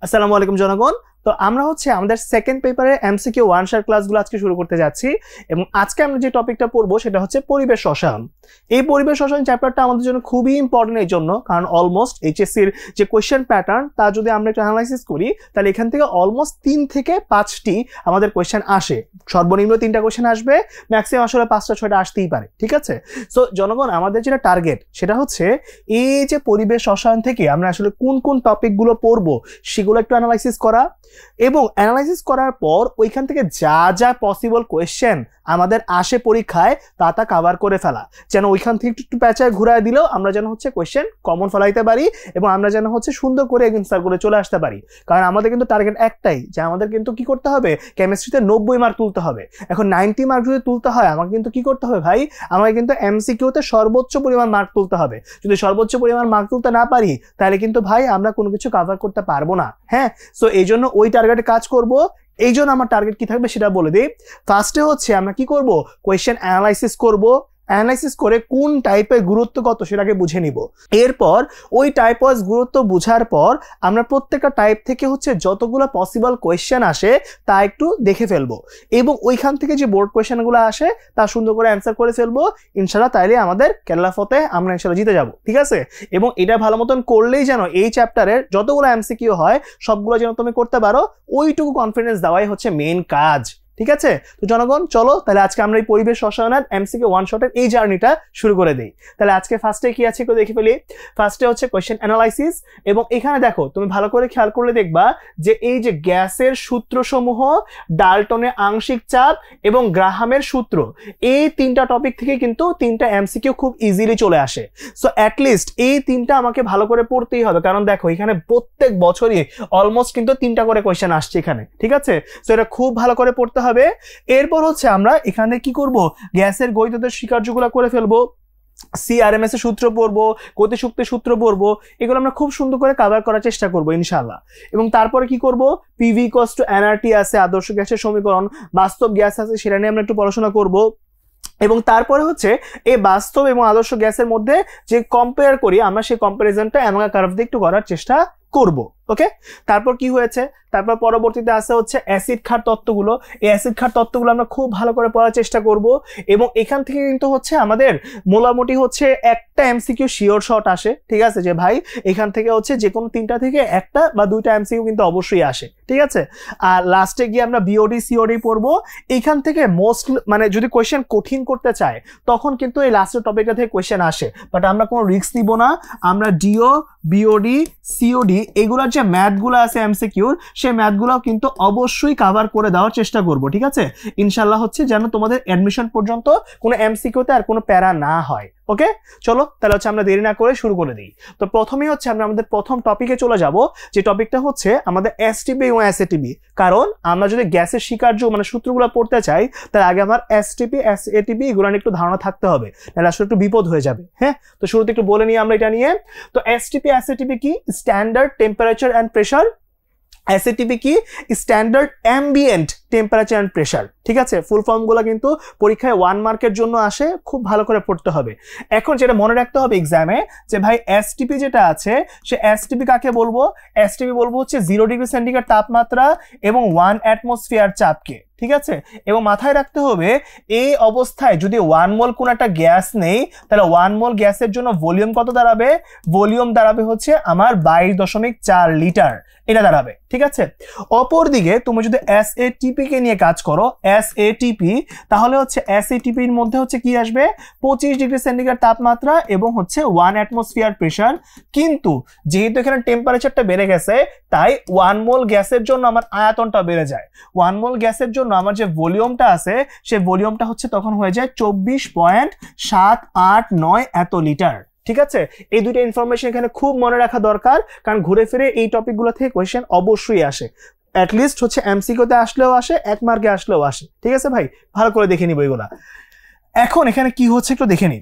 আসসালামু আলাইকুম জনগণ। তো আমরা হচ্ছে আমাদের সেকেন্ড পেপারে এমসিকিউ ওয়ান শট ক্লাসগুলো আজকে শুরু করতে যাচ্ছি এবং আজকে আমরা যে টপিকটা পড়বো সেটা হচ্ছে পরিবেশ রসায়ন। এই পরিবেশ রসায়ন চ্যাপ্টারটা আমাদের জন্য খুবই ইম্পর্টেন্ট এই জন্য, কারণ অলমোস্ট এইচএসসির যে কোয়েশ্চেন প্যাটার্ন তা যদি আমরা একটু অ্যানালাইসিস করি তাহলে এখান থেকে অলমোস্ট 3 থেকে 5টি আমাদের কোয়েশ্চেন আসে। সর্বনিম্ন 3টা কোয়েশ্চেন আসবে, ম্যাক্সিমাম আসলে 5টা 6টা আসতেই পারে। ঠিক আছে, সো জনগণ আমাদের যেটা টার্গেট সেটা হচ্ছে এই যে পরিবেশ রসায়ন থেকে আমরা আসলে কোন কোন টপিকগুলো পড়বো সেগুলো একটু অ্যানালাইসিস করা এবং অ্যানালাইসিস করার পর ওইখান থেকে যা যা পসিবল কোয়েশ্চেন আমাদের আসে পরীক্ষায় তা কভার করে ফেলা, যেন ওইখান থেকে একটু প্যাঁচায় ঘুরায় দিলেও আমরা যেন হচ্ছে কোয়েশ্চেন কমন ফলাইতে পারি এবং আমরা যেন হচ্ছে সুন্দর করে এনসার করে চলে আসতে পারি। কারণ আমাদের কিন্তু টার্গেট একটাই, যে আমাদের কিন্তু কি করতে হবে, কেমিস্ট্রিতে 90 মার্ক তুলতে হবে। এখন 90 মার্ক যদি তুলতে হয় আমাকে কিন্তু কি করতে হবে ভাই, আমাকে কিন্তু এমসিকিউতে সর্বোচ্চ পরিমাণ মার্ক তুলতে হবে। যদি সর্বোচ্চ পরিমাণ মার্ক তুলতে না পারি তাহলে কিন্তু ভাই আমরা কোনো কিছু কভার করতে পারবো না। হ্যাঁ, সো এই জন্য ওই টার্গেটে কাজ করব। এই জন্য আমার টার্গেট কি থাকবে সেটা বলে দিই। ফার্স্টে হচ্ছে আমরা কি করব, কোয়েশ্চেন অ্যানালাইসিস করব। অ্যানালাইসিস করে কোন টাইপের গুরুত্ব কত সেটাকে বুঝে নিব। এরপর ওই টাইপ ওয়াইজ গুরুত্ব বুঝার পর আমরা প্রত্যেকটা টাইপ থেকে হচ্ছে যতগুলো পসিবল কোয়েশ্চেন আসে তা একটু দেখে ফেলবো এবং ওইখান থেকে যে বোর্ড কোয়েশ্চেনগুলো আসে তা সুন্দর করে অ্যান্সার করে ফেলবো ইনশাল্লাহ। তাইলে আমাদের কেরালা ফতে আমরা ইনশাল্লাহ জিতে যাব। ঠিক আছে, এবং এটা ভালো মতন করলেই যেন এই চ্যাপ্টারের যতগুলো এমসিকিউ হয় সবগুলো যেন তুমি করতে পারো, ওইটুকু কনফিডেন্স দেওয়াই হচ্ছে মেইন কাজ। ঠিক আছে, তো জনগণ চলো তাহলে আজকে আমরা এই পরিবেশ রসায়নের এমসিকিউ ওয়ান শটের এই জার্নিটা শুরু করে দিই। তাহলে আজকে ফার্স্টে কি আছে একটু দেখে ফেলি। ফার্স্টে হচ্ছে কোয়েশ্চেন অ্যানালাইসিস এবং এখানে দেখো তুমি ভালো করে খেয়াল করলে দেখবা যে এই যে গ্যাসের সূত্রসমূহ, ডাল্টনের আংশিক চাপ এবং গ্রাহামের সূত্র, এই 3টা টপিক থেকে কিন্তু 3টা এমসিকিউ খুব ইজিলি চলে আসে। সো অ্যাটলিস্ট এই 3টা আমাকে ভালো করে পড়তেই হবে, কারণ দেখো এখানে প্রত্যেক বছরই অলমোস্ট কিন্তু 3টা করে কোয়েশ্চেন আসছে এখানে। ঠিক আছে, সো এটা খুব ভালো করে পড়তে হবে। এরপর হচ্ছে আমরা এখানে কি করব, গ্যাসের গতিরোধের স্বীকার্যগুলো করে ফেলবো, সিআরএমএস এর সূত্র পড়বো, গতিশক্তির সূত্র পড়বো, এগুলো আমরা খুব সুন্দর করে কভার করার চেষ্টা করবো ইনশাআল্লাহ। এবং তারপরে কি করব, পিভি ইকুয়ালস টু এনআরটি আছে, আদর্শ গ্যাসের সমীকরণ, বাস্তব গ্যাস আছে, সেটা নিয়ে আমরা একটু পড়াশোনা করব। এবং তারপরে হচ্ছে এই বাস্তব এবং আদর্শ গ্যাসের মধ্যে যে কম্পেয়ার করি আমরা, সেই কম্পারিজনটা অ্যামাগা কার্ভ দিয়ে একটু করার চেষ্টা করব। ওকে, তারপর কি হয়েছে, তারপর পরবর্তীতে আসে হচ্ছে অ্যাসিড ক্ষার তত্ত্বগুলো। এই অ্যাসিড ক্ষার তত্ত্বগুলো আমরা খুব ভালো করে পড়ার চেষ্টা করব এবং এখান থেকে কিন্তু হচ্ছে আমাদের মোটামুটি হচ্ছে একটা এমসিকিউ শিওর শট আসে। ঠিক আছে, যে ভাই এখান থেকে হচ্ছে যে কোনো 3টা থেকে একটা বা 2টা এমসিকিউ কিন্তু অবশ্যই আসে। ঠিক আছে, আর লাস্টে গিয়ে আমরা বিওডি সিওডি পড়বো। এইখান থেকে মোস্ট মানে যদি কোয়েশ্চেন কঠিন করতে চায় তখন কিন্তু এই লাস্টের টপিকটা থেকে কোয়েশ্চেন আসে, বাট আমরা কোনো রিস্ক নিব না। আমরা ডিও, বিওডি, সিওডি এগুলোর যে ম্যাথগুলো আছে এমসিকিউর, সেই ম্যাথগুলো কিন্তু অবশ্যই কভার করে দেওয়ার চেষ্টা করব। ঠিক আছে, ইনশাল্লাহ হচ্ছে যেন তোমাদের অ্যাডমিশন পর্যন্ত কোনো এমসিকিউতে আর কোনো প্যারা না হয়। ওকে, চলো তাহলে হচ্ছে আমরা দেরি না করে শুরু করে দিই। তো প্রথমেই হচ্ছে আমরা আমাদের প্রথম টপিকে চলে যাব, যে টপিকটা হচ্ছে আমাদের এসটিপি এবং এসএটিপি। কারণ আমরা যদি গ্যাসের স্বীকার্য মানে সূত্রগুলো পড়তে চাই তাহলে আগে আমার এসটিপি এসএটিপি এগুলো নিয়ে একটু ধারণা থাকতে হবে, তাহলে আসলে একটু বিপদ হয়ে যাবে। হ্যাঁ, তো শুরুতে একটু বলে নিই আমরা এটা নিয়ে। তো এসটিপি এসএটিপি কি, standard temperature and pressure. SATP কি, standard ambient temperature and pressure. ঠিক আছে, ফুল ফর্মগুলো কিন্তু পরীক্ষায় 1 মার্কের জন্য আসে, খুব ভালো করে পড়তে হবে। এখন যেটা মনে রাখতে হবে এক্সামে, যে ভাই এসটিপি যেটা আছে সে এসটিপি কাকে বলবো, এসটিপি বলবো হচ্ছে 0 ডিগ্রি সেন্টিগ্রেড তাপমাত্রা এবং 1 অ্যাটমসফিয়ার চাপকে। ঠিক আছে, এবং মাথায় রাখতে হবে এই অবস্থায় যদি 1 মোল কোন একটা গ্যাস নেই তাহলে 1 মোল গ্যাসের জন্য ভলিউম কত দাঁড়াবে, ভলিউম দাঁড়াবে হচ্ছে আমার 22.4 লিটার, এটা দাঁড়াবে। ঠিক আছে, অপরদিকে তুমি যদি এসএটিপি কে নিয়ে কাজ করো, এসএটিপি, তাহলে হচ্ছে এসএটিপি এর মধ্যে হচ্ছে কি আসবে, 25 ডিগ্রি সেন্টিগ্রেড তাপমাত্রা এবং হচ্ছে 1 অ্যাটমসফিয়ার প্রেশার। কিন্তু যেহেতু এখানে টেম্পারেচারটা বেড়ে গেছে তাই 1 মোল গ্যাসের জন্য আমার আয়তনটা বেড়ে যায়। 1 মোল গ্যাসের জন্য আমার যে ভলিউমটা আছে সেই ভলিউমটা হচ্ছে তখন হয়ে যায় 24.789 এত লিটার। ঠিক আছে, এই দুটো ইনফরমেশন এখানে খুব মনে রাখা দরকার, কারণ ঘুরে ফিরে এই টপিকগুলো থেকে কোয়েশ্চেন অবশ্যই আসে। অ্যাটলিস্ট হচ্ছে এমসিকিউতে আসলেও আসে, 1 মার্কে আসলেও আসে। ঠিক আছে ভাই, ভালো করে দেখে নিব এগুলা। এখন এখানে কি হচ্ছে একটু দেখে নিই।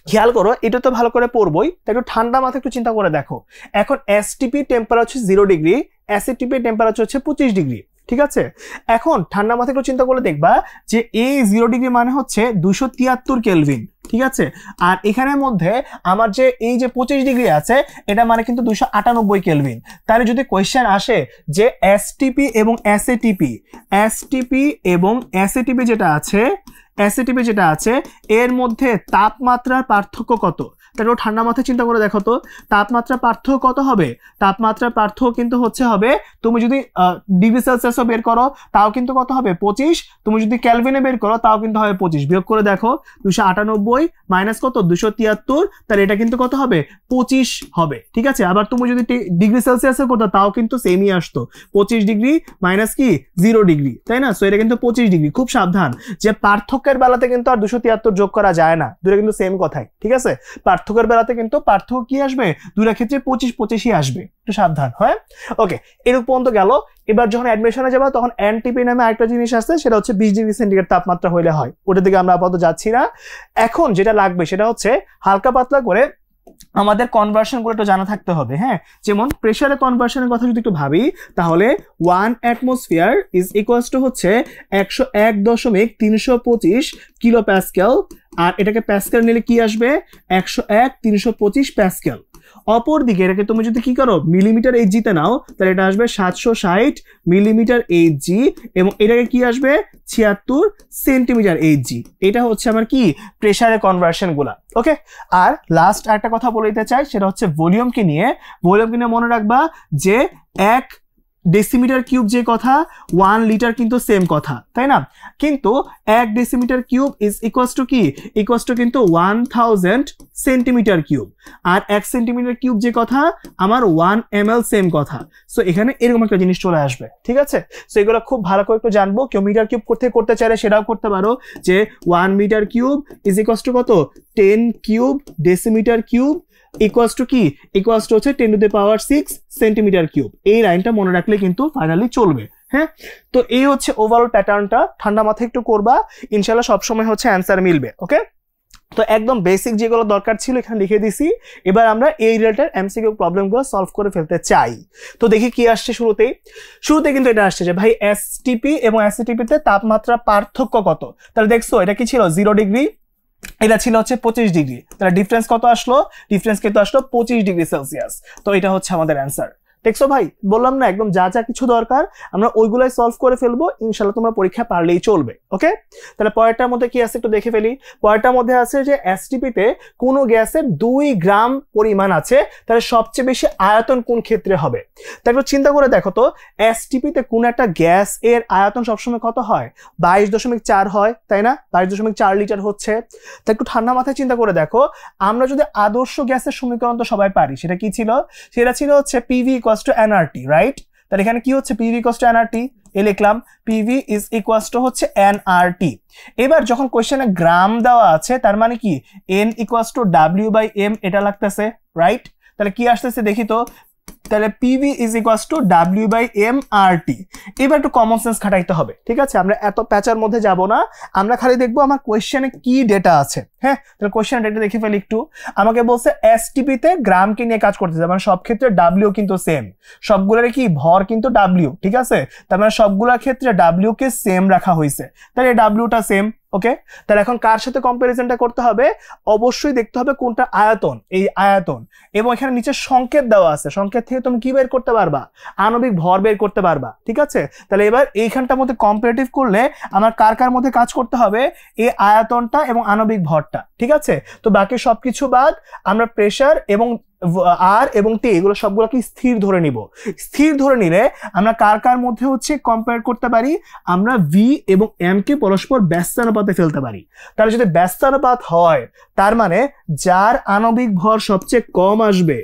খেয়াল করো, এটা তো ভালো করে পড়বই, তাই একটু ঠান্ডা মাথায় একটু চিন্তা করে দেখো। এখন এসটিপি টেম্পারেচার 0 ডিগ্রি, এসএটিপি টেম্পারেচার হচ্ছে 25 ডিগ্রি। ঠিক আছে, এখন ঠান্ডা মাথায় একটু চিন্তা করে দেখবা যে এই 0 ডিগ্রি মানে হচ্ছে 273 কেলভিন। ঠিক আছে। আর এখানের মধ্যে আমার যে এই যে 25 ডিগ্রি আছে এটা মানে কিন্তু 298 কেলভিন। তাহলে যদি কোয়েশ্চেন আসে যে এসটিপি এবং এসএটিপি যেটা আছে এর মধ্যে তাপমাত্রার পার্থক্য কত, তাহলে ঠান্ডা মাথায় চিন্তা করে দেখো তো তাপমাত্রা পার্থক্য কত হবে। তাপমাত্রার পার্থক্য কিন্তু হবে তুমি যদি ডিগ্রি সেলসিয়াসও বের করো তাও কিন্তু কত হবে 25, তুমি যদি ক্যালভিনে বের করো তাও কিন্তু হবে 25। বিয়োগ করে দেখো 298 মাইনাস কত 273, তাহলে এটা কিন্তু কত হবে 25 হবে। ঠিক আছে। আবার তুমি যদি ডিগ্রি সেলসিয়াসে করতো তাও কিন্তু সেমই আসতো, 25 ডিগ্রি মাইনাস কি 0 ডিগ্রি, তাই না। সো এটা কিন্তু 25 ডিগ্রি। খুব সাবধান যে পার্থক্যের বেলাতে কিন্তু আর 273 যোগ করা যায় না, দুটো কিন্তু সেম কথাই। ঠিক আছে। পার্থক্যের বেলাতে কিন্তু পার্থক্য কি আসবে, দুটার ক্ষেত্রে 25-25ই আসবে, একটু সাবধান। হয় ওকে, এরকম পর্যন্ত গেল। এবার যখন অ্যাডমিশনে যাবা তখন এনটিপি নামে আরেকটা জিনিস আছে, সেটা হচ্ছে 20 ডিগ্রি সেন্টিগ্রেড তাপমাত্রা হইলে হয়, ওটার দিকে আমরা আপাতত যাচ্ছি না। এখন যেটা লাগবে সেটা হচ্ছে হালকা পাতলা করে আমাদের কনভার্সন গুলো একটু জানা থাকতে হবে। হ্যাঁ, যেমন প্রেসারের কনভার্সনের কথা যদি একটু ভাবি তাহলে 1 অ্যাটমসফিয়ার ইজ ইকুয়ালস টু হচ্ছে 101.325 কিলো প্যাসকেল, আর এটাকে প্যাসকেল নিলে কি আসবে 101.325 প্যাসকেল। অপর দিকে এটাকে তুমি যদি কি করো মিলিমিটার এইচজিতে নাও তাহলে এটা আসবে 760 মিলিমিটার এইচজি, এবং এটাকে কি আসবে 76 সেন্টিমিটার এইচজি। এটা হচ্ছে আমার কি প্রেসারের কনভার্সন গুলা। ওকে, আর লাস্ট একটা কথা বলে দিতে চাই, সেটা হচ্ছে ভলিউমকে নিয়ে মনে রাখবা যে 1 ডেসিমিটার কিউব যে কথা 1 লিটার কিন্তু সেম কথা, তাই না। কিন্তু 1 decimetre cube is equals to কি, ইকুয়ালস টু কিন্তু 1000 সেন্টিমিটার কিউব, আর 1 সেন্টিমিটার কিউব যে কথা আমার 1 ml সেম কথা। সো এখানে এরকম একটা জিনিস চলে আসবে। ঠিক আছে। সো এগুলো খুব ভালো করে একটু জানবো। কেউ মিটার কিউব করতে চাইলে সেটাও করতে পারো, যে 1 metre cube is equals to কত 10 cube decimetre cube equals to কি, ইকুয়ালস টু হচ্ছে 10⁶ সেন্টিমিটার কিউব। এই লাইনটা মনে রাখলে কিন্তু ফাইনালি চলবে। হ্যাঁ, তো এই হচ্ছে ওভারঅল প্যাটার্নটা, ঠান্ডা মাথায় একটু করবা, ইনশাল্লাহ সবসময় হচ্ছে অ্যান্সার মিলবে। ওকে, তো একদম বেসিক যেগুলো দরকার ছিল এখানে লিখে দিছি। এবার আমরা এই রিলেটেড এমসিকিউ প্রবলেমগুলো সলভ করে ফেলতে চাই। তো দেখি কি আসছে। শুরুতে কিন্তু এটা আসছে যে ভাই এসটিপি এবং এসএটিপিতে তাপমাত্রা পার্থক্য কত। তাহলে দেখছো এটা কি ছিল 0 ডিগ্রি, এটা ছিল হচ্ছে 25 ডিগ্রি, তাহলে ডিফারেন্স কত আসলো, ডিফারেন্স কিন্তু আসলো 25 ডিগ্রি সেলসিয়াস। তো এটা হচ্ছে আমাদের অ্যান্সার। দেখছো ভাই, বললাম না একদম যা যা কিছু দরকার আমরা ওইগুলাই সলভ করে ফেলবো, ইনশাল্লাহ তোমরা পরীক্ষা পারলেই চলবে। ওকে, তাহলে পরেরটার মধ্যে কি আছে একটু দেখে ফেলি। পরেরটার মধ্যে আছে যে এসটিপিতে কোনো গ্যাসের 2 গ্রাম পরিমাণ আছে, তাহলে সবচেয়ে বেশি আয়তন কোন ক্ষেত্রে হবে। তা একটু চিন্তা করে দেখো তো, এসটিপিতে কোন একটা গ্যাস এর আয়তন সবসময় কত হয় 22.4 হয়, তাই না, 22.4 লিটার হচ্ছে। তা একটু ঠান্ডা মাথায় চিন্তা করে দেখো, আমরা যদি আদর্শ গ্যাসের সমীকরণ তো সবাই পারি, সেটা কি ছিল, সেটা ছিল হচ্ছে PV equals to NRT, right. তাহলে এখানে কি হচ্ছে পিভি ইকুয়ালস টু এনআরটি, এ লিখলাম পিভি ইজ ইকুয়ালস টু হচ্ছে এনআরটি। এবার যখন কোশ্চেনে গ্রাম দেওয়া আছে তার মানে কি N equals to W by M, এটা লাগতেছে, রাইট। তাহলে কি আসতেছে দেখি তো, তাহলে PV is equals to W by M R T. এবার একটু কমন সেন্স খাটাইতে হবে। ঠিক আছে, আমরা এত প্যাচার মধ্যে যাব না, আমরা খালি দেখবো আমার কোয়েশ্চেনে কি ডেটা আছে। হ্যাঁ, তাহলে কোয়েশ্চেন ডেটা দেখে ফেলি একটু। আমাকে বলছে এসটিপিতে গ্রামকে নিয়ে কাজ করতেছে, মানে সব ক্ষেত্রে ডাব্লিউ কিন্তু সেম, সবগুলোর কি ভর কিন্তু ডাব্লিউ। ঠিক আছে, তার মানে সবগুলোর ক্ষেত্রে ডাব্লিউ কে সেম রাখা হয়েছে, তাহলে ডাব্লিউটা সেম। ওকে, তাহলে এখন কার সাথে কম্পারিজনটা করতে হবে, অবশ্যই দেখতে হবে কোনটা আয়তন, এই আয়তন, এবং এখানে নিচে সংকেত দেওয়া আছে, সংকেত থেকে তুমি কি বের করতে পারবা, আণবিক ভর বের করতে পারবা। ঠিক আছে, তাহলে এবার এইখানটার মধ্যে কম্পারেটিভ করলে আমার কার কার মধ্যে কাজ করতে হবে, এই আয়তনটা এবং আণবিক ভরটা। ঠিক আছে, তো বাকি সবকিছু বাদ আমরা প্রেসার এবং আর এবং টি এগুলো সবগুলোকে স্থির ধরে নিব। স্থির ধরে নিলে আমরা কার কার মধ্যে হচ্ছে কম্পেয়ার করতে পারি, আমরা ভি এবং এম কে পরস্পর ব্যস্তানুপাতে ফেলতে পারি। তাহলে যদি ব্যস্তানুপাত হয় তার মানে যার আণবিক ভর সবচেয়ে কম আসবে,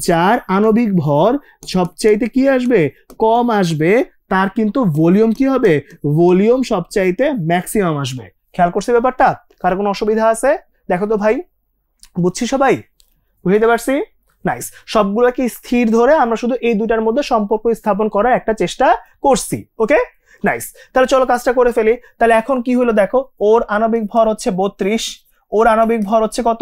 যার আণবিক ভর সবচাইতে কি আসবে কম আসবে, তার কিন্তু ভলিউম কি হবে, ভলিউম সবচাইতে ম্যাক্সিমাম আসবে। খেয়াল করছে ব্যাপারটা, কার কোনো অসুবিধা আছে দেখো তো ভাই, বুঝছি সবাই, বুঝতে পারছি। নাইস, সবগুলোকে স্থির ধরে আমরা শুধু এই দুটার মধ্যে সম্পর্ক স্থাপন করার একটা চেষ্টা করছি। ওকে, নাইস, তাহলে চলো কাজটা করে ফেলি। তাহলে এখন কি হলো দেখো, ওর আণবিক ভর হচ্ছে 32, ওর আণবিক ভর হচ্ছে কত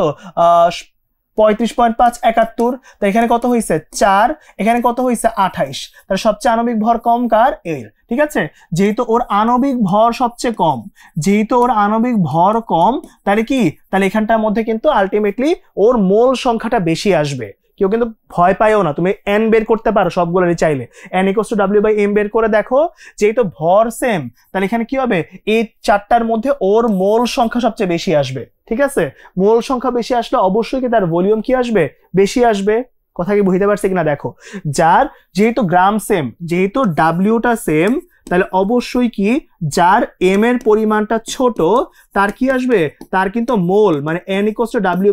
35.5 71, তো এখানে কত হয়েছে 4, এখানে কত হয়েছে 28, তাহলে সবচেয়ে আণবিক ভর কম কার? এর। ঠিক আছে, যেহেতু ওর আণবিক ভর সবচেয়ে কম, যেহেতু ওর আণবিক ভর কম, তাহলে কি, তাহলে এখানটার মধ্যে কিন্তু আলটিমেটলি ওর মোল সংখ্যাটা বেশি আসবে। কেউ কিন্তু ভয় পাইও না, তুমি এন বের করতে পারো সবগুলোরই চাইলে, n = w/m বের করে দেখো, যেহেতু ভর সেম, তাহলে এখানে কি হবে, এই চারটার মধ্যে ওর মোল সংখ্যা সবচেয়ে বেশি আসবে। ঠিক আছে, মোল সংখ্যা বেশি আসলে অবশ্যই কি তার ভলিউম কি আসবে, বেশি আসবে। কথা কি বুঝতে পারছি কিনা দেখো, যার যেহেতু গ্রাম সেম, যেহেতু ডাব্লিউটা সেম, তাহলে অবশ্যই কি যার এম এর পরিমাণটা ছোট তার কি আসবে, তার কিন্তু মোল মানে n =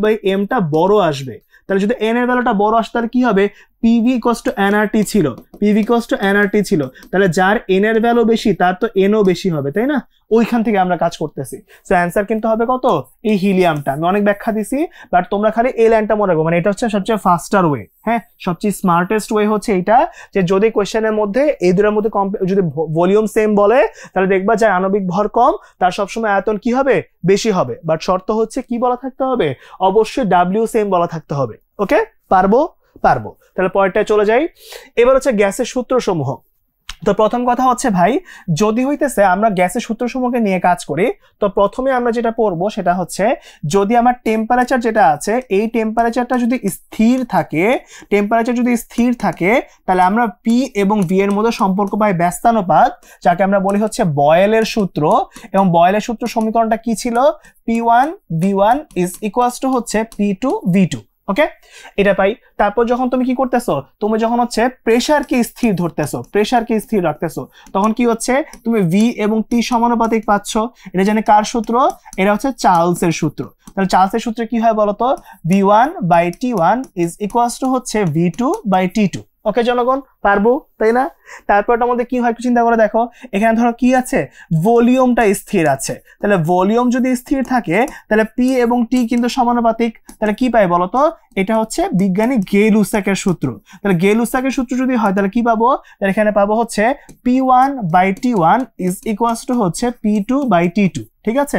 w/m টা বড় আসবে। তাহলে যদি n এর ভ্যালুটা বড় আসে তাহলে কি হবে, PV = nRT ছিল, PV = nRT ছিল, তাহলে যার n এর ভ্যালু বেশি তার তো n ও বেশি হবে, তাই না? ওইখান থেকে আমরা কাজ করতেছি। সো অ্যান্সার কিন্তু হবে কত, এই হিলিয়ামটা। আমি অনেক ব্যাখ্যা দিছি, বাট তোমরা খালি এই লাইনটা মনে রাখো, মানে এটা হচ্ছে সবচেয়ে ফাস্টার ওয়ে, হ্যাঁ, সবচেয়ে স্মার্টেস্ট ওয়ে হচ্ছে এইটা, যে যদি কোয়েশ্চেনের মধ্যে এই দুটোর মধ্যে যদি ভলিউম সেম বলে, তাহলে দেখবা যে আণবিক ভর কম, তার সবসময় আয়তন কি হবে, বেশি হবে। বাট শর্ত হচ্ছে কি বলা থাকতে হবে, অবশ্যই ডাব্লিউ সেম বলা থাকতে হবে। ওকে, পারবো? পারবো। তাহলে পরেরটায় চলে যাই। এবার হচ্ছে গ্যাসের সূত্রসমূহ। তো প্রথম কথা হচ্ছে ভাই, যদি হইতেছে আমরা গ্যাসের সূত্রসমূহকে নিয়ে কাজ করি, তো প্রথমে আমরা যেটা পড়বো সেটা হচ্ছে, যদি আমার টেম্পারেচার যেটা আছে, এই টেম্পারেচারটা যদি স্থির থাকে, টেম্পারেচার যদি স্থির থাকে, তাহলে আমরা পি এবং ভি এর মধ্যে সম্পর্ক পাই ব্যস্তানুপাত, যাকে আমরা বলি হচ্ছে বয়েলের সূত্র। এবং বয়েলের সূত্র সমীকরণটা কি ছিল, P1 V1 = হচ্ছে P2 V2। ওকে, এটা পাই। তারপর যখন তুমি কি করতেছো, তুমি যখন হচ্ছে প্রেসারকে স্থির ধরতেছো, প্রেসারকে স্থির রাখতেছো, তখন কি হচ্ছে, তুমি ভি এবং টি সমানুপাতিক পাচ্ছ। এটা জানি কার সূত্র, এটা হচ্ছে চার্লসের সূত্র। তাহলে চার্লসের সূত্রে কি হয় বলতো, V1/T1 = হচ্ছে V2/T2। ওকে জনগণ, পারবো, তাই না? তারপরটা আমাদের কি হয় একটু চিন্তা করে দেখো, এখানে ধরো কি আছে, ভলিউমটা স্থির আছে, তাহলে ভলিউম যদি স্থির থাকে তাহলে পি এবং টি কিন্তু সমানুপাতিক, তাহলে কি পাই বলতো, এটা হচ্ছে বিজ্ঞানী গেই-লুসাকের সূত্র। তাহলে গেই-লুসাকের সূত্র যদি হয় তাহলে কি পাবো, তাহলে এখানে পাবো হচ্ছে P1/T1 = হচ্ছে P2/T2। ঠিক আছে,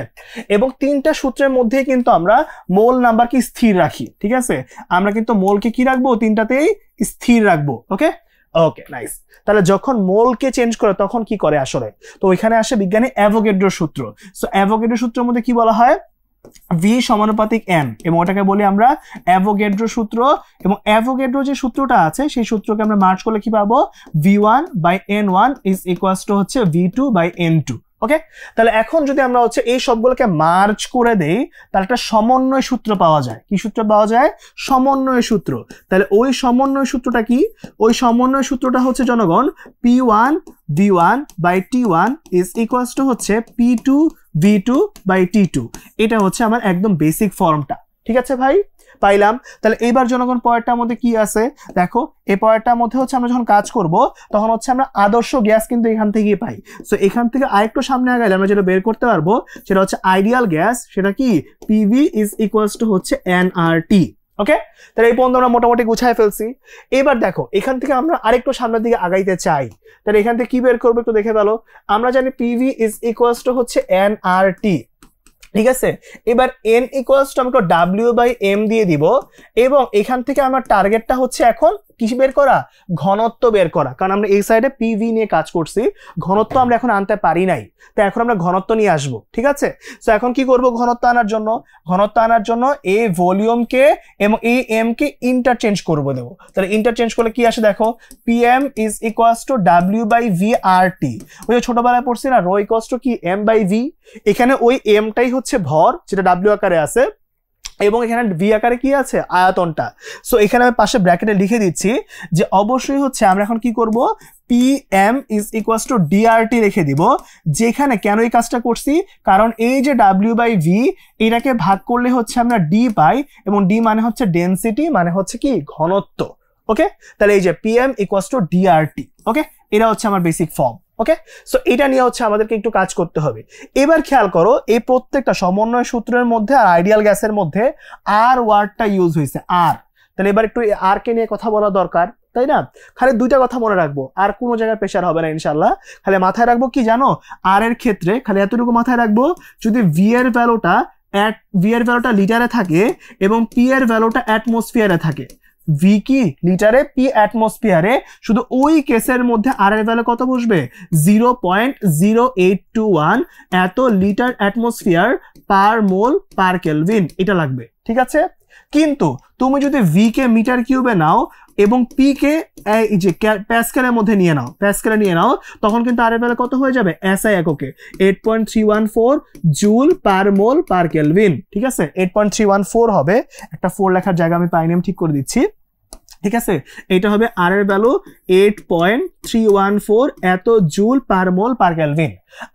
এবং তিনটা সূত্রের মধ্যে কিন্তু আমরা মোল নাম্বারকে স্থির রাখি। ঠিক আছে, আমরা কিন্তু মোলকে কি রাখবো, তিনটাতেই স্থির রাখবো। ওকে ওকে, নাইস। তাহলে যখন মোলকে চেঞ্জ করে তখন কি করে আসলে, তো ওইখানে আসে বিজ্ঞানী অ্যাভোগাড্রোর সূত্র। সো অ্যাভোগাড্রোর সূত্রের মধ্যে কি বলা হয়, V = n, এবং ওটাকে বলি আমরা অ্যাভোগাড্রো সূত্র। এবং অ্যাভোগাড্রো যে সূত্রটা আছে সেই সূত্রকে আমরা মার্জ করলে কি পাবো, V1/N1 = হচ্ছে V2/N2। ওকে, তাহলে এখন যদি আমরা হচ্ছে এই সবগুলোকে মার্জ করে দেই, তাহলে একটা সমন্বয় সূত্র পাওয়া যায়। কি সূত্র পাওয়া যায়, সমন্বয় সূত্র। তাহলে ওই সমন্বয় সূত্রটা কি, ওই সমন্বয় সূত্রটা হচ্ছে জনগণ P1 V1/T1 = হচ্ছে P2 V2/T2। এটা হচ্ছে আমার একদম বেসিক ফর্মটা। ঠিক আছে ভাই, পাইলাম। তাহলে এইবার জনগণ পরেরটার মধ্যে কি আছে দেখো, এই পরেরটার মধ্যে হচ্ছে আমরা যখন কাজ করব তখন হচ্ছে আমরা আদর্শ গ্যাস কিন্তু এখান থেকেই পাই। সো এখান থেকে আরেকটু সামনে আগাইলে আমরা যেটা বের করতে পারবো সেটা হচ্ছে আইডিয়াল গ্যাস, সেটা কি PV = হচ্ছে nRT। ওকে, তাহলে এই পর্যন্ত আমরা মোটামুটি গুছায় ফেলছি। এবার দেখো এখান থেকে আমরা আরেকটু সামনের দিকে আগাইতে চাই, তাহলে এখান থেকে কি বের করবো একটু দেখে ফেলো। আমরা জানি PV = হচ্ছে nRT। ঠিক আছে, এবার n = আমি W/m দিয়ে দিব, এবং এখান থেকে আমার টার্গেটটা হচ্ছে এখন কি বের করা, ঘনত্ব বের করা, কারণ আমরা এই সাইডে PV নিয়ে কাজ করছি, ঘনত্ব আমরা এখন আনতে পারি নাই, তো এখন আমরা ঘনত্ব নিয়ে আসবো। ঠিক আছে, তো এখন কি করব, ঘনত্ব আনার জন্য, ঘনত্ব আনার জন্য এই ভলিউমকে এবং এই m কে ইন্টারচেঞ্জ করব দেবো। তাহলে ইন্টারচেঞ্জ করলে কি আসে দেখো, Pm = W/V/RT। ওই ছোটবেলায় পড়ছি না, রো = কি m/v, এখানে ওই mটাই হচ্ছে ভর যেটা W আকারে আছে, এবং এখানে ভি আকারে কি আছে, আয়তনটা। সো এখানে আমি পাশে ব্র্যাকেটে লিখে দিচ্ছি যে অবশ্যই হচ্ছে আমরা এখন কি করব, Pm = DRT রেখে দিব, যেখানে কেন এই কাজটা করছি, কারণ এই যে W/V এটাকে ভাগ করলে হচ্ছে আমরা D পাই, এবং D মানে হচ্ছে ডেনসিটি, মানে হচ্ছে কি ঘনত্ব। ওকে, তাহলে এই যে Pm = DRT। ওকে, এটা হচ্ছে আমার বেসিক ফর্ম। ওকে, সো এটা নিয়ে হচ্ছে আমাদেরকে একটু কাজ করতে হবে। এবার খেয়াল করো, এই প্রত্যেকটা সমন্বয় সূত্রের মধ্যে আর আইডিয়াল গ্যাসের মধ্যে আর ওয়ার্ডটা ইউজ হয়েছে, আর। তাহলে এবার একটু আর কে নিয়ে কথা বলা দরকার, তাই না? খালি দুইটা কথা মনে রাখবো, আর কোনো জায়গায় প্রেশার হবে না ইনশাল্লাহ। খালি মাথায় রাখবো কি জানো, আর এর ক্ষেত্রে খালি এতটুকু মাথায় রাখবো, যদি ভি এর ভ্যালুটা ভি এর ভ্যালুটা লিটারে থাকে এবং পি এর ভ্যালুটা অ্যাটমসফিয়ারে থাকে, ভি কি লিটারে, পি অ্যাটমসফিয়ারে, শুধু ওই কেসের মধ্যে আর এর ভ্যালু কত বসবে 0.0821 এত লিটার অ্যাটমসফিয়ার পার মোল পার কেলভিন, এটা লাগবে। ঠিক আছে, কিন্তু তুমি যদি ভি কে মিটার কিউবে নাও এবং পি কে এই যে প্যাসকেলের মধ্যে নিয়ে নাও, প্যাসকেলে নিয়ে নাও, তখন কিন্তু আর এর ভ্যালু কত হয়ে যাবে এসআই এককে 8.314 joule per mole per kelvin. ঠিক আছে, 8.314 হবে, একটা 4 লেখার জায়গা আমি পাইনি, আমি ঠিক করে দিচ্ছি। ঠিক আছে, এটা হবে আর এর ভ্যালু 8.314 এত joule per mole per kelvin.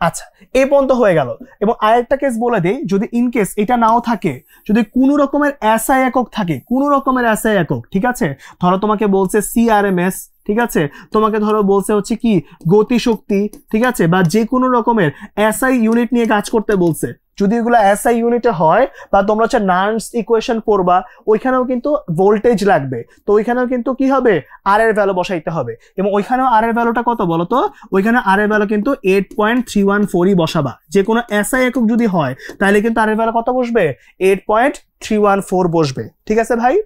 আচ্ছা, এই পর্যন্ত হয়ে গেল। এবং আরেকটা কেস বলে দেই, যদি ইন কেস এটা নাও থাকে, যদি কোনো রকমের এসআই একক থাকে, কোনো রকমের এসআই একক, ঠিক আছে, ধরো তোমাকে বলছে সিআরএমএস, ঠিক আছে, তোমাকে ধরো বলছে হচ্ছে কি গতিশক্তি, ঠিক আছে, বা যে কোনো রকমের এসআই ইউনিট নিয়ে কাজ করতে বলছে, যদি এগুলো এসআই ইউনিটে হয় বা তোমরা হচ্ছে নার্নস ইকুয়েশন পড়বা, ওইখানেও কিন্তু ভোল্টেজ লাগবে, তো ওইখানেও কিন্তু কি হবে আর এর ভ্যালু বসাইতে হবে। এবং ওইখানেও আর এর ভ্যালুটা কত বলো তো, ওইখানে আর এর ভ্যালু কিন্তু 8.314ই বসাবা। যে কোনো এসআই একক যদি হয় তাহলে কিন্তু আর এর ভ্যালু কত বসবে 8.314 বসবে। ঠিক আছে ভাই,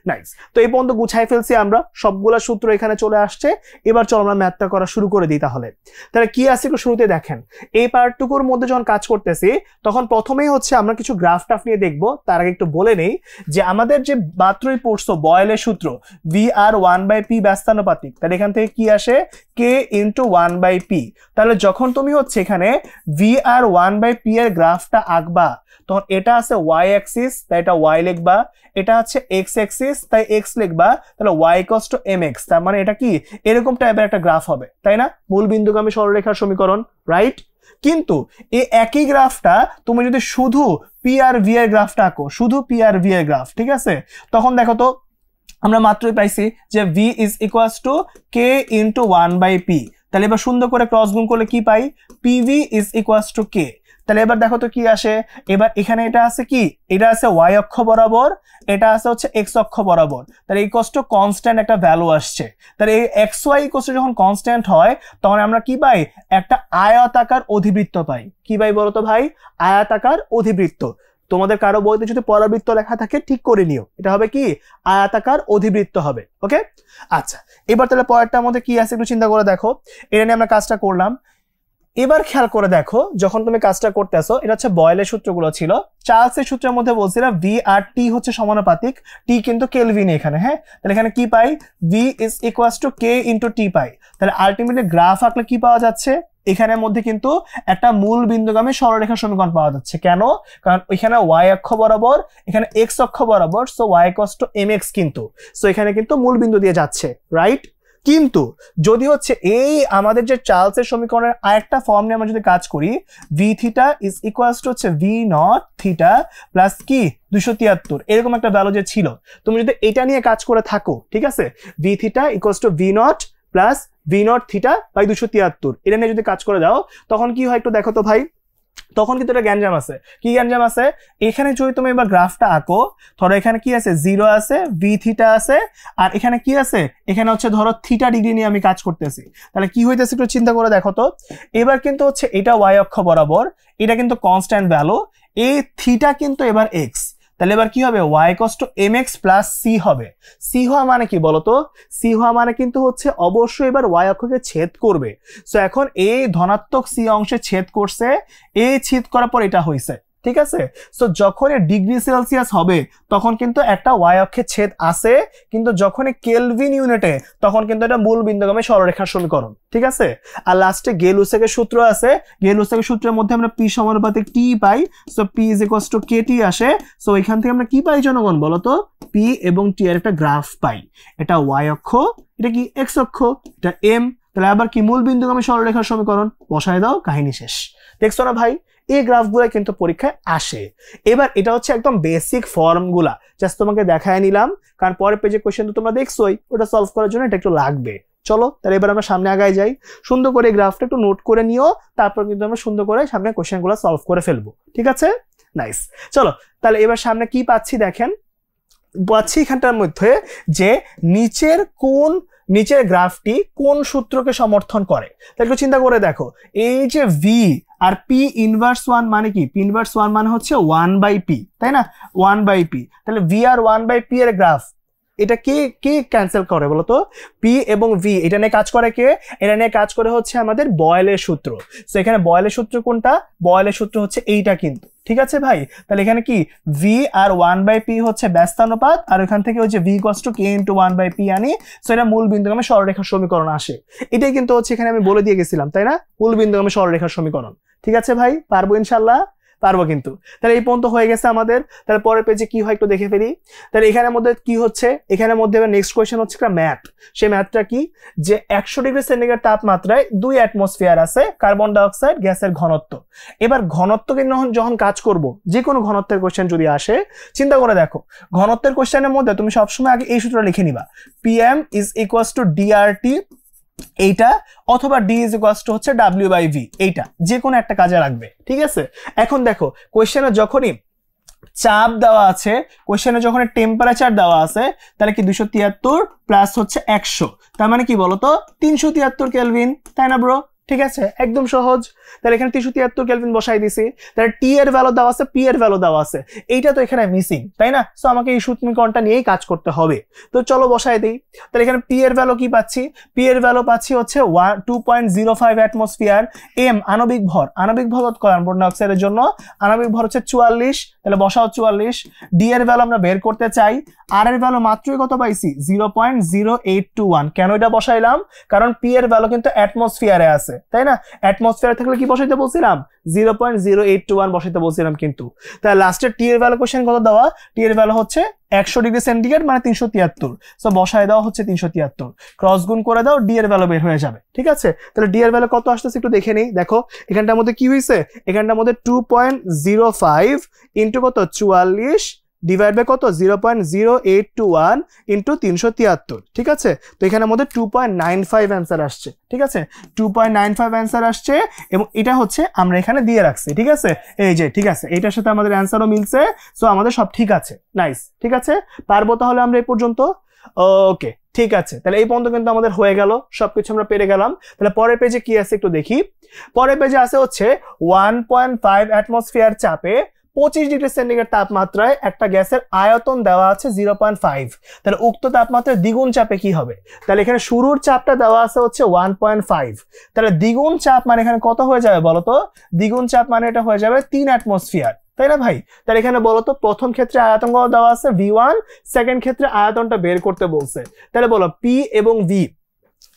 নাইস। তো এই পর্যন্ত গুছাই ফেলছি আমরা, সবগুলা সূত্র এখানে চলে আসছে। এবার চলো আমরা ম্যাথটা করা শুরু করে দিই। তাহলে কি আছে একটু শুরুতে দেখেন, এই পার্টটুকুর মধ্যে যখন কাজ করতেছি তখন প্রথমেই হচ্ছে আমরা কিছু গ্রাফ টাফ নিয়ে দেখবো। তার আগে একটু বলে নেই যে আমাদের যে মাত্রই পড়ছো বয়েলের সূত্র ভি আর 1/p ব্যস্তানুপাতিক, তাহলে এখান থেকে কি আসে কে ইন্টু 1/p। তাহলে যখন তুমি হচ্ছে এখানে ভি আর 1/p এর গ্রাফটা আঁকবা, তখন এটা আছে ওয়াই অ্যাক্সিস, তাই এটা ওয়াই লিখবা, এটা হচ্ছে এক্স অ্যাক্সিস, তাই এক্স লিখবা, তাহলে ওয়াই ইকুয়ালস টু mx। তার মানে এটা কি এরকম টাইপের একটা গ্রাফ হবে, তাই না, মূল বিন্দুগামী সরলরেখার সমীকরণ, রাইট। কিন্তু এই একই গ্রাফটা তুমি যদি শুধু পি আর ভি এর গ্রাফটা আঁকো, শুধু পি আর ভি এর গ্রাফ, ঠিক আছে, তখন দেখো তো আমরা মাত্রই পাইছি যে V is equals to K into 1/p। তাহলে এবার সুন্দর করে ক্রস গুণ করলে কি পাই, পিভি ইজ ইকুয়ালস টু কে। তাহলে এবার দেখো তো কি আসে, এবার এখানে এটা আছে কি, এটা আছে ওয়াই অক্ষ বরাবর, এটা আছে হচ্ছে এক্স অক্ষ বরাবর, তাহলে ইকুয়ালস টু কনস্ট্যান্ট একটা ভ্যালু আসছে। তাহলে এই এক্স ওয়াই ইকুয়ালস টু যখন কনস্ট্যান্ট হয় তখন আমরা কি পাই, একটা আয়তাকার অধিবৃত্ত পাই। কি পাই বলো তো ভাই, আয়তাকার অধিবৃত্ত। তোমাদের কারো বইতে যদি পরাবৃত্ত লেখা থাকে ঠিক করে নিও, এটা হবে কি আয়তাকার অধিবৃত্ত হবে। ওকে, আচ্ছা, এবার তাহলে পরেরটার মধ্যে কি আছে একটু চিন্তা করে দেখো। এটা নিয়ে আমরা কাজটা করলাম। এবার খেয়াল করে দেখো, যখন তুমি কাজটা করতেছো, এটা হচ্ছে বয়েলের সূত্রগুলো ছিল। চার্লসের সূত্রের মধ্যে বলছিলাম ভি আর টি হচ্ছে সমানুপাতিক, টি কিন্তু কেলভিন এখানে, হ্যাঁ, তাহলে এখানে কি পাই, V is equals to K into T পাই। তাহলে আলটিমেটলি গ্রাফ আঁকলে কি পাওয়া যাচ্ছে, এখানের মধ্যে কিন্তু একটা মূল বিন্দুগামী সরলরেখা সমীকরণ পাওয়া যাচ্ছে। কেন, কারণ এখানে ওয়াই অক্ষ বরাবর, এখানে এক্স অক্ষ বরাবর, so y equals to mx, কিন্তু সো এখানে কিন্তু মূল বিন্দু দিয়ে যাচ্ছে, রাইট। কিন্তু যদি হচ্ছে এই আমাদের যে চার্লসের সমীকরণের আরেকটা ফর্ম নিয়ে আমরা যদি কাজ করি, V theta is equals to হচ্ছে ভি নট থিটা প্লাস কি 273, এরকম একটা ভ্যালু যে ছিল, তুমি যদি এটা নিয়ে কাজ করে থাকো, ঠিক আছে, V theta equals to V nought plus V nought theta by 273, এটা নিয়ে যদি কাজ করে দাও তখন কি হয় একটু দেখো তো ভাই। তখন কিন্তু এটা গ্যাঞ্জাম আছে। কি গ্যাঞ্জাম আছে, এখানে যদি তুমি এবার গ্রাফটা আঁকো, ধরো এখানে কি আছে 0 আছে, ভি থিটা আছে, আর এখানে কি আছে, এখানে হচ্ছে ধরো থিটা ডিগ্রি নিয়ে আমি কাজ করতেছি, তাহলে কি হইতেছে একটু চিন্তা করে দেখো তো। এবার কিন্তু হচ্ছে এটা ওয়াই অক্ষ বরাবর, এটা কিন্তু কনস্ট্যান্ট ভ্যালু, এই থিটা কিন্তু এবার এক্স, তাহলে এবার কি হবে y equals to mx plus c হবে। সি হওয়া মানে কি বলতো, সি হওয়া মানে কিন্তু হচ্ছে অবশ্যই এবার ওয়াই অক্ষকে ছেদ করবে। সো এখন এই ধনাত্মক সি অংশে ছেদ করছে, এই ছেদ করার পর এটা হইছে, ঠিক আছে। সো যখন ডিগ্রি সেলসিয়াস হবে তখন কিন্তু একটা ওয়াই অক্ষে ছেদ আসে, কিন্তু যখন কেলভিন ইউনিটে তখন কিন্তু এটা মূল বিন্দুগামী সরলরেখার সমীকরণ, ঠিক আছে। আর লাস্টে গেলুসেকের সূত্র আছে, গেলুসেকের সূত্রের মধ্যে আমরা পি সমানুপাতিক টি পাই, so P is equals to KT আসে। সো এখান থেকে আমরা কি পাই জনগণ বলতো, পি এবং টি এর একটা গ্রাফ পাই, এটা ওয়াই অক্ষ, এটা কি এক্স অক্ষ, এটা এম, তাহলে আবার কি মূল বিন্দুগামী সরলরেখার সমীকরণ, বসায় দাও, কাহিনী শেষ। দেখছো না ভাই, এই গ্রাফগুলো কিন্তু পরীক্ষায় আসে। এবার এটা হচ্ছে একদম বেসিক ফর্মগুলা, জাস্ট তোমাকে দেখায় নিলাম, কারণ পরের পেজে কোশ্চেন তো তোমরা দেখছোই, ওটা সলভ করার জন্য এটা একটু লাগবে। চলো তাহলে এবার আমরা সামনে আগায় যাই, সুন্দর করে গ্রাফটা একটু নোট করে নিও, তারপর কিন্তু আমরা সুন্দর করে সামনে কোশ্চেনগুলো সলভ করে ফেলবো, ঠিক আছে, নাইস। চলো তাহলে এবার সামনে কি পাচ্ছি দেখেন, পাচ্ছি এখানটার মধ্যে যে নিচের কোন নিচের গ্রাফটি কোন সূত্রকে সমর্থন করে? তাহলে একটু চিন্তা করে দেখো, এই যে ভি আর পি ইনভার্স ওয়ান মানে কি? পি ইনভার্স ওয়ান মানে হচ্ছে 1/p, তাই না? 1/p। তাহলে ভি আর 1/p এর গ্রাফ, এটা কে কে ক্যান্সেল করে বলতো? পি এবং ভি। এটা নিয়ে কাজ করে কে? এটা নিয়ে কাজ করে হচ্ছে আমাদের বয়েলের সূত্র। তো এখানে বয়েলের সূত্র কোনটা? বয়েলের সূত্র হচ্ছে এইটা কিন্তু, ঠিক আছে ভাই? তাহলে এখানে কি ভি আর 1/p হচ্ছে ব্যস্তানুপাত, আর এখান থেকে হচ্ছে V equals to K into 1/p আনি। সো এটা মূল বিন্দুগামী সরলরেখার সমীকরণ আসে। এটাই কিন্তু হচ্ছে এখানে আমি বলে দিয়ে গেছিলাম, তাই না? মূল বিন্দুগামী সরলরেখার সমীকরণ। ঠিক আছে ভাই, পারবো ইনশাল্লাহ, পারবো কিন্তু। তাহলে এই পর্যন্ত হয়ে গেছে আমাদের। তাহলে পরের পেজে কি হয় একটু দেখে ফেলি। তাহলে এখানের মধ্যে কি হচ্ছে? এখানের মধ্যে নেক্সট কোয়েশ্চেন হচ্ছে একটা ম্যাথ। সেই ম্যাথটা কি? যে 100 ডিগ্রি সেন্টিগ্রেড তাপমাত্রায় 2 অ্যাটমসফিয়ার আছে কার্বন ডাইঅক্সাইড গ্যাসের ঘনত্ব। এবার ঘনত্বকে যখন কাজ করব, যে কোনো ঘনত্বের কোয়েশ্চেন যদি আসে, চিন্তা করে দেখো, ঘনত্বের কোয়েশ্চেনের মধ্যে তুমি সবসময় আগে এই সূত্রটা লিখে নিবা, PM is equals two DRT এইটা, অথবা ডি ইজ ইকুয়ালস টু হচ্ছে W/V, এইটা যে কোনো একটা কাজে রাখবে। ঠিক আছে? এখন দেখো কোয়েশ্চেনে যখনই চাপ দেওয়া আছে, কোয়েশ্চেনে যখন টেম্পারেচার দেওয়া আছে, তাহলে কি 273 প্লাস হচ্ছে 100, তার মানে কি বলতো? 373 কেলভিন, তাই না ব্রো? ঠিক আছে, একদম সহজ। তাহলে এখানে 373 কেলভিন বসাই দিছি। তাহলে টি এর ভ্যালু দেওয়া আছে, পি এর ভ্যালু দেওয়া আছে, এইটা তো এখানে মিসিং, তাই না? সো আমাকে এই সমীকরণটা নিয়েই কাজ করতে হবে। তো চলো বসাই দিই। তাহলে এখানে পি এর ভ্যালু কি পাচ্ছি? পি এর ভ্যালু পাচ্ছি হচ্ছে 2.05 অ্যাটমসফিয়ার। এম আণবিক ভর, আণবিক ভর কার্বন ডাইঅক্সাইডের জন্য আণবিক ভর হচ্ছে 44, তাহলে বসাও 44। ডি এর ভ্যালু আমরা বের করতে চাই, আর এর ভ্যালু মাত্রই কত পাইছি? 0.0821। কেন এটা বসাইলাম? কারণ পি এর ভ্যালু কিন্তু অ্যাটমসফিয়ারে আছে, তাই না? অ্যাটমসফিয়ার থাকলে কি বসাইতে বলছিলাম? 0.0821 বসাইতে বলছিলাম কিন্তু। তাহলে লাস্টের টি এর ভ্যালু কোশ্চেন কত দেওয়া? টি এর ভ্যালু হচ্ছে 100 ডিগ্রি সেন্টিগ্রেড মানে 373। সো বসায় দেওয়া হচ্ছে 373, ক্রস গুণ করে দাও, ডি এর ভ্যালু বের হয়ে যাবে। ঠিক আছে? তাহলে ডি এর ভ্যালু কত আসতেছে একটু দেখে নেই। দেখো এখানটার মধ্যে কি হয়েছে? এখানটার মধ্যে 2.05 ইন্টু কত? 44 ডিভাইড বাই কত? 0.0821 ইন্টু 373। ঠিক আছে? তো এখানের মধ্যে 2.95 অ্যান্সার আসছে। ঠিক আছে? 2.95 অ্যান্সার আসছে, এবং এটা হচ্ছে আমরা এখানে দিয়ে রাখছি। ঠিক আছে? এই যে, ঠিক আছে, এটার সাথে আমাদের অ্যান্সারও মিলছে। সো আমাদের সব ঠিক আছে, নাইস। ঠিক আছে, পারবো তাহলে আমরা এই পর্যন্ত। ওকে, ঠিক আছে। তাহলে এই পর্যন্ত কিন্তু আমাদের হয়ে গেল, সবকিছু আমরা পেরে গেলাম। তাহলে পরের পেজে কি আছে একটু দেখি। পরের পেজে আছে হচ্ছে 1.5 অ্যাটমসফিয়ার চাপে 25 ডিগ্রি সেন্টিগ্রেড তাপমাত্রায় একটা গ্যাসের আয়তন দেওয়া আছে 0.5। তাহলে উক্ত তাপমাত্রায় দ্বিগুণ চাপে কি হবে? তাহলে এখানে শুরুর চাপটা দেওয়া আছে হচ্ছে 1.5, তাহলে দ্বিগুণ চাপ মানে এখানে কত হয়ে যাবে বলতো? দ্বিগুণ চাপ মানে এটা হয়ে যাবে 3 অ্যাটমসফিয়ার, তাই না ভাই? তাহলে এখানে বলতো প্রথম ক্ষেত্রে আয়তন কত দেওয়া আছে? V1, সেকেন্ড ক্ষেত্রে আয়তনটা বের করতে বলছে। তাহলে বলো পি এবং ভি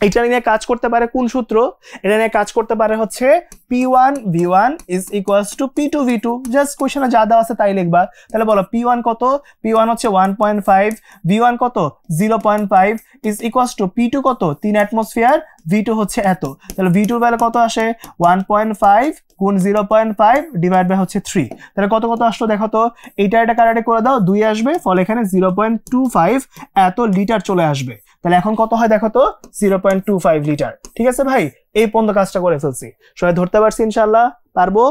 এটা নিয়ে কাজ করতে পারে কোন সূত্র? এটা নিয়ে কাজ করতে পারে হচ্ছে P1 V1 is equals to P2 V2। Just কোশ্চেনে যা দেওয়া আছে তাই লিখবা। তাহলে বলো P1 কত? P1 হচ্ছে 1.5, V1 কত? 0.5 is equals to P2 কত? 3 অ্যাটমসফিয়ার, V2 হচ্ছে এত। তাহলে V2 এর ভ্যালু কত আসে? 1.5 গুণ 0.5 ডিভাইড বাই হচ্ছে 3। তাহলে কত কত আসলো দেখো তো? এটা কাটাকাটি করে দাও, 2 আসবে, ফলে এখানে 0.25 এত লিটার চলে আসবে। তাহলে এখন কত হয় দেখো তো? 0.25 লিটার। ঠিক আছে ভাই, এই পর্যন্ত কাজটা করে ফেলছি। সবাই ধরতে পারছি ইনশাল্লাহ? পারবো?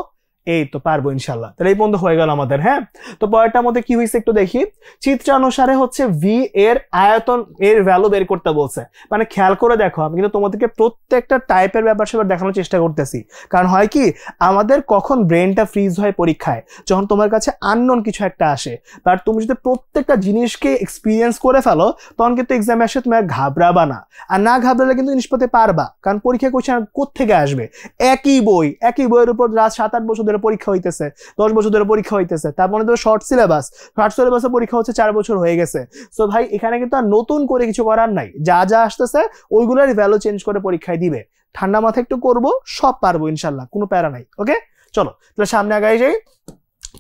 এই তো পারবো ইনশাল্লাহ। তাহলে এই পর্যন্ত হয়ে গেল আমাদের। হ্যাঁ, তো পরেরটার মধ্যে কি হয়েছে একটু দেখি। চিত্রানুসারে হচ্ছে ভি এর আয়তন এর ভ্যালু বের করতে বলছে। মানে খেয়াল করে দেখো, আমি কিন্তু তোমাদেরকে প্রত্যেকটা টাইপের ব্যাপার সেবার দেখানোর চেষ্টা করতেছি। কারণ হয় কি, আমাদের কখন ব্রেনটা ফ্রিজ হয় পরীক্ষায়, যখন তোমার কাছে আননোন কিছু একটা আসে, বাট তুমি যদি প্রত্যেকটা জিনিসকে এক্সপিরিয়েন্স করে ফেলো, তখন কিন্তু এক্সামে আসে তুমি আর ঘাবড়াবা না। আর না ঘাবড়ালে কিন্তু জিনিস পেতে পারবা, কারণ পরীক্ষা কোশ্চেন কোত্থেকে আসবে? একই বইয়ের উপর রাত 7-8 বছর ধরে পরীক্ষা হইতেছে, 10 বছর ধরে পরীক্ষা হইতেছে। তারপরে তো শর্ট সিলেবাসে পরীক্ষা হচ্ছে 4 বছর হয়ে গেছে। সো ভাই এখানে কিন্তু আর নতুন করে কিছু করার নাই, যা যা আসতেছে ওইগুলোর ভ্যালু চেঞ্জ করে পরীক্ষায় দিবে। ঠান্ডা মাথায় একটু করবো, সব পারবো ইনশাল্লাহ, কোনো প্যারা নাই। ওকে, চলো তাহলে সামনে আগাই যাই।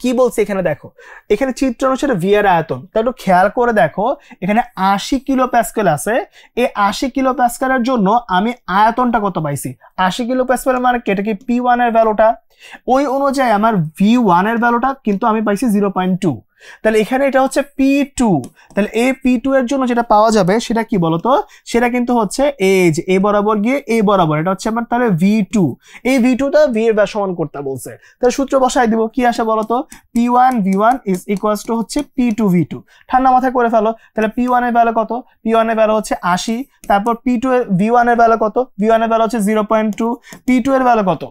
কি বলছে এখানে দেখো, এখানে চিত্র অনুসারে ভি এর আয়তন, তা একটু খেয়াল করে দেখো, এখানে 80 কিলো প্যাসকেল আছে। এই 80 কিলো প্যাসকেলের জন্য আমি আয়তনটা কত পাইছি? 80 কিলো প্যাসকেল মানে এটা কি P1 এর ভ্যালুটা, ওই অনুযায়ী আমার V1 এর ভ্যালুটা কিন্তু আমি পাইছি 0.2। তাহলে এখানে এটা হচ্ছে P2, তাহলে এই P2 এর জন্য যেটা পাওয়া যাবে সেটা কি বলতো, সেটা কিন্তু হচ্ছে এই যে এ বরাবর গিয়ে এ বরাবর, এটা হচ্ছে আমার তাহলে V2, এই V2টা V এর সমান করতে বলছে। তাহলে সূত্র বসাই দিব, কি আসে বলতো, P1 V1 is equals to হচ্ছে P2 V2, ঠান্ডা মাথায় করে ফেলো। তাহলে P1 এর ভ্যালু কত, P1 এর ভ্যালু হচ্ছে 80, তারপর P2 এর V1 এর ভ্যালু কত, V1 এর ভ্যালু হচ্ছে 0.2, P2 এর ভ্যালু কত,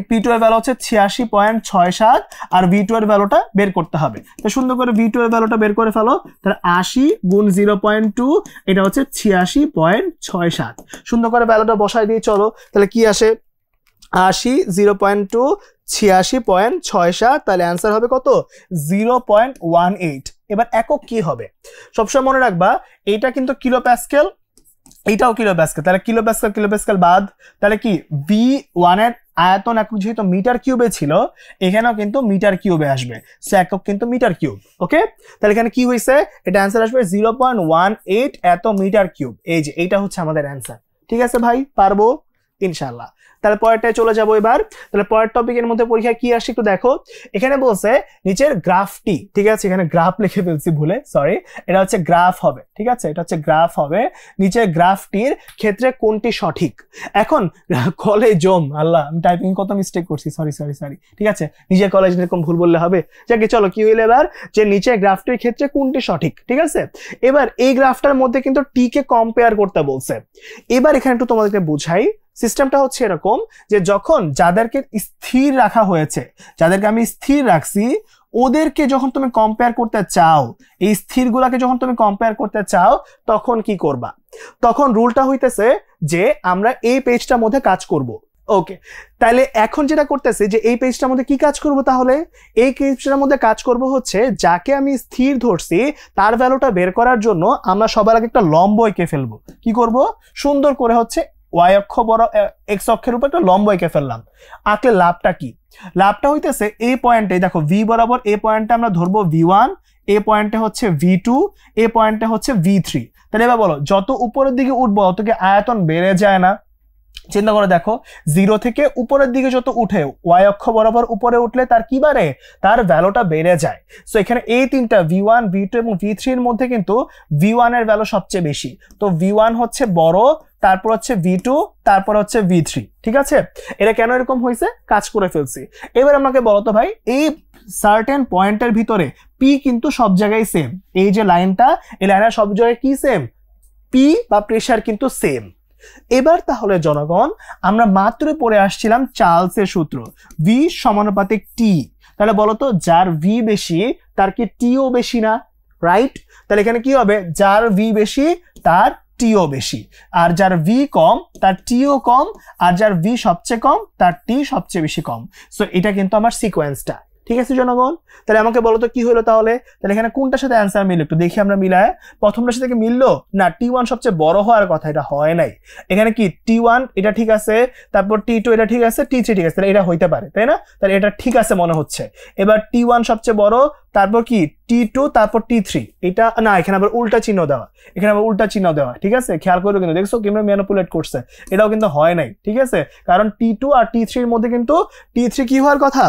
P2 এর ভ্যালু হচ্ছে 86.67, আর V2 এর ভ্যালুটা বের করতে হবে। তো সুন্দর করে V2 এর ভ্যালুটা বের করে ফেলো, তাহলে 80 গুণ 0.2, এটা হচ্ছে 86.67। সুন্দর করে ভ্যালুটা বসাই দিয়ে চলো, তাহলে কি আসে, 80 0.2 86.67, তাহলে অ্যান্সার হবে কত, 0.18। এবার একক কি হবে, সবসময় মনে রাখবা এইটা কিন্তু কিলো প্যাসকেল, এইটাও কিলো প্যাসকেল, তাহলে কিলো প্যাসকেল বাদ, তাহলে কি V1 এর আয়তন একক যেহেতু মিটার কিউবে ছিল, এখানেও কিন্তু মিটার কিউবে আসবে, সে একক কিন্তু মিটার কিউব। ওকে, তাহলে এখানে কি হয়েছে, এটা অ্যান্সার আসবে 0.18 এত মিটার কিউব। এই যে এইটা হচ্ছে আমাদের অ্যান্সার। ঠিক আছে ভাই, পারবো ইনশাল্লাহ। তাহলে পরেরটায় চলে যাবো এবার। তাহলে পরের টপিকের মধ্যে পরীক্ষায় কি আসে একটু দেখো, এখানে বলছে নিচের গ্রাফটি, ঠিক আছে, এখানে গ্রাফ লিখে ফেলছি ভুলে, সরি, এটা হচ্ছে গ্রাফ হবে, ঠিক আছে, এটা হচ্ছে গ্রাফ হবে, নিচের গ্রাফটির ক্ষেত্রে কোনটি সঠিক। এখন কলেজম, আল্লাহ আমি টাইপিং কত মিস্টেক করছি, সরি, ঠিক আছে, নিজের কলেজ এরকম ভুল বললে হবে, যাকে চলো কি হইলো এবার, যে নিচের গ্রাফটির ক্ষেত্রে কোনটি সঠিক, ঠিক আছে। এবার এই গ্রাফটার মধ্যে কিন্তু টি কে কম্পেয়ার করতে বলছে। এবার এখানে একটু তোমাদেরকে বুঝাই, সিস্টেমটা হচ্ছে এরকম যে যখন যাদেরকে স্থির রাখা হয়েছে, যাদেরকে আমি স্থির রাখছি, ওদেরকে যখন তুমি কম্পেয়ার করতে চাও, এই স্থিরগুলোকে যখন তুমি কম্পেয়ার করতে চাও, তখন কি করবা, তখন রুলটা হইতেছে যে আমরা এই পেজটার মধ্যে কাজ করব। ওকে, তাহলে এখন যেটা করতেছে যে এই পেজটার মধ্যে কি কাজ করব, তাহলে এই পেজটার মধ্যে কাজ করব হচ্ছে যাকে আমি স্থির ধরছি তার ভ্যালুটা বের করার জন্য আমরা সবার আগে একটা লম্ব এঁকে ফেলবো। কি করব, সুন্দর করে হচ্ছে ওয়াই অক্ষ বড় এক্স অক্ষের উপর একটা লম্ব এঁকে ফেললাম। আঁকলে লাভটা কি, লাভটা হইতেছে এই পয়েন্টে, দেখো ভি বরাবর এই পয়েন্টে আমরা ধরবো V1, এই পয়েন্টে হচ্ছে V2, এই পয়েন্টে হচ্ছে V3। তাহলে এবার বলো, যত উপরের দিকে উঠবো তত কি আয়তন বেড়ে যায় না? চিন্তা করে দেখো, 0 থেকে উপরের দিকে যত উঠে, ওয়াই অক্ষ বরাবর উপরে উঠলে তার কি বাড়ে, তার ভ্যালুটা বেড়ে যায়। সো এখানে এই তিনটা V1, V2 এবং V3 এর মধ্যে কিন্তু V1 এর ভ্যালু সবচেয়ে বেশি, তো V1 হচ্ছে বড়, তারপর হচ্ছে V2, তারপর হচ্ছে V3। ঠিক আছে, এটা কেন এরকম হয়েছে, কাজ করে ফেলছি। এবার আমাকে বলো তো ভাই, এই সার্টেন পয়েন্টের ভিতরে P কিন্তু সব জায়গায় সেম, এই যে লাইনটা, এই লাইনের সব জায়গায় কি সেম, P বা প্রেসার কিন্তু সেম। এবার তাহলে জনগণ, আমরা মাত্র পড়ে আসছিলাম চার্লসের সূত্র, V সমানুপাতিক T। তাহলে বলতো, যার V বেশি তার কি T ও বেশি না, রাইট? তাহলে এখানে কি হবে, যার V বেশি তার T ও বেশি, আর যার V কম তার T ও কম, আর যার V সবচেয়ে কম তার T সবচেয়ে বেশি কম। সো এটা কিন্তু আমার সিকোয়েন্সটা। ঠিক আছে জনগণ, তাহলে আমাকে বলো তো কি হলো তাহলে, তাহলে এখানে কোনটার সাথে অ্যান্সার মিলে একটু দেখি আমরা মিলায়। প্রথমটার সাথে কি মিললো না, T1 সবচেয়ে বড় হওয়ার কথা, এটা হয় নাই। এখানে কি T1 এটা ঠিক আছে, তারপর T2 এটা ঠিক আছে, T3 ঠিক আছে, তাহলে এটা হইতে পারে, তাই না? তাহলে এটা ঠিক আছে মনে হচ্ছে। এবার T1 সবচেয়ে বড়, তারপর কি T2, তারপর T3, এটা না, এখানে আবার উল্টা চিহ্ন দেওয়া, এখানে আবার উল্টা চিহ্ন দেওয়া। ঠিক আছে, খেয়াল করে কিন্তু দেখছো কিভাবে ম্যানিপুলেট করছে, এটাও কিন্তু হয় নাই। ঠিক আছে, কারণ T2 আর T3 এর মধ্যে কিন্তু T3 কি হওয়ার কথা,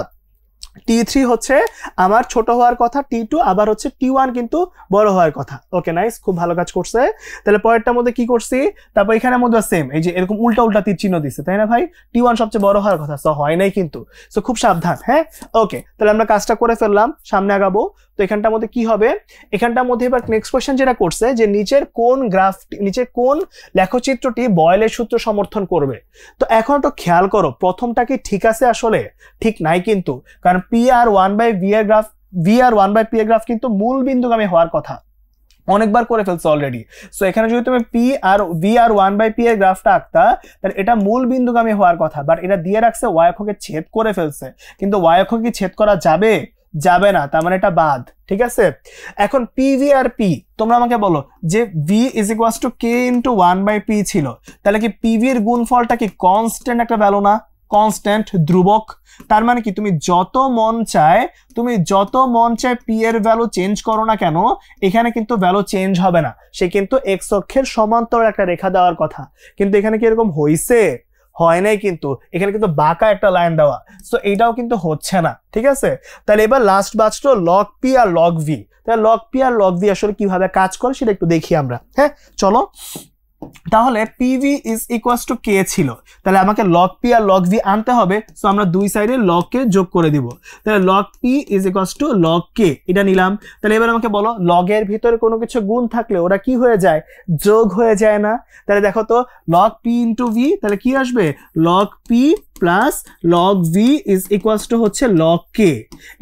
T3 হচ্ছে আমার ছোট হওয়ার কথা, T2 আবার হচ্ছে T1 কিন্তু বড় হওয়ার কথা। ওকে নাইস, খুব ভালো কাজ করছে। তাহলে পরেরটার মধ্যে কি করছি, তারপর এখানের মধ্যে সেম, এই যে এরকম উল্টা উল্টা তীর চিহ্ন দিচ্ছে, তাই না ভাই? T1 সবচেয়ে বড় হওয়ার কথা, সো হয় নাই কিন্তু, সো খুব সাবধান। হ্যাঁ, ওকে, তাহলে আমরা কাজটা করে ফেললাম, সামনে আগাবো। তো এখানটার মধ্যে কি হবে, এখানটার মধ্যে এবার নেক্সট কোশ্চেন যেটা করছে যে নিচের কোন গ্রাফটি, নিচের কোন লেখচিত্রটি বয়েলের সূত্র সমর্থন করবে। তো এখন একটু খেয়াল করো, প্রথমটা কি ঠিক আছে, আসলে ঠিক নাই কিন্তু, কারণ P আর 1/V এর গ্রাফ, V আর 1/P এর গ্রাফ কিন্তু মূল বিন্দুগামী হওয়ার কথা, অনেকবার করে ফেলছো অলরেডি। সো এখানে যদি তুমি P আর V আর 1/P এর গ্রাফটা আঁকতা, তাহলে এটা মূল বিন্দুগামী হওয়ার কথা, বাট এটা দিয়ে রাখছে ওয়াই অক্ষকে ছেদ করে ফেলছে, কিন্তু ওয়াই অক্ষ কি ছেদ করা যাবে, যাবে না, তার মানে এটা বাদ। ঠিক আছে, এখন PV আর P, তোমরা আমাকে বলো যে V is equals two K into 1/P ছিল, তাহলে কি PV এর গুণফলটা কি কনস্ট্যান্ট একটা ভ্যালু না, কনস্ট্যান্ট, ধ্রুবক। তার মানে কি তুমি যত মন চায় P এর ভ্যালু চেঞ্জ করো না কেন, এখানে কিন্তু ভ্যালু চেঞ্জ হবে না, সে কিন্তু এক্স অক্ষের সমান্তরাল একটা রেখা দেওয়ার কথা, কিন্তু এখানে কি এরকম হইছে, হয় নাই, কিন্তু এখানে কিন্তু বাঁকা একটা লাইন দেওয়া, সো এইটাও কিন্তু হচ্ছে না। ঠিক আছে, তাহলে এবার লাস্ট বাঁচলো log P R log V. তাহলে log P R log V আসলে কিভাবে কাজ করে সেটা একটু দেখি আমরা। হ্যাঁ চলো, তাহলে পিভি ইজ ইকুয়ালস টু কে ছিল, তাহলে আমাকে log P R log V আনতে হবে। সো আমরা দুই সাইডে লগ কে যোগ করে দিব, তাহলে log P is equals to log K, এটা নিলাম। তাহলে এবার আমাকে বলো লগের ভিতরে কোনো কিছু গুণ থাকলে ওরা কি হয়ে যায়, যোগ হয়ে যায় না? তাহলে দেখো তো লগ পি ইন্টু ভি, তাহলে কি আসবে, log P plus log V is equals to হচ্ছে লগ কে।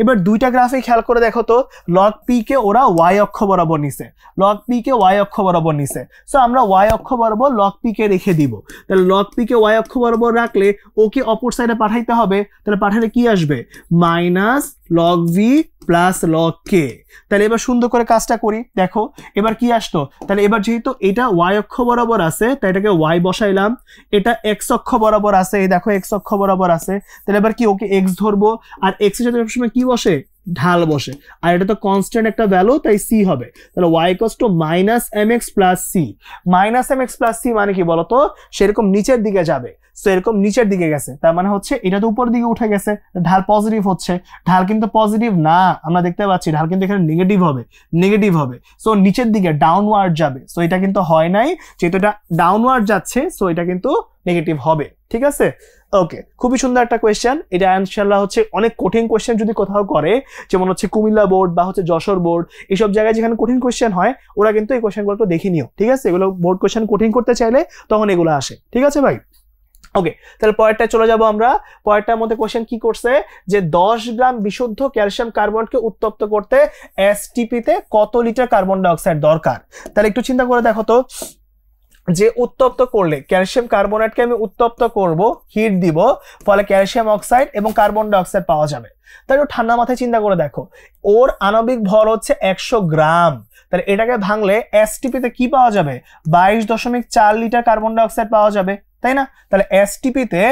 এবার দুইটা গ্রাফে খেয়াল করে দেখো তো, লগ পি কে ওরা ওয়াই অক্ষ বরাবর নিছে, লগ পি কে ওয়াই অক্ষ বরাবর নিছে, সো আমরা ওয়াই অক্ষ বরাবর লগ পি কে রেখে দিব। তাহলে লগ পি কে ওয়াই অক্ষ বরাবর রাখলে ওকে অপর সাইডে পাঠাইতে হবে, তাহলে পাঠালে কি আসবে, minus log V plus log K. তাহলে এবার সুন্দর করে কাজটা করি, দেখো এবার কি আসতো, তাহলে এবার যেহেতু এটা ওয়াই অক্ষ বরাবর আছে তাই এটাকে ওয়াই বসাইলাম, এটা এক্স অক্ষ বরাবর আছে, এই দেখো এক্স অক্ষ বরাবর আছে, তাহলে এবার কি ওকে এক্স ধরবো, আর এক্স এর সাথে সবসময় কি বসে, ঢাল বসে, আর এটা তো কনস্ট্যান্ট একটা ভ্যালু তাই সি হবে। তাহলে y equals to minus m x plus c. Minus m x plus c মানে কি বলতো, সেরকম নিচের দিকে যাবে, সো এরকম নিচের দিকে গেছে, তার মানে হচ্ছে এটা তো উপর দিকে উঠে গেছে, ঢাল পজিটিভ হচ্ছে। ঢাল কিন্তু পজিটিভ না, আমরা দেখতে পাচ্ছি ঢাল কিন্তু এখানে নেগেটিভ হবে, নেগেটিভ হবে, সো নিচের দিকে ডাউনওয়ার্ড যাবে, সো এটা কিন্তু হয় নাই, যেহেতু এটা ডাউনওয়ার্ড যাচ্ছে সো এটা কিন্তু নেগেটিভ হবে। ঠিক আছে, ওকে, খুবই সুন্দর একটা কোয়েশ্চেন এটা। ইনশাআল্লাহ হচ্ছে অনেক কঠিন কোয়েশ্চেন যদি কোথাও করে, যেমন হচ্ছে কুমিল্লা বোর্ড বা হচ্ছে যশোর বোর্ড, এইসব জায়গায় যেখানে কঠিন কোয়েশ্চেন হয় ওরা কিন্তু এই কোয়েশ্চেনগুলো একটু দেখে নিও। ঠিক আছে, এগুলো বোর্ড কোয়েশ্চেন কঠিন করতে চাইলে তখন এগুলো আসে। ঠিক আছে ভাই, ওকে, তাহলে পরেরটা চলে যাব আমরা। পরেরটার মধ্যে কোশ্চেন কি করছে, যে 10 গ্রাম বিশুদ্ধ ক্যালসিয়াম কার্বনেটকে উত্তপ্ত করতে এসটিপি তে কত লিটার কার্বন ডাই অক্সাইড দরকার। তাহলে একটু চিন্তা করে দেখো তো, যে উত্তপ্ত করলে ক্যালসিয়াম কার্বনেটকে আমি উত্তপ্ত করব, হিট দিব, ফলে ক্যালসিয়াম অক্সাইড এবং কার্বন ডাই অক্সাইড পাওয়া যাবে। তাই একটু ঠান্ডা মাথায় চিন্তা করে দেখো, ওর আণবিক ভর হচ্ছে 100 গ্রাম, তাহলে এটাকে ভাঙলে এসটিপি তে কি পাওয়া যাবে, 22.4 লিটার কার্বন ডাই অক্সাইড পাওয়া যাবে, তাই না? তাহলে এসটিপি তে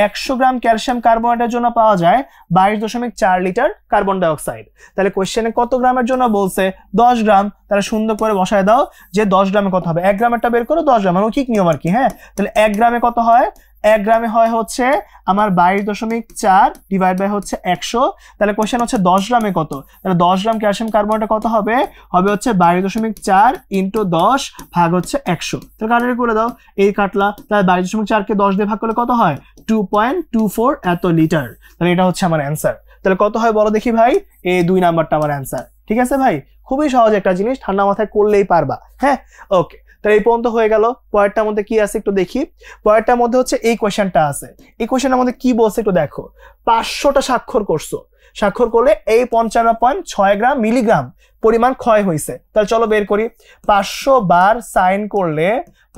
100 গ্রাম ক্যালসিয়াম কার্বনেটের জন্য পাওয়া যায় 22.4 লিটার কার্বন ডাই অক্সাইড। তাহলে কোশ্চেনে কত গ্রামের জন্য বলছে, 10 গ্রাম। তাহলে সুন্দর করে বসায় দাও যে 10 গ্রামে কত হবে, 1 গ্রামেরটা বের করো, 10 গ্রাম ঠিক নিয়ম আর কি। হ্যাঁ, তাহলে 1 গ্রামে কত হয়, 1 গ্রামে হয় হচ্ছে আমার 22.4 ডিভাইড বাই হচ্ছে 100। তাহলে কোশ্চেন হচ্ছে 10 গ্রামে কত, তাহলে 10 গ্রাম ক্যালসিয়াম কার্বনেটে কত হবে, হবে হচ্ছে 22.4 ইন্টু 10 ভাগ হচ্ছে 100। তাহলে কাটাকাটি করে দাও, এই কাটলা, তাহলে 22.4 কে 10 দিয়ে ভাগ করলে কত হয়, 2.24 এত লিটার। তাহলে এটা হচ্ছে আমার অ্যান্সার। তাহলে কত হয় বলো দেখি ভাই, এই 2 নাম্বারটা আমার অ্যান্সার। ঠিক আছে ভাই, খুবই সহজ একটা জিনিস, ঠান্ডা মাথায় করলেই পারবা। হ্যাঁ, ওকে, তাহলে এই পর্যন্ত হয়ে গেল। পরেরটার মধ্যে কি আছে একটু দেখি। পরেরটার মধ্যে হচ্ছে এই কোয়েশ্চেনটা আছে, এই কোয়েশ্চেনের মধ্যে কি বলছে একটু দেখো। 500টা স্বাক্ষর করছো, স্বাক্ষর করলে এই 55.6 গ্রাম মিলিগ্রাম পরিমাণ ক্ষয় হয়েছে। তাহলে চলো বের করি। 500 বার সাইন করলে,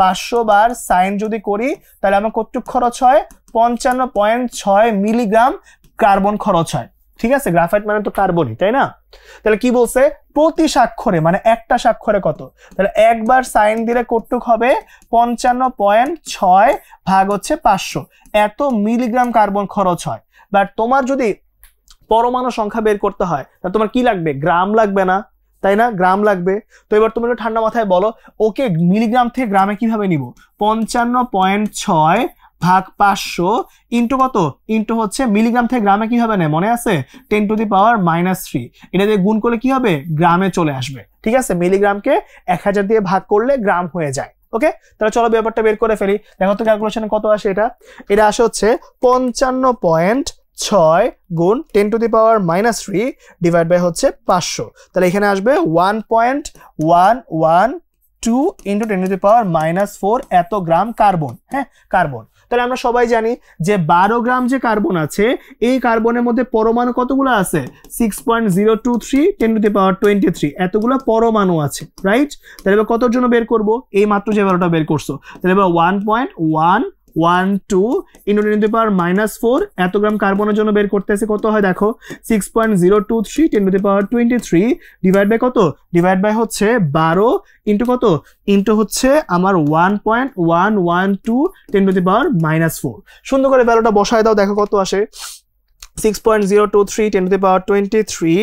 500 বার সাইন যদি করি তাহলে আমার কতটুকু খরচ হয়, 55.6 মিলিগ্রাম কার্বন খরচ হয়। ঠিক আছে, গ্রাফাইট মানে তো কার্বনই, তাই না? তাহলে কি বলছে, প্রতি স্বাক্ষরে মানে একটা স্বাক্ষরে কত, তাহলে একবার সাইন দিলে কতটুক হবে, 55.6 ভাগ হচ্ছে 500, এত মিলিগ্রাম কার্বন খরচ হয়। বাট তোমার যদি পরমাণু সংখ্যা বের করতে হয় তাহলে তোমার কি লাগবে, গ্রাম লাগবে না, তাই না? গ্রাম লাগবে। তো এবার তুমি একটু ঠান্ডা মাথায় বলো, ওকে মিলিগ্রাম থেকে গ্রামে কিভাবে নিব, 55.6 ভাগ 500 ইন্টু কত, ইন্টু হচ্ছে মিলিগ্রাম থেকে গ্রামে কিভাবে নেয় মনে আছে, 10⁻³ এটা দিয়ে গুণ করলে কি হবে, গ্রামে চলে আসবে। ঠিক আছে, মিলিগ্রামকে 1000 দিয়ে ভাগ করলে গ্রাম হয়ে যায়। ওকে, তাহলে চলো ব্যাপারটা বের করে ফেলি। দেখো তো ক্যালকুলেশনে কত আসে, এটা আসে হচ্ছে 55.6 গুণ 10⁻³ ডিভাইড বাই হচ্ছে 500। তাহলে এখানে আসবে 1.112 ইন্টু 10⁻⁻4 এত গ্রাম কার্বন। হ্যাঁ, কার্বন। তাহলে আমরা সবাই জানি যে 12 গ্রাম যে কার্বন আছে, এই কার্বনের মধ্যে পরমাণু কতগুলো আছে, 6.023 10⁻23 এতগুলো পরমাণু আছে, রাইট? তাহলে এবার কতর জন্য বের করব, এই মাত্র যে ভ্যালুটা বের করছো, তাহলে এবার 1.112 ইন্টু 10⁻⁻4 এত গ্রাম কার্বনের জন্য বের করতেছে, কত হয় দেখো, 6.023 10⁻23 ডিভাইড বাই কত, ডিভাইড বাই হচ্ছে 12 ইন্টু কত, ইন্টু হচ্ছে আমার 1.112 10⁻⁻4। সুন্দর করে ভ্যালুটা বসায় দাও, দেখো কত আসে, 6.023 10⁻23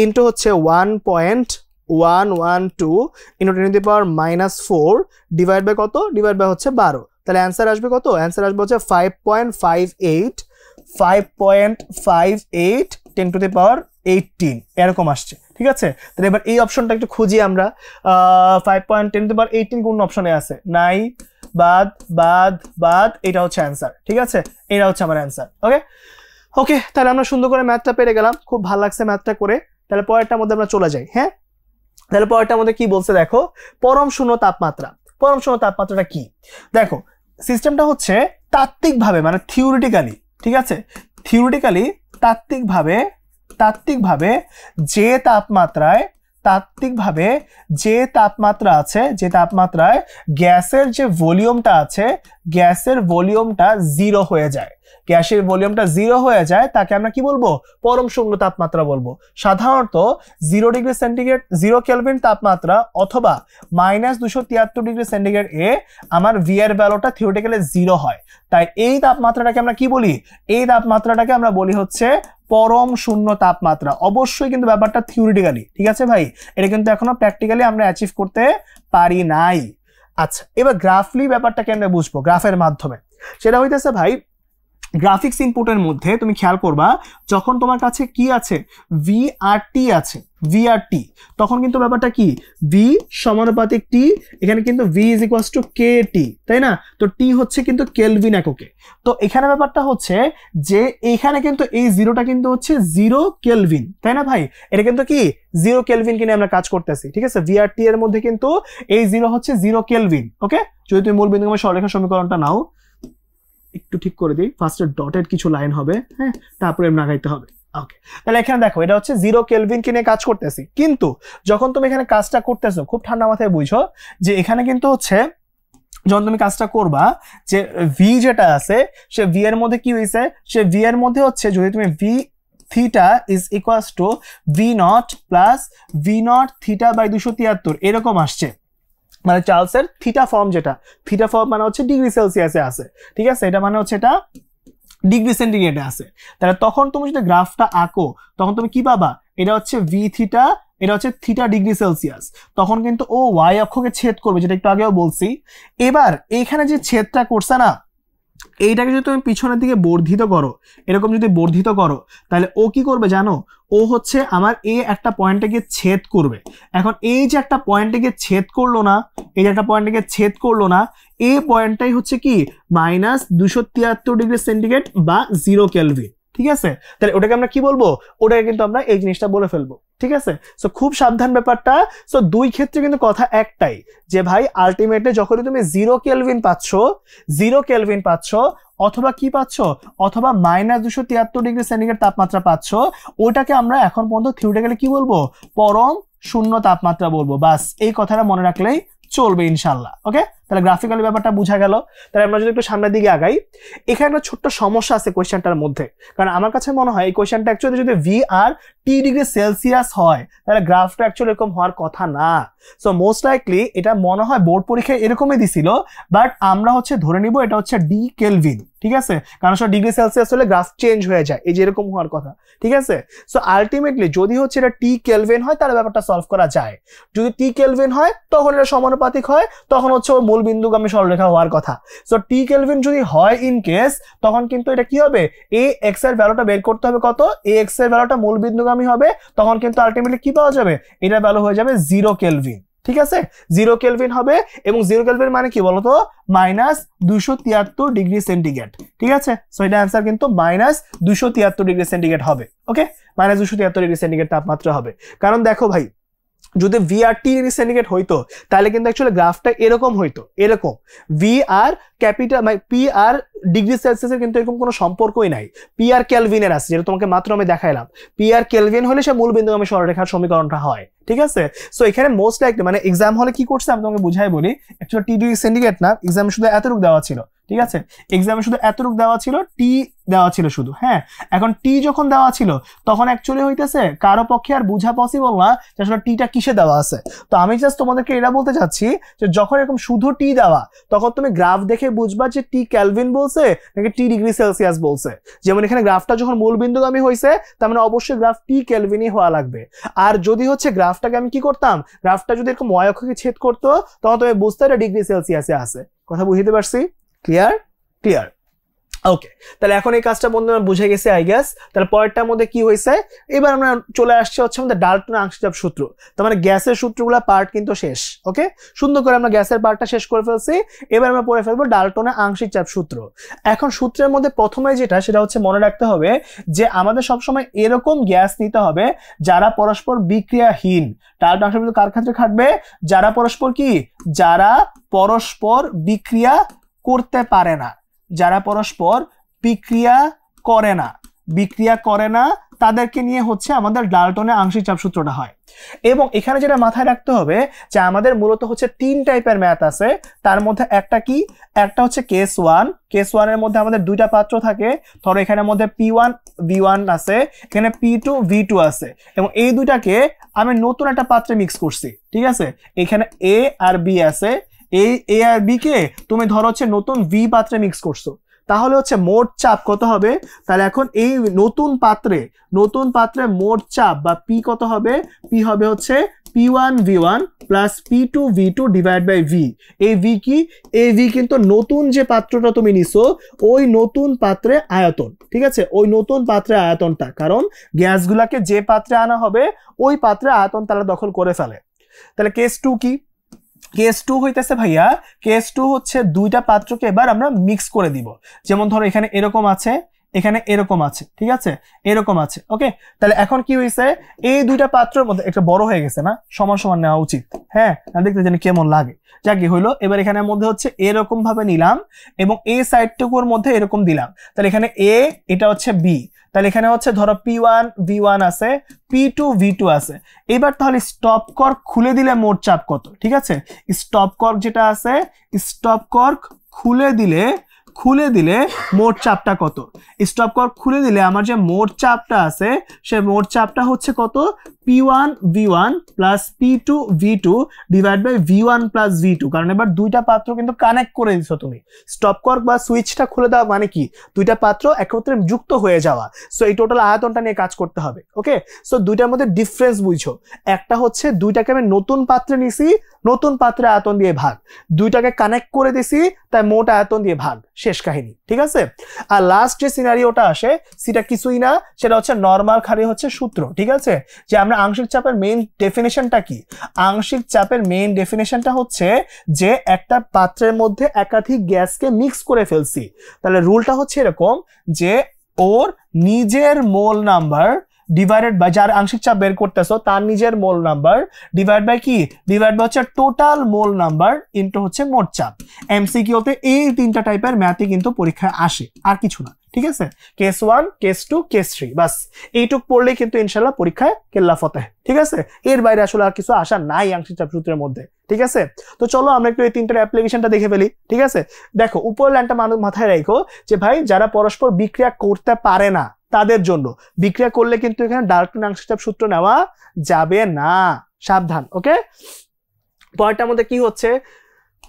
ইন্টু হচ্ছে 1.112 ইন্টু 10⁻⁻4 ডিভাইড বাই কত, ডিভাইড বাই হচ্ছে 12। তাহলে অ্যান্সার আসবে কত? অ্যান্সার আসবে হচ্ছে 5.58 10 টু দি পাওয়ার 18 এরকম আসছে। ঠিক আছে, তাহলে এবার এই অপশনটা একটু খুঁজি আমরা। 5.10 টু দি পাওয়ার 18 কোন অপশনে আছে? নাই, বাদ বাদ বাদ, এটা হচ্ছে অ্যান্সার। ঠিক আছে, এটা হচ্ছে আমার অ্যান্সার। ওকে ওকে, তাহলে আমরা সুন্দর করে ম্যাথটা পেরে গেলাম, খুব ভালো লাগছে ম্যাথটা করে। তাহলে পরেরটার মধ্যে আমরা চলে যাই। হ্যাঁ, তাহলে পরেরটার মধ্যে কি বলছে দেখো, পরম শূন্য তাপমাত্রা। পরম শূন্য তাপমাত্রাটা কি? দেখো সিস্টেমটা হচ্ছে তাত্ত্বিকভাবে মানে থিওরিটিক্যালি, ঠিক আছে, থিওরিটিক্যালি তাত্ত্বিকভাবে যে তাপমাত্রা আছে, যে তাপমাত্রায় গ্যাসের যে ভলিউমটা আছে, গ্যাসের ভলিউমটা জিরো হয়ে যায়, গ্যাসের ভলিউমটা জিরো হয়ে যায়, তাকে আমরা কি বলবো? পরম শূন্য তাপমাত্রা বলবো। সাধারণত 0 ডিগ্রি সেন্টিগ্রেড 0 কেলভিন তাপমাত্রা অথবা -273 ডিগ্রি সেন্টিগ্রেড এ আমার ভি এর ভ্যালুটা থিওরিটিক্যালি জিরো হয়। তাই এই তাপমাত্রাটাকে আমরা কি বলি? এই তাপমাত্রাটাকে আমরা বলি হচ্ছে পরম শূন্য তাপমাত্রা। অবশ্যই কিন্তু ব্যাপারটা থিওরিটিক্যালি, ঠিক আছে ভাই, এটা কিন্তু এখনো প্র্যাকটিক্যালি আমরা অ্যাচিভ করতে পারি নাই। আচ্ছা, এবার গ্রাফলি ব্যাপারটাকে আমরা বুঝবো গ্রাফের মাধ্যমে। সেটা হইতেছে ভাই, গ্রাফিক্স ইনপুটের মধ্যে তুমি খেয়াল করবা, যখন তোমার কাছে কি আছে? ভিআরটি আছে, ভিআরটি, তখন কিন্তু ব্যাপারটা কি? ভি সমানুপাতিক টি, এখানে কিন্তু ভি ইজ ইকুয়ালস টু কে টি, তাই না? তো টি হচ্ছে কিন্তু কেলভিন এককে। তো এখানে ব্যাপারটা হচ্ছে যে এখানে কিন্তু এই জিরোটা কিন্তু হচ্ছে 0 কেলভিন, তাই না ভাই? এটা কিন্তু কি 0 কেলভিন কিনে আমরা কাজ করতেছি। ঠিক আছে, ভিআরটি এর মধ্যে কিন্তু এই 0 হচ্ছে 0 কেলভিন। ওকে, যদি তুমি মূল বিন্দুগামী সরলরেখা সমীকরণটা নাও, একটু ঠিক করে দিই, ফার্স্টে ডটেড কিছু লাইন হবে, হ্যাঁ, তারপরে লাগাইতে হবে। ওকে, তাহলে এখানে দেখো এটা হচ্ছে 0 কেলভিন কিনে কাজ করতেছি, কিন্তু যখন তুমি এখানে কাজটা করতেছো খুব ঠান্ডা মাথায় বুঝো যে এখানে কিন্তু হচ্ছে যখন তুমি কাজটা করবা যে ভি যেটা আছে সে ভি এর মধ্যে কি হয়েছে? সে ভি এর মধ্যে হচ্ছে যদি তুমি V theta is equals to V nought plus V nought theta by 273 এরকম আসছে, মানে চার্লসের থিটা ফর্ম, যেটা থিটা ফর্ম মানে হচ্ছে ডিগ্রি সেলসিয়াসে আছে। ঠিক আছে, এটা মানে হচ্ছে এটা ডিগ্রি সেন্টিগ্রেডে আছে। তাহলে তখন তুমি যদি গ্রাফটা আঁকো তখন তুমি কি পাবা? এটা হচ্ছে ভি থিটা, এটা হচ্ছে থিটা ডিগ্রি সেলসিয়াস। তখন কিন্তু ও ওয়াই অক্ষকে ছেদ করবে, যেটা একটু আগেও বলছি। এবার এইখানে যে ছেদটা করছে না, এইটাকে যদি তুমি পিছনের দিকে বর্ধিত করো, এরকম যদি বর্ধিত করো, তাহলে ও কি করবে জানো? ও হচ্ছে আমার এই একটা পয়েন্টে গিয়ে ছেদ করবে। এখন এই যে একটা পয়েন্টে গিয়ে ছেদ করলো না, এই যে একটা পয়েন্টে গিয়ে ছেদ করলো না, এই পয়েন্টটাই হচ্ছে কি -273 ডিগ্রি সেন্টিগ্রেড বা 0 কেলভিন। ঠিক আছে, তাহলে ওটাকে আমরা কি বলবো? ওটাকে কিন্তু আমরা এই জিনিসটা বলে ফেলবো। ঠিক আছে, সো খুব সাবধান ব্যাপারটা। সো দুই ক্ষেত্রে কিন্তু কথা একটাই যে ভাই আলটিমেটলি যখনই তুমি 0 কেলভিন পাচ্ছ অথবা কি পাচ্ছ, অথবা -273 ডিগ্রি সেন্টিগ্রেড তাপমাত্রা পাচ্ছ, ওটাকে আমরা এখন পর্যন্ত থিওরিটিক্যালি কি বলবো? পরম শূন্য তাপমাত্রা বলবো। বাস এই কথাটা মনে রাখলেই চলবে ইনশাল্লাহ। ওকে, তাহলে গ্রাফিক্যালি ব্যাপারটা বোঝা গেল। তাহলে আমরা যদি একটু সামনের দিকে আগাই, এখানে একটা ছোট্ট সমস্যা আছে কোয়েশ্চেনটার মধ্যে, কারণ আমার কাছে মনে হয় এই কোয়েশ্চেনটা অ্যাকচুয়ালি যদি ভি আর টি ডিগ্রি সেলসিয়াস হয় তাহলে গ্রাফটা অ্যাকচুয়ালি এরকম হওয়ার কথা না। সো মোস্ট লাইকলি এটা মনে হয় বোর্ড পরীক্ষায় এরকমই দিছিল, বাট আমরা হচ্ছে ধরে নিব এটা হচ্ছে ডি কেলভিন। ঠিক আছে, কারণ সব ডিগ্রি সেলসিয়াস হলে গ্রাফ চেঞ্জ হয়ে যায়, এই যে এরকম হওয়ার কথা। ঠিক আছে, সো আলটিমেটলি যদি হচ্ছে এটা টি কেলভিন হয় তাহলে ব্যাপারটা সলভ করা যায়। যদি টি কেলভিন হয় তখন এটা সমানুপাতিক হয়, তখন হচ্ছে ওর মূল বিন্দুগামী সরলরেখা হওয়ার কথা। সো টি কেলভিন যদি হয় ইন কেস, তখন কিন্তু এটা কি হবে? এ এক্স এর ভ্যালুটা বের করতে হবে কত? এ এক্স এর ভ্যালুটা মূল বিন্দুগামী হবে, তখন কিন্তু আলটিমেটলি কি পাওয়া যাবে? এটার ভ্যালু হয়ে যাবে 0 কেলভিন। ঠিক আছে, 0 কেলভিন হবে, এবং 0 কেলভিন মানে কি বলতো? -273 ডিগ্রি সেন্টিগ্রেড। ঠিক আছে, সো এটা অ্যান্সার কিন্তু -273 ডিগ্রি সেন্টিগ্রেড হবে। ওকে, -273 ডিগ্রি সেন্টিগ্রেড তাপমাত্রা হবে। কারণ দেখো ভাই, যদি ভি আর টি ডিগ্রি সেন্টিগ্রেড হইতো তাহলে কিন্তু অ্যাকচুয়ালি গ্রাফটা এরকম হইতো, এরকম ভি আর ক্যাপিটাল মানে পি আর ডিগ্রি সেলসিয়াসের কিন্তু এরকম কোনো সম্পর্কই নাই। পি আর কেলভিনের আছে, যেটা তোমাকে মাত্র আমি দেখাইলাম। পি আর কেলভিন হলে সে মূল বিন্দুগামী সরলরেখার সমীকরণটা হয়। ঠিক আছে, সো এখানে মোস্ট লাইকলি মানে এক্সাম হলে কি করছে আমি তোমাকে বুঝাই বলি। অ্যাকচুয়ালি টি ডিগ্রি সেন্টিগ্রেড না, এক্সাম শুধু এতটুকু দেওয়া ছিল। ঠিক আছে, এক্সামে শুধু এতটুকু দেওয়া ছিল, টি দেওয়া ছিল শুধু। হ্যাঁ, এখন টি যখন দেওয়া ছিল তখন অ্যাকচুয়ালি হইতেছে কারো পক্ষে আর বোঝা পসিবল না যে আসলে টিটা কিসে দেওয়া আছে। তো আমি জাস্ট তোমাদেরকে এটা বলতে চাচ্ছি যে যখন এরকম শুধু টি দেওয়া, তখন তুমি গ্রাফ দেখে বুঝবা যে টি কেলভিন বলছে নাকি টি ডিগ্রি সেলসিয়াস বলছে। যেমন এখানে গ্রাফটা যখন মূল বিন্দুগামী হয়েছে তার মানে অবশ্যই গ্রাফ টি কেলভিনই হওয়া লাগবে। আর যদি হচ্ছে গ্রাফটাকে আমি কি করতাম, গ্রাফটা যদি এরকম ওয়াই অক্ষকে ছেদ করতো তখন তুমি বুঝতে এটা ডিগ্রি সেলসিয়াসে আছে। কথা বুঝতে পারছি? ক্লিয়ার ক্লিয়ার ওকে, তাহলে এখন এই কাজটা বন্ধুরা বুঝে গেছে আই গেস। তাহলে পরেরটার মধ্যে কি হয়েছে, এবার আমরা চলে আসছি হচ্ছে আমাদের ডাল্টনের আংশিক চাপ সূত্র। তার মানে গ্যাসের সূত্রগুলো পার্ট কিন্তু শেষ। ওকে, সুন্দর করে আমরা গ্যাসের পার্টটা শেষ করে ফেলছি, এবার আমরা পড়ে ফেলবো ডাল্টনের আংশিক চাপ সূত্র। এখন সূত্রের মধ্যে প্রথমে যেটা সেটা হচ্ছে মনে রাখতে হবে যে আমাদের সবসময় এরকম গ্যাস নিতে হবে যারা পরস্পর বিক্রিয়াহীন। ডাল্টন আংশিক সূত্র কার ক্ষেত্রে খাটবে, যারা পরস্পর কি, যারা পরস্পর বিক্রিয়া করতে পারে না, যারা পরস্পর বিক্রিয়া করে না তাদেরকে নিয়ে হচ্ছে আমাদের ডাল্টনের আংশিক চাপ সূত্রটা হয়। এবং এখানে যেটা মাথায় রাখতে হবে যে আমাদের মূলত হচ্ছে 3 টাইপের ম্যাথ আছে, তার মধ্যে একটা কি, একটা হচ্ছে কেস 1 এর মধ্যে আমাদের 2টা পাত্র থাকে। ধরো এখানের মধ্যে P1 V1 আছে, এখানে P2 V2 আছে, এবং এই দুইটাকে আমি নতুন একটা পাত্রে মিক্স করছি। ঠিক আছে, এখানে A আর B আছে, এই A আর B কে তুমি ধরো হচ্ছে নতুন V পাত্রে মিক্স করছো, তাহলে হচ্ছে মোট চাপ কত হবে। তাহলে এখন এই নতুন পাত্রে মোট চাপ বা P কত হবে, P হবে হচ্ছে P1 V1 plus P2 V2 divide by V। এই V কি, এই V কিন্তু নতুন যে পাত্রটা তুমি নিছো ওই নতুন পাত্রে আয়তন। ঠিক আছে, ওই নতুন পাত্রে আয়তনটা, কারণ গ্যাসগুলাকে যে পাত্রে আনা হবে ওই পাত্রে আয়তন তারা দখল করে ফেলে। তাহলে কেস 2 কি, কেস 2 হইতেছে ভাইয়া, কেস 2 হচ্ছে 2টা পাত্রকে এবার আমরা মিক্স করে দিব। যেমন ধরো এখানে এরকম আছে, এখানে এরকম আছে, ঠিক আছে, এরকম আছে। ওকে, তাহলে এখন কি হয়েছে, এই 2টা পাত্রের মধ্যে একটা বড় হয়ে গেছে না, সমান সমান নেওয়া উচিত। হ্যাঁ, দেখতে জানি কেমন লাগে, যাক হইলো। এবার এখানের মধ্যে হচ্ছে এরকম ভাবে নিলাম এবং এই সাইডটুকুর মধ্যে এরকম দিলাম। তাহলে এখানে এ, এটা হচ্ছে বি, তাহলে এখানে হচ্ছে ধরো P1 V1 আছে, P2 V2 আছে। এবার তাহলে স্টপ কর্ক খুলে দিলে মোট চাপ কত। ঠিক আছে, স্টপ কর্ক যেটা আছে, স্টপ কর্ক খুলে দিলে মোট চাপটা কত। স্টপ কর্ক খুলে দিলে আমার যে মোট চাপটা আছে সে মোট চাপটা হচ্ছে কত, P1 V1 plus P2 V2 divide by V1 plus V2। কারণ এবার 2টা পাত্র কিন্তু কানেক্ট করে দিছো তুমি। স্টপ কর্ক বা সুইচটা খুলে দেওয়া মানে কি, 2টা পাত্র একত্রে যুক্ত হয়ে যাওয়া। সো এই টোটাল আয়তনটা নিয়ে কাজ করতে হবে। ওকে, সো 2টার মধ্যে ডিফারেন্স বুঝছো, একটা হচ্ছে 2টাকে আমি নতুন পাত্রে নিছি, নতুন পাত্রে আয়তন দিয়ে ভাগ, 2টাকে কানেক্ট করে দিছি তাই মোট আয়তন দিয়ে ভাগ, শেষ কাহিনী। ঠিক আছে, আর লাস্ট যে সিনারিওটা আসে সেটা কিছুই না, সেটা হচ্ছে নরমাল খালি হচ্ছে সূত্র। ঠিক আছে, যে আমরা আংশিক চাপের মেইন ডেফিনেশনটা কি, আংশিক চাপের মেইন ডেফিনেশনটা হচ্ছে যে একটা পাত্রের মধ্যে একাধিক গ্যাসকে মিক্স করে ফেলছি। তাহলে রুলটা হচ্ছে এরকম যে ওর নিজের মোল নাম্বার ডিভাইডেড বাই, যার আংশিক চাপ বের করতেছো তার নিজের মোল নাম্বার ডিভাইড বাই কি, ডিভাইড বাই হচ্ছে টোটাল মোল নাম্বার ইনটু হচ্ছে মোট চাপ। এমসিকিউতে এই 3টা টাইপের ম্যাথই কিন্তু পরীক্ষায় আসে, আর কিছু না। ঠিক আছে, কেস 1, কেস 2, কেস 3, বাস এইটুক পড়লেই কিন্তু ইনশাল্লাহ পরীক্ষায় কেল্লা ফতেহ। ঠিক আছে, এর বাইরে আসলে আর কিছু আসা নাই আংশিক চাপ সূত্রের মধ্যে। ঠিক আছে, তো চলো আমরা একটু এই 3টার অ্যাপ্লিকেশনটা দেখে ফেলি। ঠিক আছে, দেখো উপর লাইনটা মানুষ মাথায় রাখো যে ভাই যারা পরস্পর বিক্রিয়া করতে পারে না তাদের জন্য, বিক্রিয়া করলে কিন্তু এখানে ডাল্টনের আংশিক চাপ সূত্র নেওয়া যাবে না, সাবধান। ওকে, পয়েন্টটার মধ্যে কি হচ্ছে,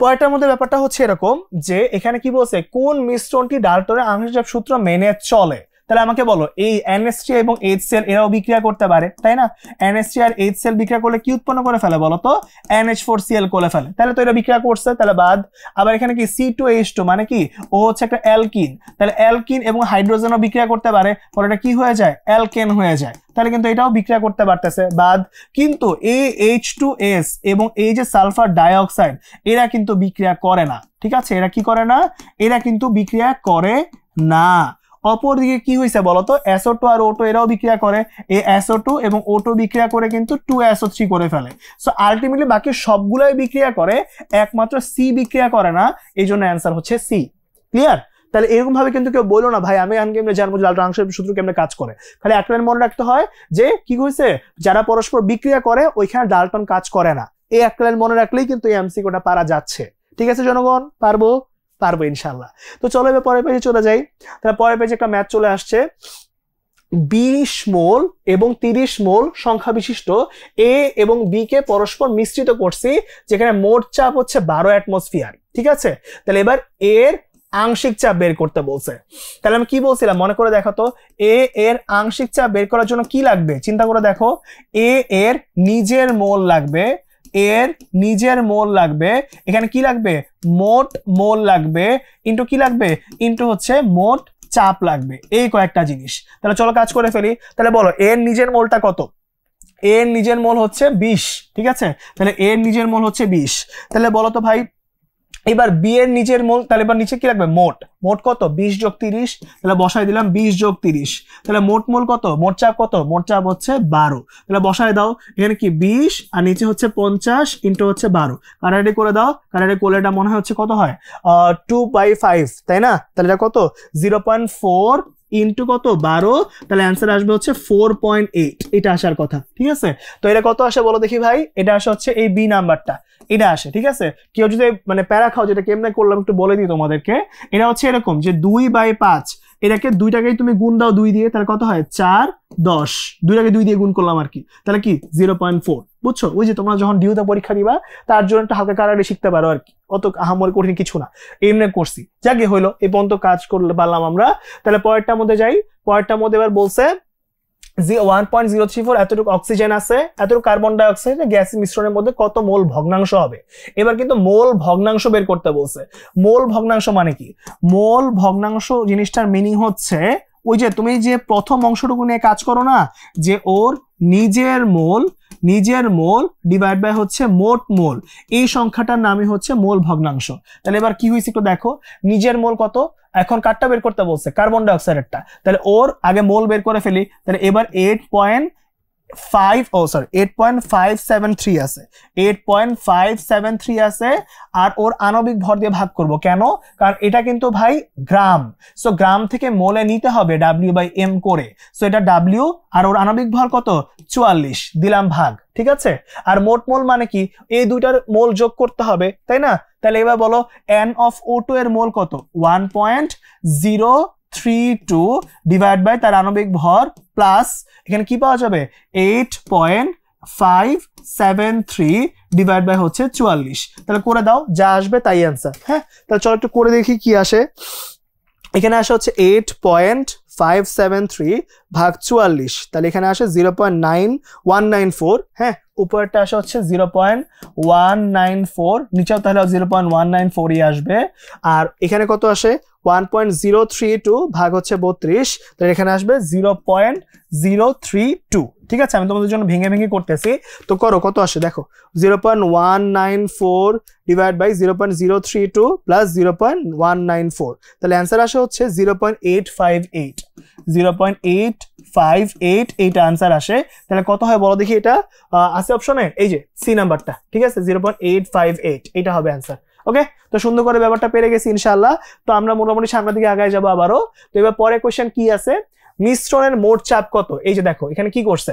পয়েন্টটার মধ্যে ব্যাপারটা হচ্ছে এরকম যে এখানে কি বলছে, কোন মিশ্রণটি ডাল্টনের আংশিক চাপ সূত্র মেনে চলে। তাহলে আমাকে বলো, এই NH3 এবং HCl এরাও বিক্রিয়া করতে পারে, তাই না? NH3 আর HCl বিক্রিয়া করলে কি উৎপন্ন করে ফেলে বলো তো, NH4Cl করে ফেলে। তাহলে তো এটা বিক্রিয়া করছে, তাহলে বাদ। আবার এখানে কি C2H2 মানে কি, ও হচ্ছে একটা অ্যালকিন, তাহলে অ্যালকিন এবং হাইড্রোজেনও বিক্রিয়া করতে পারে, পরে এটা কি হয়ে যায়, অ্যালকেন হয়ে যায়। তাহলে কিন্তু এটাও বিক্রিয়া করতে পারতেছে, বাদ। কিন্তু এই H2S এবং এই যে সালফার ডাইঅক্সাইড এরা কিন্তু বিক্রিয়া করে না। ঠিক আছে, এরা কি করে না, এরা কিন্তু বিক্রিয়া করে না। অপরদিকে কি হয়েছে বলতো, SO2 আর O2 এরাও বিক্রিয়া করে, এই SO2 এবং O2 বিক্রিয়া করে কিন্তু 2SO3 করে ফেলে। সো আলটিমেটলি বাকি সবগুলাই বিক্রিয়া করে, একমাত্র C বিক্রিয়া করে না, এই জন্য অ্যান্সার হচ্ছে C। ক্লিয়ার? তাহলে এরকম ভাবে কিন্তু কেউ বলো না ভাই আমি কেমনে জানবো ডাল্টন আংশিক সূত্র কেমনে কাজ করে। খালি একটা লাইন মনে রাখতে হয় যে কি হয়েছে, যারা পরস্পর বিক্রিয়া করে ওইখানে ডাল্টন কাজ করে না। এই একটা লাইন মনে রাখলেই কিন্তু এই এমসিকিউটা পারা যাচ্ছে। ঠিক আছে জনগণ, পারবো ইনশাল্লাহ। তো চলো এবার পরের পেজে চলে যাই। তাহলে পরের পেজে একটা ম্যাথ চলে আসছে, 20 মোল এবং 30 মোল সংখ্যা বিশিষ্ট A এবং B কে পরস্পর মিশ্রিত করছি, যেখানে মোট চাপ হচ্ছে 12 অ্যাটমসফিয়ার। ঠিক আছে, তাহলে এবার এর আংশিক চাপ বের করতে বলছে। তাহলে আমি কি বলছিলাম মনে করে দেখো তো, A এর আংশিক চাপ বের করার জন্য কি লাগবে চিন্তা করে দেখো, A এর নিজের মোল লাগবে এর নিজের মোল লাগবে, এখানে কি লাগবে মোট মোল লাগবে, ইনটু কি লাগবে ইনটু হচ্ছে মোট চাপ লাগবে, এই কয়েকটা জিনিস। তাহলে চলো কাজ করে ফেলি। তাহলে বলো এর নিজের মোলটা কত? এর নিজের মোল হচ্ছে 20, ঠিক আছে? তাহলে এর নিজের মোল হচ্ছে 20। তাহলে বলো তো ভাই এবার বি এর নিজের মোল, তাহলে এবার নিচে কি লাগবে মোট, মোট কত 20 যোগ 30, তাহলে বসাই দিলাম 20 যোগ 30, তাহলে মোট মোল কত, মোট চাপ কত, মোট চাপ হচ্ছে 12, তাহলে বসাই দাও এখানে কি 20 আর নিচে হচ্ছে 50 ইনটু হচ্ছে 12, কাটাকাটি করে দাও, কাটাকাটি করলে এটা মনে হয় হচ্ছে কত হয় 2/5, তাই না? তাহলে এটা কত 0.4 ইনটু কত 12, তাহলে অ্যান্সার আসবে হচ্ছে 4.8, এটা আসার কথা, ঠিক আছে? তো এটা কত আসে বলো দেখি ভাই? এটা আসে হচ্ছে এই বি নাম্বারটা, এটা আসে, ঠিক আছে? কেউ যদি মানে প্যারা খাও, যেটা কেমনে করলাম একটু বলে দিই তোমাদেরকে। এটা হচ্ছে এরকম যে 2/5, এটাকে দুইটাকেই তুমি গুণ দাও 2 দিয়ে, তাহলে কত হয় 4 10, দুইটাকে 2 দিয়ে গুণ করলাম আর কি, তাহলে কি 0.4, বুঝছো? ওই যে তোমরা যখন ডিউতে পরীক্ষা দিবা তার জন্য একটা হালকা কারারে শিখতে পারো আর কি, অত আহামরি কঠিন কিছু না, এমনি করছি, যাকে হইলো এই পর্যন্ত কাজ করলে পারলাম আমরা। তাহলে পরেরটার মধ্যে যাই। পরেরটার মধ্যে এবার বলছে 1.034 এতটুকু অক্সিজেন আছে, এতটুকু কার্বন ডাই অক্সাইড গ্যাস মিশ্রণের মধ্যে কত মোল ভগ্নাংশ হবে। এবার কিন্তু মোল ভগ্নাংশ বের করতে বলছে। মোল ভগ্নাংশ মানে কি? মোল ভগ্নাংশ জিনিসটার মিনিং হচ্ছে ওই যে তুমি যে প্রথম অংশটুকু নিয়ে কাজ করো না, যে ওর নিজের মোল ডিভাইড বাই হচ্ছে মোট মোল, এই সংখ্যাটার নামই হচ্ছে মোল ভগ্নাংশ। তাহলে এবার কি হয়েছে একটু দেখো, নিজের মোল কত, এখন কারটা বের করতে বলছে কার্বন ডাই অক্সাইডেরটা, তাহলে ওর আগে মোল বের করে ফেলি। তাহলে এবার 8.573 আছে, 8.573 আছে, আর ওর আণবিক ভর দিয়ে ভাগ করব কেন? কারণ এটা কিন্তু ভাই গ্রাম, সো গ্রাম থেকে মোলে নিতে হবে W/M করে, সো এটা W, আর ওর আণবিক ভর কত 44, দিলাম ভাগ, ঠিক আছে? আর মোট মোল মানে কি এই দুইটার মোল যোগ করতে হবে, তাই না? তাহলে এবার বলো NO2 এর মোল কত 1.032 ডিভাইড বাই তার আণবিক ভর প্লাস এখানে কি পাওয়া যাবে 8.573 ডিভাইড বাই হচ্ছে 44, তাহলে করে দাও, যা আসবে তাই অ্যান্সার। হ্যাঁ, তাহলে চলো একটু করে দেখি কি আসে। এখানে আসে হচ্ছে 8.573 ভাগ 44, তাহলে এখানে আসে 0.9194। হ্যাঁ, উপরেরটা আসে হচ্ছে 0.194, নিচেও তাহলে 0.194ই আসবে। আর এখানে কত আসে 1.032 ভাগ হচ্ছে 32, তাহলে এখানে আসবে 0.032, ঠিক আছে? আমি তোমাদের জন্য ভেঙে ভেঙে করতেছি, তো করো কত আসে দেখো 0.194 ডিভাইড বাই 0.032 প্লাস 0.194, তাহলে অ্যান্সার আসে হচ্ছে 0.858, এইটা আনসার আসে। তাহলে কত হয় বলো দেখি? এটা আছে অপশনে এই যে সি নাম্বারটা, ঠিক আছে? 0.858, এটা হবে অ্যান্সার। ওকে, তো সুন্দর করে ব্যাপারটা পেরে গেছি ইনশাআল্লাহ। তো আমরা মোটামুটি সামনের দিকে আগায় যাবো আবারও। তো এবার পরে কোশ্চেন কি আছে, মিশ্রণের মোট চাপ কত? এই যে দেখো এখানে কি করছে,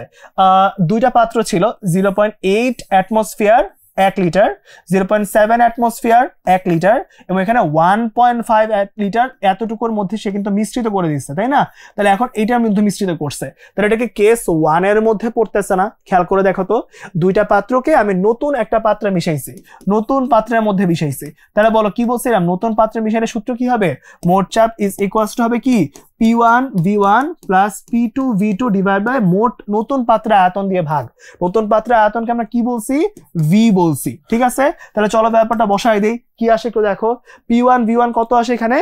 দুইটা পাত্র ছিল, 0.8 অ্যাটমসফিয়ার 1 লিটার, 0.7 অ্যাটমসফিয়ার 1 লিটার, এবং এখানে 1.5 লিটার, এতটুকুর মধ্যে সে কিন্তু মিশ্রিত করে দিচ্ছে, তাই না? তাহলে এখন এইটার মধ্যে মিশ্রিত করছে, তাহলে এটাকে কেস 1 এর মধ্যে পড়তেছে না? খেয়াল করে দেখো তো, দুইটা পাত্রকে আমি নতুন একটা পাত্রে মিশাইছি, নতুন পাত্রের মধ্যে মিশাইছি। তাহলে বলো কি বলছিলাম, নতুন পাত্রে মিশালে সূত্র কি হবে? মোট চাপ ইজ ইকুয়ালস টু হবে কি P1V1 plus P2V2 divide by মোট নতুন পাত্রের আয়তন দিয়ে ভাগ। নতুন পাত্রের আয়তনকে আমরা কি বলছি? V বলছি, ঠিক আছে? তাহলে চলো ব্যাপারটা বসাই দেই, কি আসে একটু দেখো। P1V1 কত আসে এখানে?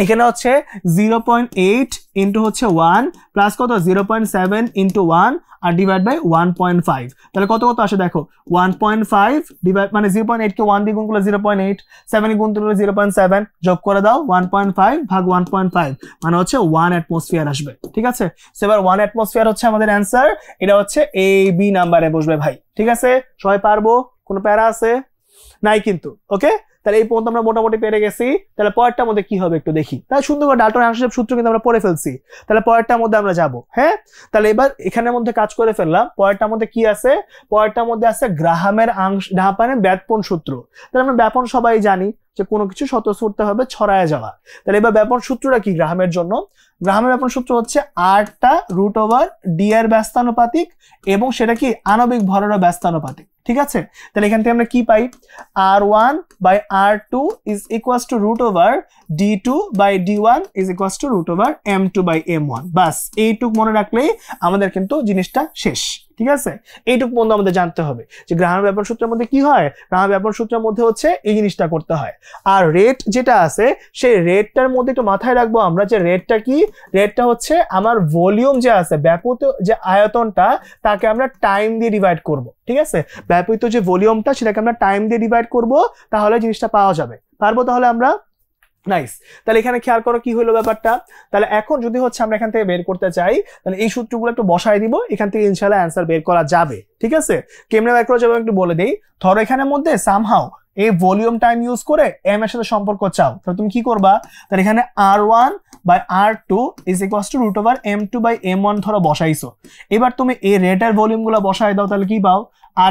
এখানে হচ্ছে 0.8 ইন্টু হচ্ছে 1 প্লাস কত 0.7 ইন্টু 1 আর ডিভাইড বাই 1.5, তাহলে কত কত আসে দেখো 1.5 ডিভাইড মানে 0.8 কে 1 দিয়ে গুণ করলে 0.8, 7 এ গুণ করলে 0.7, যোগ করে দাও 1.5 ভাগ 1.5 মানে হচ্ছে 1 অ্যাটমসফিয়ার আসবে, ঠিক আছে? সো এবার 1 অ্যাটমসফিয়ার হচ্ছে আমাদের অ্যান্সার, এটা হচ্ছে এ বি নাম্বারে বসবে ভাই, ঠিক আছে? সবাই পারবো? কোনো প্যারা আছে নাই কিন্তু? ওকে, তাহলে এই পর্যন্ত আমরা মোটামুটি পেরে গেছি। তাহলে পরেরটার মধ্যে কি হবে একটু দেখি। তাহলে সুন্দর করে ডাল্টন হ্যান্ডশেপ সূত্র কিন্তু আমরা পড়ে ফেলছি, তাহলে পরেরটার মধ্যে আমরা যাব। হ্যাঁ, তাহলে এবার এখানের মধ্যে কাজ করে ফেললাম। পরেরটার মধ্যে কি আছে? পরেরটার মধ্যে আছে গ্রাহামের গ্রাহামের ব্যাপন সূত্র। তাহলে আমরা ব্যাপন সবাই জানি যে কোনো কিছু স্বতঃস্ফূর্ত ভাবে ছড়ায় যাওয়া। তাহলে এবার ব্যাপন সূত্রটা কি গ্রাহামের জন্য? গ্রাহামের ব্যাপন সূত্র হচ্ছে R/√D এর ব্যস্তানুপাতিক, এবং সেটা কি আণবিক ভরেরও ব্যস্তানুপাতিক, ঠিক আছে? তাহলে এখান থেকে আমরা কি পাই? R1/R2 is equals to √D2/D1 is equals to √M2/M1। বাস এইটুক মনে রাখলেই আমাদের কিন্তু জিনিসটা শেষ, ঠিক আছে, এইটুকু পর্যন্ত আমাদের জানতে হবে যে গ্রাহামের ব্যাপন সূত্রের মধ্যে কি হয়, গ্রাহামের ব্যাপন সূত্রের মধ্যে হচ্ছে এই জিনিসটা করতে হয়। আর রেট যেটা আছে সেই রেটটার মধ্যে একটু মাথায় রাখবো আমরা যে রেটটা কি, রেটটা হচ্ছে আমার ভলিউম যে আছে, ব্যাপৃত যে আয়তনটা, তাকে আমরা টাইম দিয়ে ডিভাইড করব। ঠিক আছে, ব্যাপৃত যে ভলিউমটা সেটাকে আমরা টাইম দিয়ে ডিভাইড করব, তাহলে জিনিসটা পাওয়া যাবে। পারবো তাহলে আমরা? নাইস। তাহলে এখানে খেয়াল করো কি হলো ব্যাপারটা। তাহলে এখন যদি হচ্ছে আমরা এখান থেকে বের করতে চাই, তাহলে এই সূত্রগুলো একটু বসাই দিব, এখান থেকে ইনশাআল্লাহ অ্যান্সার বের করা যাবে। ঠিক আছে, কেমনে বের করা যাবে একটু বলে দেই। ধরো এখানের মধ্যে সামহাউ এই ভলিউম টাইম ইউজ করে এম এর সাথে সম্পর্ক চাও, তাহলে তুমি কি করবা, তাহলে এখানে r1 by r2 is equals to root over m2 by m1 ধরো বসাইছো। এবার তুমি এই রেটের ভলিউম গুলো বসাই দাও, তাহলে কি পাও,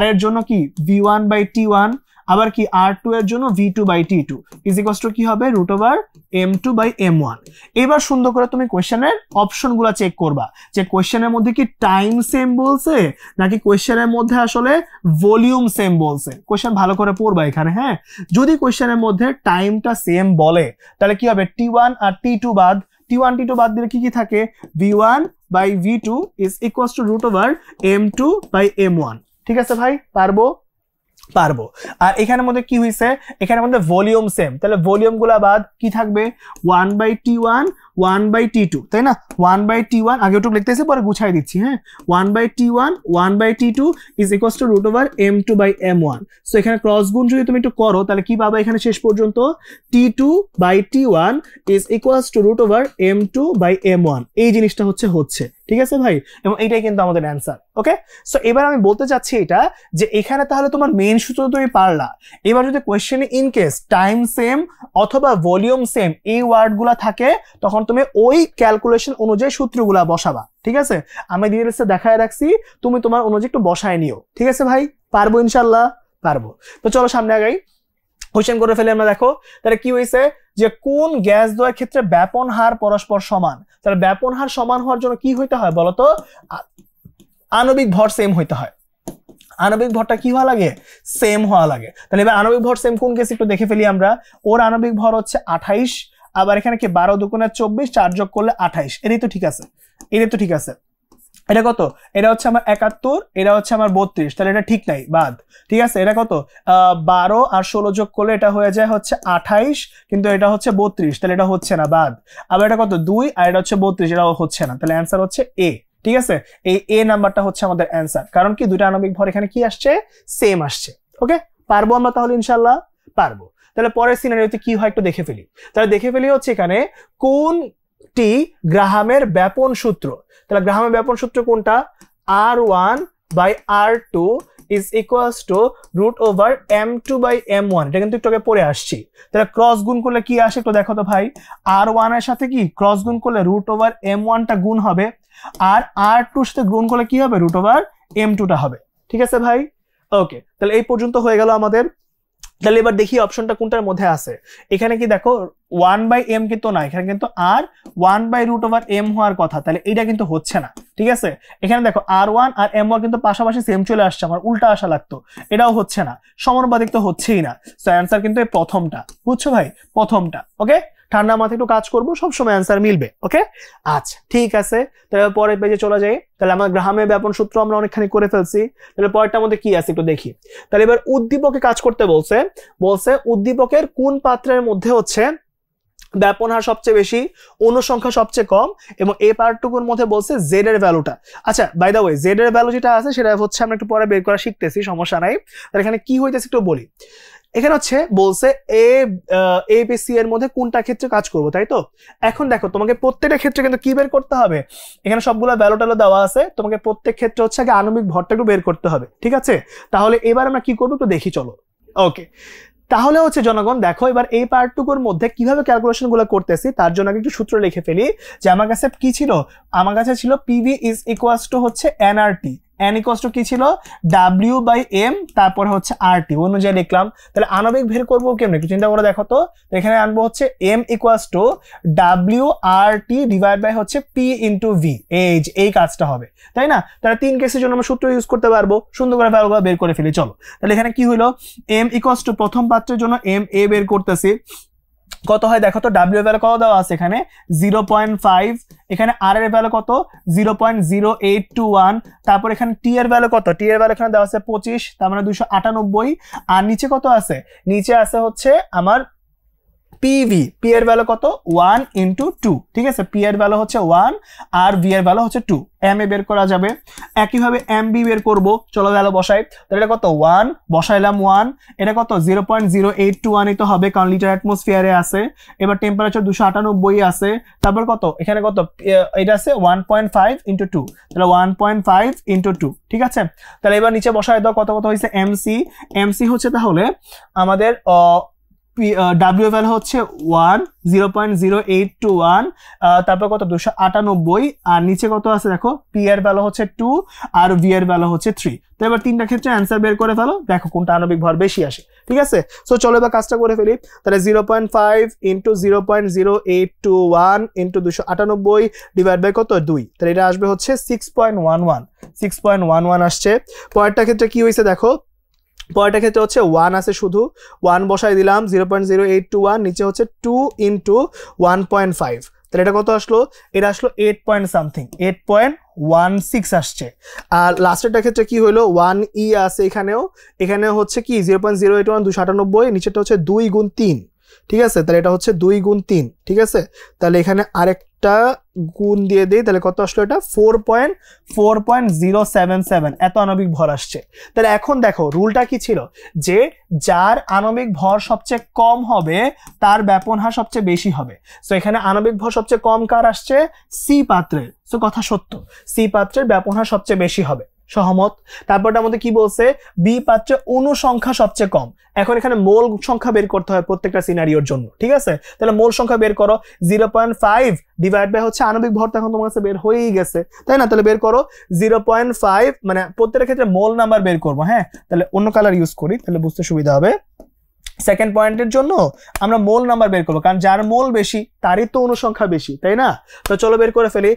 r এর জন্য কি v1 বাই t1, আবার কি r2 এর জন্য v2 by t2 is equals to কি হবে root over m2 by m1। এবার সুন্দর করে তুমি কোশ্চেনের অপশনগুলো চেক করবা যে কোশ্চেনের মধ্যে কি টাইম সেম বলছে নাকি কোশ্চেনের মধ্যে আসলে ভলিউম সেম বলছে। কোশ্চেন ভালো করে পড়বা এখানে। হ্যাঁ, যদি কোশ্চেনের মধ্যে টাইমটা সেম বলে তাহলে কি হবে, t1 আর t2 বাদ, t1 t2 বাদ দিলে কি কি থাকে, v1 by v2 is equals to root over m2 by m1। ঠিক আছে ভাই, পারবো? পারবো। আর এখানের মধ্যে কি হয়েছে, এখানের মধ্যে ভলিউম সেম, তাহলে ভলিউম গুলা বাদ কি থাকবে, 1 বাই t1 1 বাই t2, তাই না, 1 বাই t1 আগে একটু লিখতেছি পরে গুছাই দিচ্ছি। হ্যাঁ, 1 by t1 1 by t2 is equals to root over m2 by m1। So এখানে ক্রস গুণ যদি তুমি একটু করো তাহলে কি পাবা এখানে শেষ পর্যন্ত, t2 by t1 is equals to root over m2 by m1। এই জিনিসটা হচ্ছে ঠিক আছে ভাই, এবং এইটাই কিন্তু আমাদের অ্যান্সার। ওকে, সো এবার আমি বলতে চাচ্ছি এটা যে এখানে তাহলে তোমার মেইন সূত্র তুমি পারলা। এবার যদি কোয়েশ্চেনে ইন কেস টাইম সেম অথবা ভলিউম সেম এই ওয়ার্ডগুলা থাকে, তখন তুমি ওই ক্যালকুলেশন অনুযায়ী সূত্রগুলা বসাবা। ঠিক আছে, আমি ডিটেইলসে দেখায় রাখছি, তুমি তোমার অনুযায়ী একটু বসায় নিও। ঠিক আছে ভাই, পারবো ইনশাল্লাহ? পারবো। তো চলো সামনে আগাই, কোশ্চেন করে ফেলে আমরা। দেখো তাহলে কি হয়েছে যে কোন গ্যাস দ্বয়ের ক্ষেত্রে ব্যাপন হার পরস্পর সমান। তাহলে ব্যাপন হার সমান হওয়ার জন্য কি হইতে হয় বলতো, আণবিক ভর সেম হইতে হয়। আণবিক ভরটা কি হওয়া লাগে, সেম হওয়া লাগে। তাহলে এবার আণবিক ভর সেম কোন কেস একটু দেখে ফেলি আমরা। ওর আণবিক ভর হচ্ছে 28, আবার এখানে কি 12 দুগুণে 24, 4 যোগ করলে 28। এটাই তো ঠিক আছে, এটাই তো ঠিক আছে। এটা কত, এটা হচ্ছে আমার 71, এটা হচ্ছে আমার 32, তাহলে এটা ঠিক নাই, বাদ। ঠিক আছে, এটা কত, 12 আর 16 যোগ করলে এটা হয়ে যায় হচ্ছে 28, কিন্তু এটা হচ্ছে 32, তাহলে এটা হচ্ছে না, বাদ। আবার এটা কত 2 আর এটা হচ্ছে 32, এটাও হচ্ছে না, তাহলে অ্যান্সার হচ্ছে এ। ঠিক আছে, এই এ নাম্বারটা হচ্ছে আমাদের অ্যান্সার, কারণ কি দুইটা আণবিক ভর এখানে কি আসছে, সেম আসছে। ওকে, পারবো আমরা তাহলে ইনশাল্লাহ? পারবো। তাহলে পরের সিনারিওতে কি হয় একটু দেখে ফেলি। তাহলে দেখে ফেলি হচ্ছে এখানে কোনটি গ্রাহামের ব্যাপন সূত্র। তাহলে গ্রাহামের ব্যাপন সূত্র কোনটা, r1 by r2 is equals to root over m2 by m1। এটা কিন্তু একটু আগে পড়ে আসছি। তাহলে ক্রস গুণ করলে কি আসে একটু দেখো তো ভাই, r1 এর সাথে কি ক্রস গুণ করলে রুট ওভার m1 টা গুণ হবে, আর r2 এর সাথে গুণ করলে কি হবে, রুট ওভার m2 টা হবে। ঠিক আছে ভাই, ওকে, তাহলে এই পর্যন্ত হয়ে গেল আমাদের। তাহলে এবার দেখি অপশনটা কোনটার মধ্যে আছে। এখানে কি দেখো 1 বাই m কিন্তু না, এখানে কিন্তু আর 1 বাই রুট ওভার m হওয়ার কথা, তাহলে এটা কিন্তু হচ্ছে না। ঠিক আছে, এখানে দেখো r1 আর m1 কিন্তু পাশাপাশি সেম চলে আসছে, আমার উল্টা আসা লাগতো, এটাও হচ্ছে না, সমানুপাতিক তো হচ্ছেই না। সো অ্যান্সার কিন্তু এই প্রথমটা, বুঝছো ভাই, প্রথমটা। ওকে, ঠান্ডা মাথায় একটু কাজ করবো, সবসময় অ্যান্সার মিলবে। ওকে, আচ্ছা ঠিক আছে, তাহলে পরের পেজে চলে যাই। তাহলে আমার গ্রাহামের ব্যাপন সূত্র আমরা অনেকখানি করে ফেলছি। তাহলে পরেরটার মধ্যে কি আছে একটু দেখি। তাহলে এবার উদ্দীপকে কাজ করতে বলছে উদ্দীপকের কোন পাত্রের মধ্যে হচ্ছে ব্যাপন হার সবচেয়ে বেশি, অনুসংখ্যা সবচেয়ে কম, এবং এই পার্টটুকুর মধ্যে বলছে জেড এর ভ্যালুটা। আচ্ছা বাই দ্য ওয়ে, জেড এর ভ্যালু যেটা আছে সেটা হচ্ছে আমরা একটু পরে বের করা শিখতেছি, সমস্যা নাই। তাহলে এখানে কি হইতেছে একটু বলি। এখানে হচ্ছে বলছে এ বি সি এর মধ্যে কোনটা ক্ষেত্রে কাজ করবো, তাই তো। এখন দেখো তোমাকে প্রত্যেকটা ক্ষেত্রে কিন্তু কি বের করতে হবে, এখানে সবগুলো ভ্যালু ট্যালু দেওয়া আছে, তোমাকে প্রত্যেক ক্ষেত্রে হচ্ছে আগে আণবিক ভরটা একটু বের করতে হবে। ঠিক আছে, তাহলে এবার আমরা কি করবো একটু দেখি, চলো। ওকে, তাহলে হচ্ছে জনগণ দেখো এবার এই পার্টটুকুর মধ্যে কিভাবে ক্যালকুলেশন গুলো করতেছি তার জন্য একটু সূত্র লিখে ফেলি। যে আমার কাছে কি ছিল, আমার কাছে ছিল পিভি ইজ ইকুয়ালস টু হচ্ছে এনআরটি, n ইকুয়ালস টু কি ছিল, w বাই m, তারপরে হচ্ছে rt অনুযায়ী লিখলাম। তাহলে আণবিক বের করবো কেমন একটু চিন্তা করে দেখো তো। এখানে আনবো হচ্ছে m equals to w rt divide by হচ্ছে p ইন্টু v, এই কাজটা হবে, তাই না। তাহলে 3 কেসের জন্য আমরা সূত্র ইউজ করতে পারবো, সুন্দর করে ভ্যালুগুলো বের করে ফেলি। চলো, তাহলে এখানে কি হলো, m ইকুয়ালস টু প্রথম পাত্রের জন্য m a বের করতেছি, কত হয় দেখো তো, ডাব্লিউ এর ভ্যালু কত দেওয়া আছে এখানে 0.5, এখানে আর এর ভ্যালু কত 0.0821, তারপর এখানে টি এর ভ্যালু কত, টি এর ভ্যালু এখানে দেওয়া আছে 25, তার মানে 298, আর নিচে কত আছে, নিচে আছে হচ্ছে আমার পিভি, পি এর ভ্যালু কত 1 ইন্টু 2, ঠিক আছে, পি এর ভ্যালু হচ্ছে 1 আর ভি এর ভ্যালু হচ্ছে 2, এম এ বের করা যাবে। একইভাবে এম বি বের করবো, চলো ভ্যালু বসাই, তাহলে এটা কত 1 বসাইলাম 1, এটা কত 0.0821 তো হবে কারণ লিটার অ্যাটমসফিয়ারে আছে। এবার টেম্পারেচার 298 আছে, তারপর কত এখানে কত এটা আছে 1.5 ইন্টু 2, তাহলে 1.5 ইন্টু 2, ঠিক আছে। তাহলে এবার নিচে বসাই দাও, কত কত হয়েছে এমসি, এমসি হচ্ছে তাহলে আমাদের ডাব্লিউ ভ্যালু হচ্ছে 1, 0.0821, তারপর কত 298, আর নিচে কত আছে দেখো, পি এর ভ্যালু হচ্ছে 2 আর ভি এর ভ্যালু হচ্ছে 3। তো এবার তিনটা ক্ষেত্রে অ্যান্সার বের করে ফেলো, দেখো কোনটা আণবিক ভর বেশি আসে, ঠিক আছে। সো চলো এবার কাজটা করে ফেলি, তাহলে 0.5 ইন্টু 0.0821 ইন্টু 298 ডিভাইড বাই কত 2, তাহলে এটা আসবে হচ্ছে 6.11 আসছে। পরেরটা ক্ষেত্রে কি হয়েছে দেখো, পরেরটা ক্ষেত্রে হচ্ছে 1 আছে, শুধু 1 বসাই দিলাম, 0.0821, নিচে হচ্ছে 2 ইন্টু 1.5, তাহলে এটা কত আসলো, এটা আসলো 8 পয়েন্ট সামথিং, 8.16 আসছে। আর লাস্টেরটা ক্ষেত্রে কি হলো, 1 ই আছে এখানেও হচ্ছে কি 0.081, 298, নিচেটা হচ্ছে 2 গুণ 3, ঠিক আছে, তাহলে এটা হচ্ছে 2 গুণ 3, ঠিক আছে। তাহলে এখানে আরেকটা গুণ দিয়ে দেই, তাহলে কত আসলো, এটা 4.077, এত আণবিক ভর আসছে। তাহলে এখন দেখো রুলটা কি ছিল, যে যার আণবিক ভর সবচেয়ে কম হবে তার ব্যাপন হার সবচেয়ে বেশি হবে। সো এখানে আণবিক ভর সবচেয়ে কম কার আসছে, সি পাত্রের। সো কথা সত্য, সি পাত্রের ব্যাপন হার সবচেয়ে বেশি হবে, সহমত। তারপরটা আমাদের কি বলছে, বি পাত্রে অণু সংখ্যা সবচেয়ে কম। এখন এখানে মোল সংখ্যা বের করতে হয় প্রত্যেকটা সিনারিওর জন্য, ঠিক আছে। তাহলে মোল সংখ্যা বের করো, 0.5 ডিভাইড বাই হচ্ছে আণবিক ভর, এখন তোমার কাছে বের হয়েই গেছে, তাই না। তাহলে বের করো 0.5, মানে প্রত্যেকটা ক্ষেত্রে মোল নাম্বার বের করবো, হ্যাঁ। তাহলে অন্য কালার ইউজ করি, তাহলে বুঝতে সুবিধা হবে। সেকেন্ড পয়েন্টের জন্য আমরা মোল নাম্বার বের করবো, কারণ যার মোল বেশি তারই তো অনুসংখ্যা বেশি, তাই না। তো চলো বের করে ফেলি,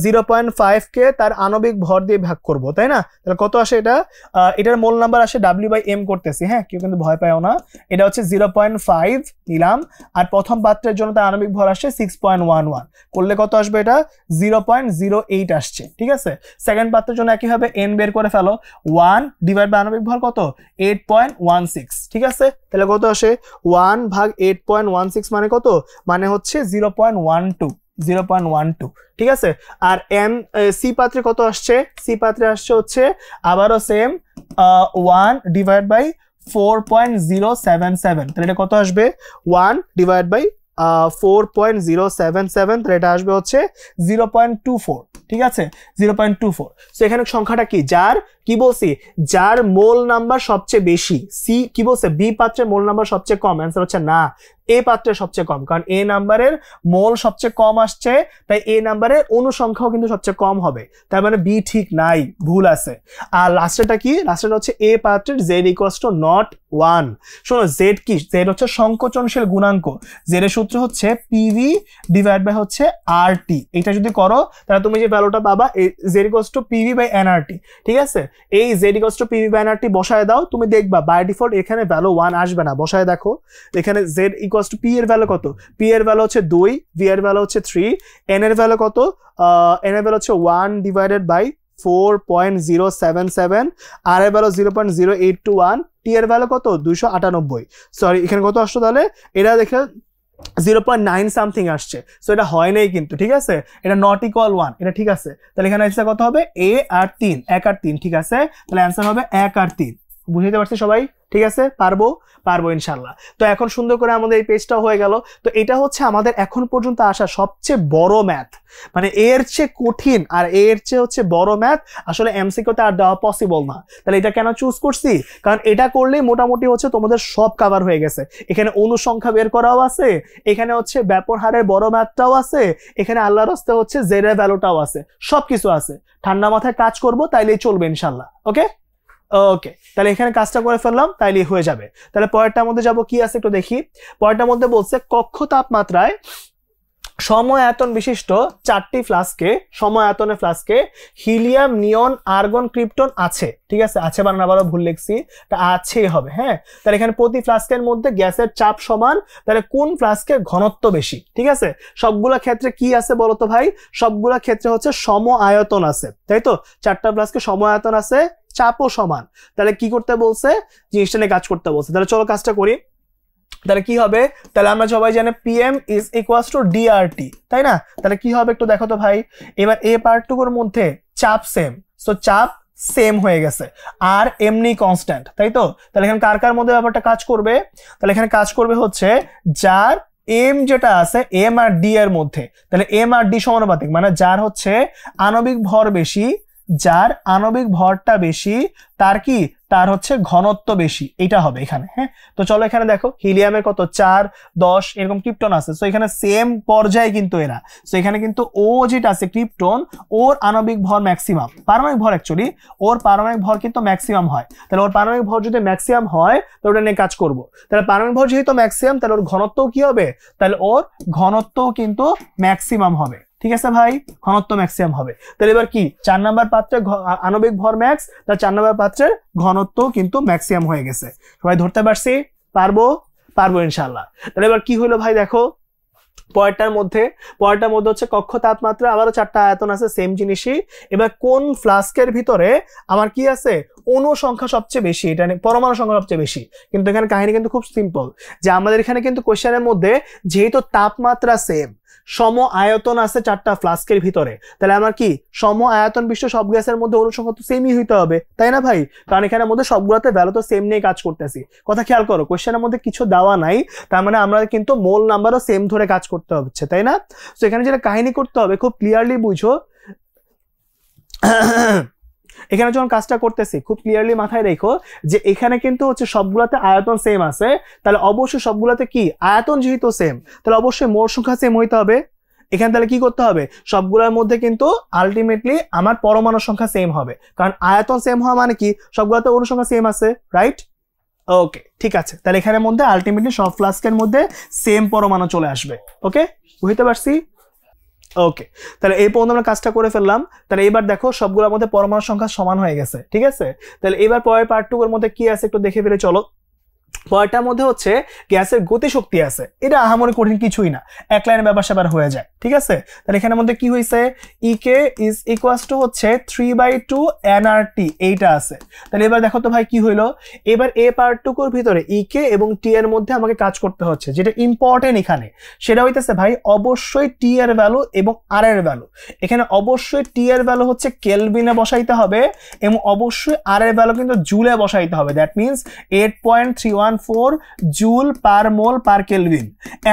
0.5 কে তার আণবিক ভর দিয়ে ভাগ করব, তাই না। তাহলে কত আসে, এটার মোল নাম্বার আসে W/M করতেছি, হ্যাঁ, কেউ কিন্তু ভয় পায়ও না। এটা হচ্ছে 0.5 নিলাম, আর প্রথম পাত্রের জন্য তার আণবিক ভর আসছে 6.11, করলে কত আসবে, এটা 0.08 আসছে, ঠিক আছে। সেকেন্ড পাত্রের জন্য একইভাবে N বের করে ফেলো, 1 ডিভাইড বাই আণবিক ভর কত 8.16, ঠিক আছে। তাহলে কত আসে, 1 ভাগ 8.16 মানে কত, মানে হচ্ছে 0.12, ঠিক আছে। আর এম সি পাত্রে কত আসছে, সি পাত্রে আসছে হচ্ছে আবারও সেম 1 ডিভাইড বাই 4.077, তাহলে এটা কত আসবে, 1 ডিভাইড বাই 4.077, তাহলে এটা আসবে হচ্ছে 0.24, ঠিক আছে, 0.24। সো এখানে সংখ্যাটা কি, যার কি বলছি, যার মোল নাম্বার সবচেয়ে বেশি, সি কি বলছে, বি পাত্রের মোল নাম্বার সবচেয়ে কম, অ্যান্সার হচ্ছে না, এ পাত্রের সবচেয়ে কম, কারণ এ নাম্বারের মোল সবচেয়ে কম আসছে, তাই এ নাম্বারের অনুসংখ্যাও কিন্তু সবচেয়ে কম হবে, তার মানে বি ঠিক নাই, ভুল আছে। আর লাস্টেরটা কি, লাস্টেরটা হচ্ছে এ পাত্রের জেড ইকুয়ালস টু নট 1। শোনো জেড কি, জেড হচ্ছে সংকোচনশীল গুণাঙ্ক, জেড এর সূত্র হচ্ছে পিভি ডিভাইড বাই হচ্ছে আর টি। এটা যদি করো তাহলে তুমি যে ভ্যালুটা পাবা, Z equals to PV by NRT, ঠিক আছে। এই Z equals to PV by NRT বসায় দাও, তুমি দেখবা বাই ডিফল্ট এখানে ভ্যালু 1 আসবে না, বসায় দেখো এখানে জেড ইকুয়ালস টু পি এর ভ্যালু কত, পি এর ভ্যালু হচ্ছে 2, ভি এর ভ্যালু হচ্ছে 3, এন এর ভ্যালু কত, এন এর ভ্যালু হচ্ছে 1 ডিভাইডেড বাই 4.077, আর এর ভ্যালু 0.0821, টি এর ভ্যালু কত 298, সরি এখানে কত আসলো, তাহলে এটা দেখে 0.9 সামথিং আসছে। সো এটা হয় নাই কিন্তু, ঠিক আছে, এটা নট ইকুয়াল 1, এটা ঠিক আছে। তাহলে এখানে অ্যান্সার কত হবে, এ আর 3, 1 আর 3, ঠিক আছে। তাহলে অ্যান্সার হবে 1 আর 3, বুঝতে পারছি সবাই, ঠিক আছে, পারবো ইনশাল্লাহ। তো এখন সুন্দর করে আমাদের এই পেজটা হয়ে গেল। তো এটা হচ্ছে আমাদের এখন পর্যন্ত আসা সবচেয়ে বড় ম্যাথ, মানে এর চেয়ে কঠিন আর এর চেয়ে হচ্ছে বড় ম্যাথ আসলে এমসিকিউতে আর দেওয়া পসিবল না। তাহলে এটা কেন চুজ করছি, কারণ এটা করলেই মোটামুটি হচ্ছে তোমাদের সব কভার হয়ে গেছে। এখানে অনুসংখ্যা বের করাও আছে, এখানে হচ্ছে ব্যাপন হারের বড় ম্যাথটাও আছে, এখানে আল্লাহর রাস্তায় হচ্ছে জেড এর ভ্যালুটাও আছে, সবকিছু আছে। ঠান্ডা মাথায় কাজ করবো, তাইলেই চলবে ইনশাল্লাহ। ওকে, তাহলে এখানে কাজটা করে ফেললাম, তাইলেই হয়ে যাবে। তাহলে পরেরটার মধ্যে যাবো, কি আছে একটু দেখি। পরেরটার মধ্যে বলছে কক্ষ তাপমাত্রায় সম আয়তন বিশিষ্ট 4টি ফ্লাস্কে, সম আয়তনের ফ্লাস্কে হিলিয়াম, নিয়ন, আর্গন, ক্রিপ্টন আছে। ঠিক আছে, আছে বানান আবারও ভুল লিখছি, তা আছেই হবে। হ্যাঁ, তাহলে এখানে প্রতি ফ্লাস্কের মধ্যে গ্যাসের চাপ সমান, তাহলে কোন ফ্লাস্কের ঘনত্ব বেশি? ঠিক আছে, সবগুলা ক্ষেত্রে কি আছে বলতো ভাই? সবগুলা ক্ষেত্রে হচ্ছে সম আয়তন আছে, তাই তো? 4টা ফ্লাস্কে সম আয়তন আছে, চাপও সমান। তাহলে কি করতে বলছে? জিনিসটা নিয়ে কাজ করতে বলছে। তাহলে চলো কাজটা করি। তাহলে কি হবে? তাহলে আমরা সবাই জানি PM is equals two DRT, তাই না? তাহলে কি হবে একটু দেখো তো ভাই। এবার এ পার্টটুকুর মধ্যে চাপ সেম, সো চাপ সেম হয়ে গেছে, আর এমনি কনস্ট্যান্ট, তাই তো? তাহলে এখানে কার কার মধ্যে ব্যাপারটা কাজ করবে? তাহলে এখানে কাজ করবে হচ্ছে যার এম যেটা আছে এম আর ডি এর মধ্যে, তাহলে এম আর ডি সমানুপাতিক, মানে যার হচ্ছে আণবিক ভর বেশি, যার আণবিক ভরটা বেশি তার কি, তার হচ্ছে ঘনত্ব বেশি, এটা হবে এখানে। হ্যাঁ, তো চলো এখানে দেখো হিলিয়ামের কত 4, 10 এরকম ক্রিপ্টন আছে, সো এখানে সেম পর্যায়ে কিন্তু এরা। সো এখানে কিন্তু ও যেটা আছে ক্রিপ্টন, ওর আণবিক ভর ম্যাক্সিমাম, পারমাণবিক ভর অ্যাকচুয়ালি ওর পারমাণবিক ভর কিন্তু ম্যাক্সিমাম হয়। তাহলে ওর পারমাণবিক ভর যদি ম্যাক্সিমাম হয় তো ওটা নিয়ে কাজ করব। তাহলে পারমাণবিক ভর যেহেতু ম্যাক্সিমাম, তাহলে ওর ঘনত্বও কি হবে? তাহলে ওর ঘনত্বও কিন্তু ম্যাক্সিমাম হবে। ঠিক আছে ভাই, ঘনত্ব ম্যাক্সিমাম হবে। তাহলে এবার কি 4 নাম্বার পাত্রে আণবিক ভর ম্যাক্স, তার 4 নাম্বার পাত্রের ঘনত্ব কিন্তু ম্যাক্সিমাম হয়ে গেছে। সবাই ধরতে পারছি? পারবো ইনশাআল্লাহ। তাহলে এবার কি হলো ভাই দেখো, পরেরটার মধ্যে হচ্ছে কক্ষ তাপমাত্রা, আবারও 4টা আয়তন আছে, সেম জিনিসই। এবার কোন ফ্লাস্কের ভিতরে আমার কি আছে? অণু সংখ্যা সবচেয়ে বেশি, এটা পরমাণু সংখ্যা সবচেয়ে বেশি। কিন্তু এখানে কাহিনী কিন্তু খুব সিম্পল, যে আমাদের এখানে কিন্তু কোশ্চেনের মধ্যে যেহেতু তাপমাত্রা সেম, সম আয়তন আছে 4টা ফ্লাস্কের ভিতরে, তাহলে আমার কি সম আয়তন বিশিষ্ট সব গ্যাসের মধ্যে অণু সংখ্যা তো সেমই হইতে হবে, তাই না ভাই? কারণ এখানের মধ্যে সবগুলোতে ভ্যালু তো সেম নিয়ে কাজ করতেছি। কথা খেয়াল করো, কোশ্চেনের মধ্যে কিছু দেওয়া নাই, তার মানে আমরা কিন্তু মোল নাম্বারও সেম ধরে কাজ করতে হচ্ছে, তাই না? তো এখানে যেটা কাহিনী করতে হবে খুব ক্লিয়ারলি বুঝো। এখানে যখন কাজটা করতেছি খুব ক্লিয়ারলি মাথায় রেখো যে এখানে কিন্তু হচ্ছে সবগুলাতে আয়তন সেম আছে, তাহলে অবশ্যই সবগুলাতে কি আয়তন যেহেতু সেম, তাহলে অবশ্যই মোল সংখ্যা সেম হইতে হবে। এখানে তাহলে কি করতে হবে? সবগুলোর মধ্যে কিন্তু আলটিমেটলি আমার পরমাণু সংখ্যা সেম হবে, কারণ আয়তন সেম হওয়া মানে কি সবগুলোতে অণু সংখ্যা সেম আছে, রাইট? ওকে, ঠিক আছে। তাহলে এখানের মধ্যে আলটিমেটলি সব ফ্লাস্কের মধ্যে সেম পরমাণু চলে আসবে। ওকে, বুঝতে পারছি? ওকে, তাহলে এই পর্যন্ত আমরা কাজটা করে ফেললাম। তাহলে এবার দেখো সবগুলোর মধ্যে পরমাণু সংখ্যা সমান হয়ে গেছে, ঠিক আছে? তাহলে এবার পরের পার্টটুকুর মধ্যে কি আছে একটু দেখে ফেলে চলো। পরেরটার মধ্যে হচ্ছে গ্যাসের গতিশক্তি আছে, এটা আহামরি কঠিন কিছুই না, এক লাইনে ব্যাপার স্যাপার হয়ে যায়, ঠিক আছে? তাহলে এখানের মধ্যে কি হয়েছে? ইকে ইজ ইকুয়ালস টু হচ্ছে 3/2 nRT, এইটা আছে। তাহলে এবার দেখো তো ভাই কি হইলো, এবার এ পার্টটুকুর ভিতরে ইকে এবং টি এর মধ্যে আমাকে কাজ করতে হচ্ছে, যেটা ইম্পর্টেন্ট এখানে সেটা হইতেছে ভাই অবশ্যই টি এর ভ্যালু এবং আর এর ভ্যালু। এখানে অবশ্যই টি এর ভ্যালু হচ্ছে কেলভিনে বসাইতে হবে এবং অবশ্যই আর এর ভ্যালু কিন্তু জুলে বসাইতে হবে, that means 8.314 joule per mole per kelvin.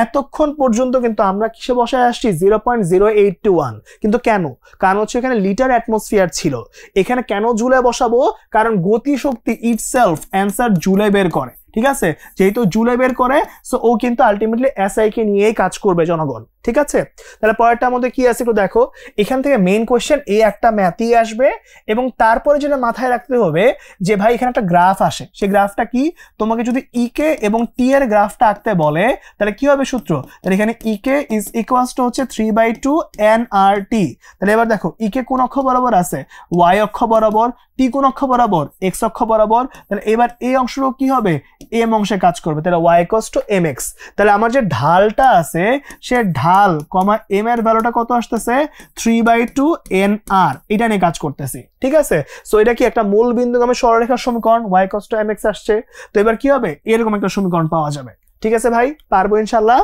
এতক্ষণ পর্যন্ত কিন্তু আমরা কিসে বসায় আসছি? 0.0821। কিন্তু কেন? কারণ হচ্ছে এখানে লিটার অ্যাটমসফিয়ার ছিল, এখানে কেন জুলে বসাবো? কারণ গতিশক্তি ইটসেলফ অ্যান্সার জুলে বের করে, ঠিক আছে? যেহেতু জুলে বের করে, সো ও কিন্তু আলটিমেটলি এসআই কে নিয়েই কাজ করবে জনগণ, ঠিক আছে? তাহলে পরেরটার মধ্যে কি আছে একটু দেখো। এখান থেকে মেইন কোশ্চেন এই একটা ম্যাথই আসবে এবং তারপরে যেটা মাথায় রাখতে হবে যে ভাই এখানে একটা গ্রাফ আসে, সেই গ্রাফটা কি? তোমাকে যদি ইকে এবং টি এর গ্রাফটা আঁকতে বলে তাহলে কি হবে সূত্র? তাহলে এখানে ইকে ইজ ইকুয়ালস টু হচ্ছে 3/2 nRT। তাহলে এবার দেখো ইকে কোন অক্ষ বরাবর আছে? ওয়াই অক্ষ বরাবর। টি কোন অক্ষ বরাবর? এক্স অক্ষ বরাবর। তাহলে এবার এই অংশটাও কি হবে? এম অংশে কাজ করবে, তাহলে ওয়াই ইকুয়ালস টু mx। তাহলে আমার যে ঢালটা আছে সে ঢাল কমা এম এর ভ্যালুটা কত আসতেছে? 3/2 nr, এটা নিয়ে কাজ করতেছি, ঠিক আছে? সো এটা কি একটা মূল বিন্দুগামী সরলরেখার সমীকরণ, y ইকুয়ালস টু mx আসছে। তো এবার কি হবে? এরকম একটা সমীকরণ পাওয়া যাবে, ঠিক আছে ভাই? পারবো ইনশাআল্লাহ,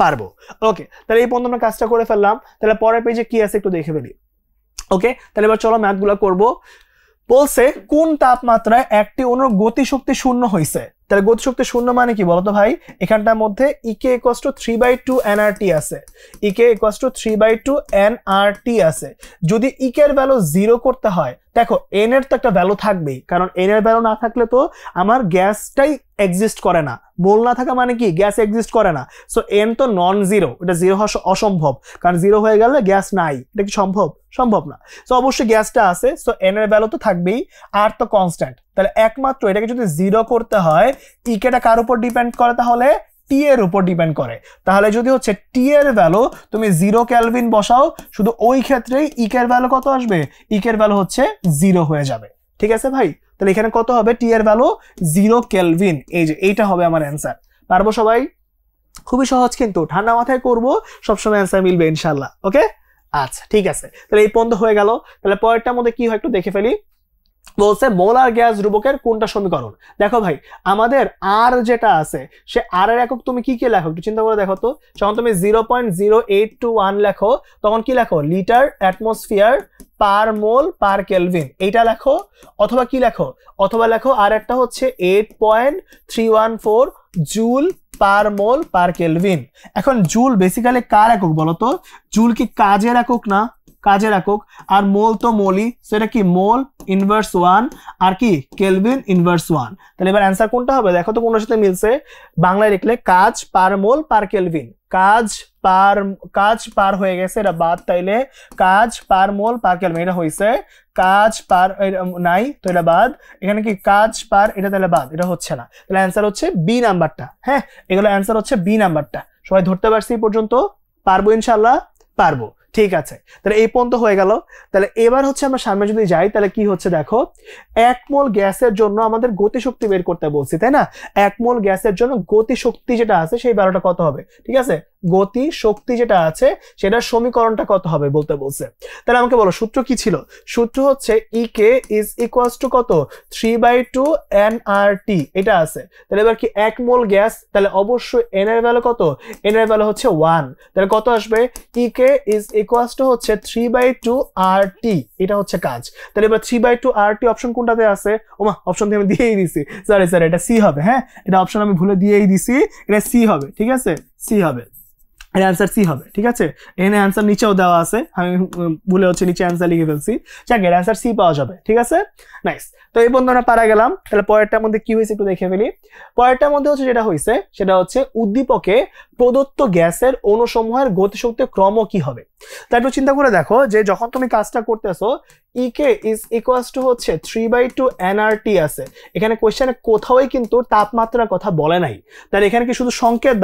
পারবো। ওকে, তাহলে এই পর্যন্ত আমরা কাজটা করে ফেললাম। তাহলে পরের পেজে কি আছে একটু দেখে ফেলি। ওকে, তাহলে এবার চলো ম্যাথগুলো করবো। বলছে কোন তাপমাত্রায় একটি অণুর গতিশক্তি শূন্য হয়েছে। তাহলে গতিশক্তি শূন্য মানে কি বলতো ভাই? এখানটার মধ্যে ইকে ইকুয়ালস টু 3/2 nRT আছে, ইকে ইকুয়ালস টু 3/2 nRT আছে। যদি ইকে এর ভ্যালু 0 করতে হয়, দেখো এন এর তো একটা ভ্যালু থাকবেই, কারণ এন এর ভ্যালু না থাকলে তো আমার গ্যাসটাই এক্সিস্ট করে না। মোল না থাকা মানে কি? গ্যাস এক্সিস্ট করে না। সো এন তো নন জিরো, এটা জিরো হওয়া অসম্ভব, কারণ জিরো হয়ে গেলে গ্যাস নাই। এটা কি সম্ভব? সম্ভব না। সো অবশ্যই গ্যাসটা আছে, সো এন এর ভ্যালু তো থাকবেই, আর তো কনস্ট্যান্ট। তাহলে একমাত্র এটাকে যদি 0 করতে হয়, ইকেটা কার উপর ডিপেন্ড করে? তাহলে টি এর উপর ডিপেন্ড করে। তাহলে যদি হচ্ছে টি এর ভ্যালু তুমি 0 কেলভিন বসাও, শুধু ওই ক্ষেত্রেই ইক এর ভ্যালু কত আসবে? ইক এর ভ্যালু হচ্ছে 0 হয়ে যাবে। ঠিক আছে ভাই? তাহলে এখানে কত হবে? টি এর ভ্যালু 0 কেলভিন। এই যে এইটা হবে আমার অ্যান্সার। পারবো সবাই? খুবই সহজ, কিন্তু ঠান্ডা মাথায় করবো, সবসময় অ্যান্সার মিলবে ইনশাল্লাহ। ওকে, আচ্ছা ঠিক আছে। তাহলে এই পর্যন্ত হয়ে গেল। তাহলে পরেরটার মধ্যে কি হয় একটু দেখে ফেলি। বলছে মোলার গ্যাস ধ্রুবকের কোনটা সমীকরণ? দেখো ভাই, আমাদের আর যেটা আছে সে আর এর একক তুমি কি কি লেখো একটু চিন্তা করে দেখো তো। যখন তুমি 0.0821 লেখো তখন কি লেখো? লিটার অ্যাটমসফিয়ার পার মোল পার কেলভিন, এইটা লেখো। অথবা কি লেখো? অথবা লেখো আর একটা হচ্ছে 8.314 joule per mole per kelvin. এখন জুল বেসিক্যালি কার একক বলো তো? জুল কি কাজের একক না? কাজের একক। আর মোল তো মোলই, সেটা কি মোল ইনভার্স 1 আর কি কেলভিন ইনভার্স 1। তাহলে এবার অ্যান্সার কোনটা হবে দেখো তো কোনটার সাথে মিলছে। বাংলায় লিখলে কাজ পার মোল পার কেলভিন, কাজ পার হয়ে গেছে এটা বাদ, তাইলে কাজ পার মোল পার কেলভিন এটা হইছে। কাজ পার নাই তো এটা বাদ। এখানে কি কাজ পার, এটা তাহলে বাদ, এটা হচ্ছে না। তাহলে অ্যান্সার হচ্ছে বি নাম্বারটা। হ্যাঁ, এগুলো অ্যান্সার হচ্ছে বি নাম্বারটা। সবাই ধরতে পারছি এই পর্যন্ত? পারবো ইনশাল্লাহ? পারবো। ঠিক আছে, তাহলে এই পর্যন্ত হয়ে গেল। তাহলে এবার হচ্ছে আমরা সামনে যদি যাই তাহলে কি হচ্ছে দেখো, 1 মোল গ্যাসের জন্য আমাদের গতিশক্তি বের করতে বলছি, তাই না? 1 মোল গ্যাসের জন্য গতিশক্তি যেটা আছে সেই ভ্যালুটা কত হবে? ঠিক আছে, গতি শক্তি যেটা আছে সেটার সমীকরণটা কত হবে বলতে বলছে। তাহলে আমাকে বলো সূত্র কি ছিল? সূত্র হচ্ছে ইকে ইজ ইকুয়ালস টু কত? 3/2 nRT, এটা আছে। তাহলে এবার কি 1 মোল গ্যাস, তাহলে অবশ্যই এন এর ভ্যালু কত? এন এর ভ্যালু হচ্ছে 1। তাহলে কত আসবে? ইকে ইজ ইকুয়ালস টু হচ্ছে 3/2 RT, এটা হচ্ছে কাজ। তাহলে এবার 3/2 RT অপশন কোনটাতে আছে? ওমা, অপশন আমি দিয়েই দিছি, সরি এটা সি হবে। হ্যাঁ, এটা অপশন আমি ভুলে দিয়েই দিছি, এটা সি হবে। ঠিক আছে, সি হবে, এর অ্যান্সার সি হবে। ঠিক আছে, এখানে অ্যান্সার নিচেও দেওয়া আছে, আমি ভুলে হচ্ছে নিচে অ্যান্সার লিখে ফেলছি। যাক, এর অ্যান্সার সি পাওয়া যাবে। ঠিক আছে, নাইস। তো এই পর্যন্ত আমরা পারা গেলাম। তাহলে পরেরটার মধ্যে কি হয়েছে একটু দেখে ফেলি। পরেরটার মধ্যে হচ্ছে যেটা হয়েছে সেটা হচ্ছে উদ্দীপকে প্রদত্ত গ্যাসের অণুসমূহের গতিশক্তির ক্রম কি হবে। তা একটু চিন্তা করে দেখো যে যখন তুমি কাজটা করতেছো ইকে ইজ ইকুয়ালস টু হচ্ছে 3/2 nRT আছে। এখানে কোয়েশ্চেনে কোথাওই কিন্তু তাপমাত্রার কথা বলে নাই। তাহলে এখানে কি শুধু সংকেত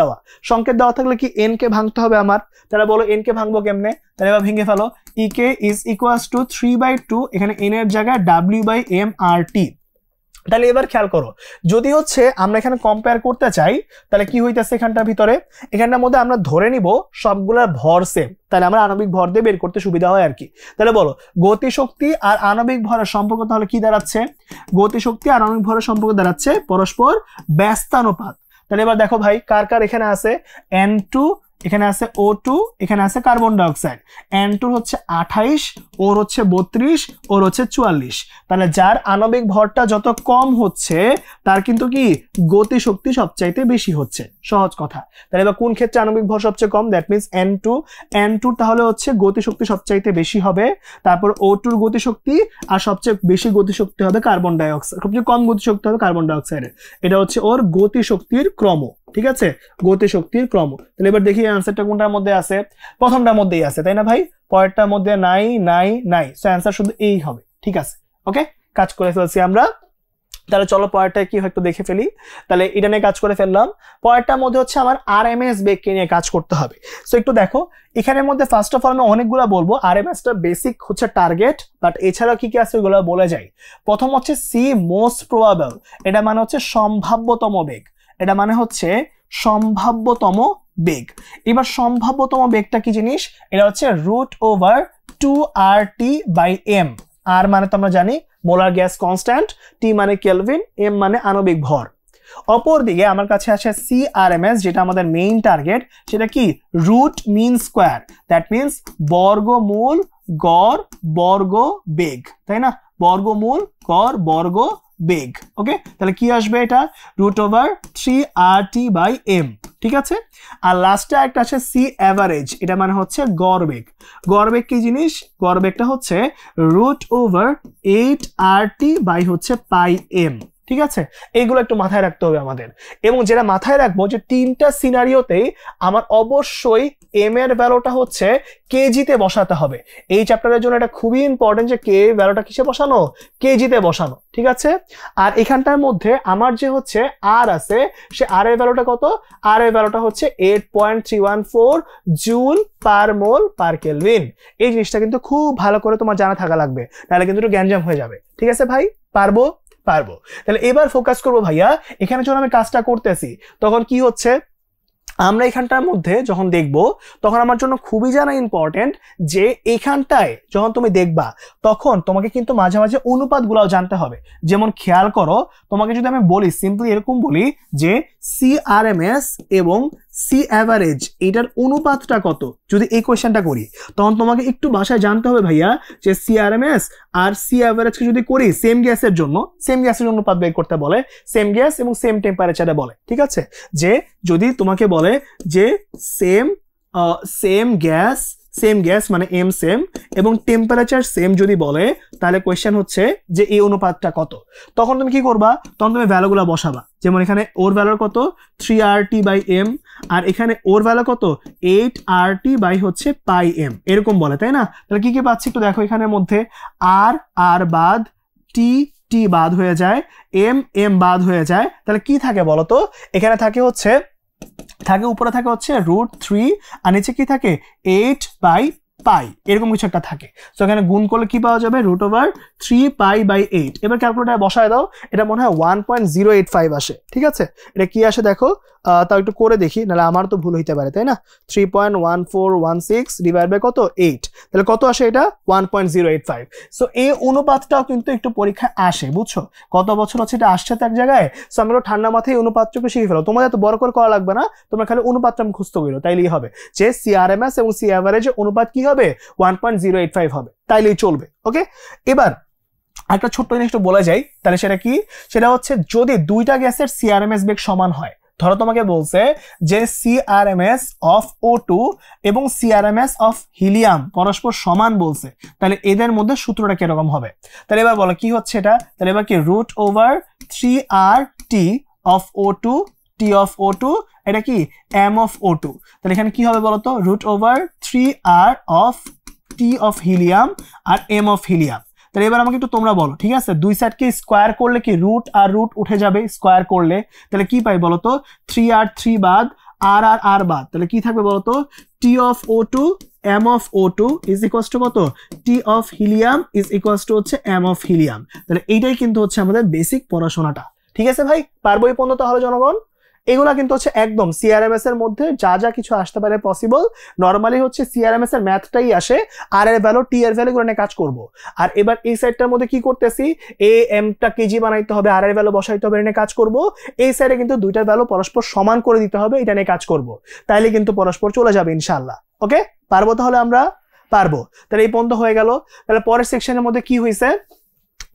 দেওয়া থাকলে কি এন কে ভাঙতে হবে আমার? তাহলে বলো এন কে ভাঙবো কেমনে? তাহলে এবার ভেঙে ফেলো। ইকে ইজ ইকুয়ালস টু 3/2, এখানে এন এর জায়গায় W/mRT। তাহলে এবার খেয়াল করো, যদি হচ্ছে আমরা এখানে কম্পেয়ার করতে চাই তাহলে কি হইতেছে এখানটার ভিতরে, এখানটার মধ্যে আমরা ধরে নিব সবগুলার ভর সেম, তাহলে আমরা আণবিক ভর দিয়ে বের করতে সুবিধা হয় আর কি। তাহলে বলো গতিশক্তি আর আণবিক ভরের সম্পর্ক তাহলে কি দাঁড়াচ্ছে? গতিশক্তি আর আণবিক ভরের সম্পর্ক দাঁড়াচ্ছে পরস্পর ব্যস্তানুপাত। তাহলে এবার দেখো ভাই কার কার এখানে আছে N2, এখানে আছে O2, এখানে আছে কার্বন ডাইঅক্সাইড। N2 হচ্ছে 28, ওর হচ্ছে 32, ওর হচ্ছে 44। তাহলে যার আণবিক ভরটা যত কম হচ্ছে তার কিন্তু কি গতিশক্তি সবচাইতে বেশি হচ্ছে, সহজ কথা। তাহলে এবার কোন ক্ষেত্রে আণবিক ভর সবচেয়ে কম? দ্যাট মিনস N2 তাহলে হচ্ছে গতিশক্তি সবচাইতে বেশি হবে। তারপর O2 এর গতিশক্তি, আর সবচেয়ে বেশি গতিশক্তি হবে কার্বন ডাইঅক্সাইড, সবচেয়ে কম গতিশক্তি হবে কার্বন ডাইঅক্সাইডের। এটা হচ্ছে ওর গতিশক্তির ক্রম। ঠিক আছে, গতিশক্তির ক্রম। তাহলে এবার দেখি অ্যান্সারটা কোনটার মধ্যে আছে? প্রথমটার মধ্যেই আছে, তাই না ভাই? পরেরটার মধ্যে নাই। সো অ্যান্সার শুধু এই হবে। ঠিক আছে, ওকে, কাজ করে ফেলছি আমরা। তাহলে চলো পরেরটা কি হয় একটু দেখে ফেলি। তাহলে এটা নিয়ে কাজ করে ফেললাম। পরেরটার মধ্যে হচ্ছে আমার RMS বেগকে নিয়ে কাজ করতে হবে। সো একটু দেখো, এখানের মধ্যে ফার্স্ট অফ অল আমি অনেকগুলো বলবো। RMS টা বেসিক হচ্ছে টার্গেট, বাট এছাড়া কি কি আছে ওগুলো বলে যাই। প্রথম হচ্ছে সি মোস্ট প্রবাবল, এটা মানে হচ্ছে সম্ভাব্যতম বেগ, এটা মানে হচ্ছে সম্ভাব্যতম বেগ। এবার সম্ভাব্যতম বেগটা কি জিনিস? এটা হচ্ছে √2RT/m। আর মানে তো আমরা জানি মোলার গ্যাস কনস্ট্যান্ট, টি মানে কেলভিন, এম মানে আণবিক ভর। অপরদিকে আমার কাছে আছে CRMS, যেটা আমাদের মেইন টার্গেট। সেটা কি? Root mean square, that means বর্গমূল গড় বর্গ বেগ, তাই না? বর্গমূল গড় বর্গ বেগ। ওকে, তাহলে কি আসবে? এটা √3RT/m। ঠিক আছে, আর লাস্টে একটা আছে C অ্যাভারেজ, এটা মানে হচ্ছে গড় বেগ। গড় বেগ কি জিনিস? গড় বেগটা হচ্ছে √8RT/m। ঠিক আছে, এইগুলো একটু মাথায় রাখতে হবে আমাদের। এবং যেটা মাথায় রাখবো যে 3টা সিনারিওতেই আমার অবশ্যই এম এর ভ্যালুটা হচ্ছে কেজিতে বসাতে হবে। এই চ্যাপ্টারের জন্য এটা খুবই ইম্পর্টেন্ট যে কে ভ্যালুটা কিসে বসানো, কেজিতে বসানো, ঠিক আছে। আর এখানটার মধ্যে আমার যে হচ্ছে আর আছে, সে আর এর ভ্যালুটা কত, আর এর ভ্যালুটা হচ্ছে 8.314 joule per mole per kelvin. এই জিনিসটা কিন্তু খুব ভালো করে তোমার জানা থাকা লাগবে, তাহলে কিন্তু একটু গ্যাঞ্জাম হয়ে যাবে। ঠিক আছে ভাই, পারবো? পারবো। তাহলে এবার ফোকাস করবো ভাইয়া, এখানে যখন আমি কাজটা করতেছি তখন কি হচ্ছে, আমরা এখানটার মধ্যে যখন দেখব তখন আমার জন্য খুবই জানা ইম্পর্টেন্ট যে এখানটায় যখন তুমি দেখবা তখন তোমাকে কিন্তু মাঝে মাঝে অনুপাতগুলোও জানতে হবে। যেমন খেয়াল করো, তোমাকে যদি আমি বলি সিম্পলি এরকম বলি যে সিআরএমএস এবং সি অ্যাভারেজ এটার অনুপাতটা কত, যদি এই কোয়েশ্চেনটা করি তখন তোমাকে একটু বাসায় জানতে হবে ভাইয়া যে সিআরএমএস আর সি অ্যাভারেজকে যদি করি সেম গ্যাসের জন্য, সেম গ্যাসের অনুপাত বের করতে বলে, সেম গ্যাস এবং সেম টেম্পারেচারে বলে। ঠিক আছে, যে যদি তোমাকে বলে যে সেম গ্যাস মানে এম সেম এবং টেম্পারেচার সেম যদি বলে, তাহলে কোয়েশ্চেন হচ্ছে যে এই অনুপাতটা কত। তখন তুমি কি করবা, তখন তুমি ভ্যালুগুলো বসাবা। যেমন এখানে ওর ভ্যালু কত 3RT/m, আর এখানে ওর ভ্যালু কত 8RT/ হচ্ছে পাই এম, এরকম বলে, তাই না? তাহলে কি কি পাচ্ছি একটু দেখো, এখানের মধ্যে আর বাদ, টি বাদ হয়ে যায়, এম বাদ হয়ে যায়, তাহলে কি থাকে বলতো, এখানে থাকে হচ্ছে উপরে থাকে হচ্ছে √3 আর নিচে কি থাকে 8/পাই, এরকম কিছু একটা থাকে। তো এখানে গুণ করলে কি পাওয়া যাবে, √3π/8। এবার ক্যালকুলেটারে বসায় দাও, এটা মনে হয় 1.085 আসে। ঠিক আছে, এটা কি আসে দেখো, তাও একটু করে দেখি, নাহলে আমার তো ভুল হইতে পারে, তাই না? 3.1416 ডিভাইড বাই কত 8, তাহলে কত আসে এটা 1.085। সো এই অনুপাতটাও কিন্তু একটু পরীক্ষায় আসে, বুঝছো? কত বছর হচ্ছে এটা আসছে তো এক জায়গায়। সো আমরা ঠান্ডা মাথায় অনুপাতটাকে শিখে ফেলো, তোমাদের এত বড় করে করা লাগবে না, তোমরা খালি অনুপাতটা মুখস্থ করো, তাইলেই হবে যে সিআরএমএস এবং সি অ্যাভারেজের অনুপাত কি হবে 1.085 হবে, তাইলেই চলবে। ওকে, এবার একটা ছোট্ট জিনিসটা বলা যায়, তাহলে সেটা কি, সেটা হচ্ছে যদি দুইটা গ্যাসের সিআরএমএস বেগ সমান হয়, ধরো তোমাকে বলছে যে সিআরএমএস অফ O2 এবং সিআরএমএস অফ হিলিয়াম পরস্পর সমান বলছে, তাহলে এদের মধ্যে সূত্রটা কিরকম হবে? তাহলে এবার বলো কি হচ্ছে এটা, তাহলে এবার কি √3RT of O2 T of O2, এটা কি M অফ O2, তাহলে এখানে কি হবে বলতো, √3R of T of helium আর M অফ হিলিয়াম। তাহলে এবার আমাকে একটু তোমরা বলো, ঠিক আছে, দুই সাইডকে স্কোয়ার করলে কি রুট আর রুট উঠে যাবে স্কোয়ার করলে, তাহলে কি পাই বলতো 3R3 বাদ আর বাদ, তাহলে কি থাকবে বলতো T of O2 M of O2 is equals to কত, T of helium is equals to হচ্ছে M অফ হিলিয়াম। তাহলে এইটাই কিন্তু হচ্ছে আমাদের বেসিক পড়াশোনাটা। ঠিক আছে ভাই, পারবো এই পর্যন্ত তাহলে জনগণ? এগুলা কিন্তু হচ্ছে একদম সিআরএমএস এর মধ্যে যা যা কিছু আসতে পারে পসিবল, নরমালি হচ্ছে সিআরএমএস এর ম্যাথটাই আসে, আর এর ভ্যালু টি এর ভ্যালু গুলো নিয়ে কাজ করব। আর এবার এই সাইডটার মধ্যে কি করতেছি, এ এমটা কেজি বানাইতে হবে, আর এর ভ্যালু বসাইতে হবে, এটা নিয়ে কাজ করব। এই সাইডে কিন্তু দুইটার ভ্যালু পরস্পর সমান করে দিতে হবে, এটা নিয়ে কাজ করব, তাইলে কিন্তু পরস্পর চলে যাবে ইনশাআল্লাহ। ওকে, পারবো তাহলে আমরা? পারবো। তাহলে এই পর্যন্ত হয়ে গেল। তাহলে পরের সেকশনের মধ্যে কি হয়েছে,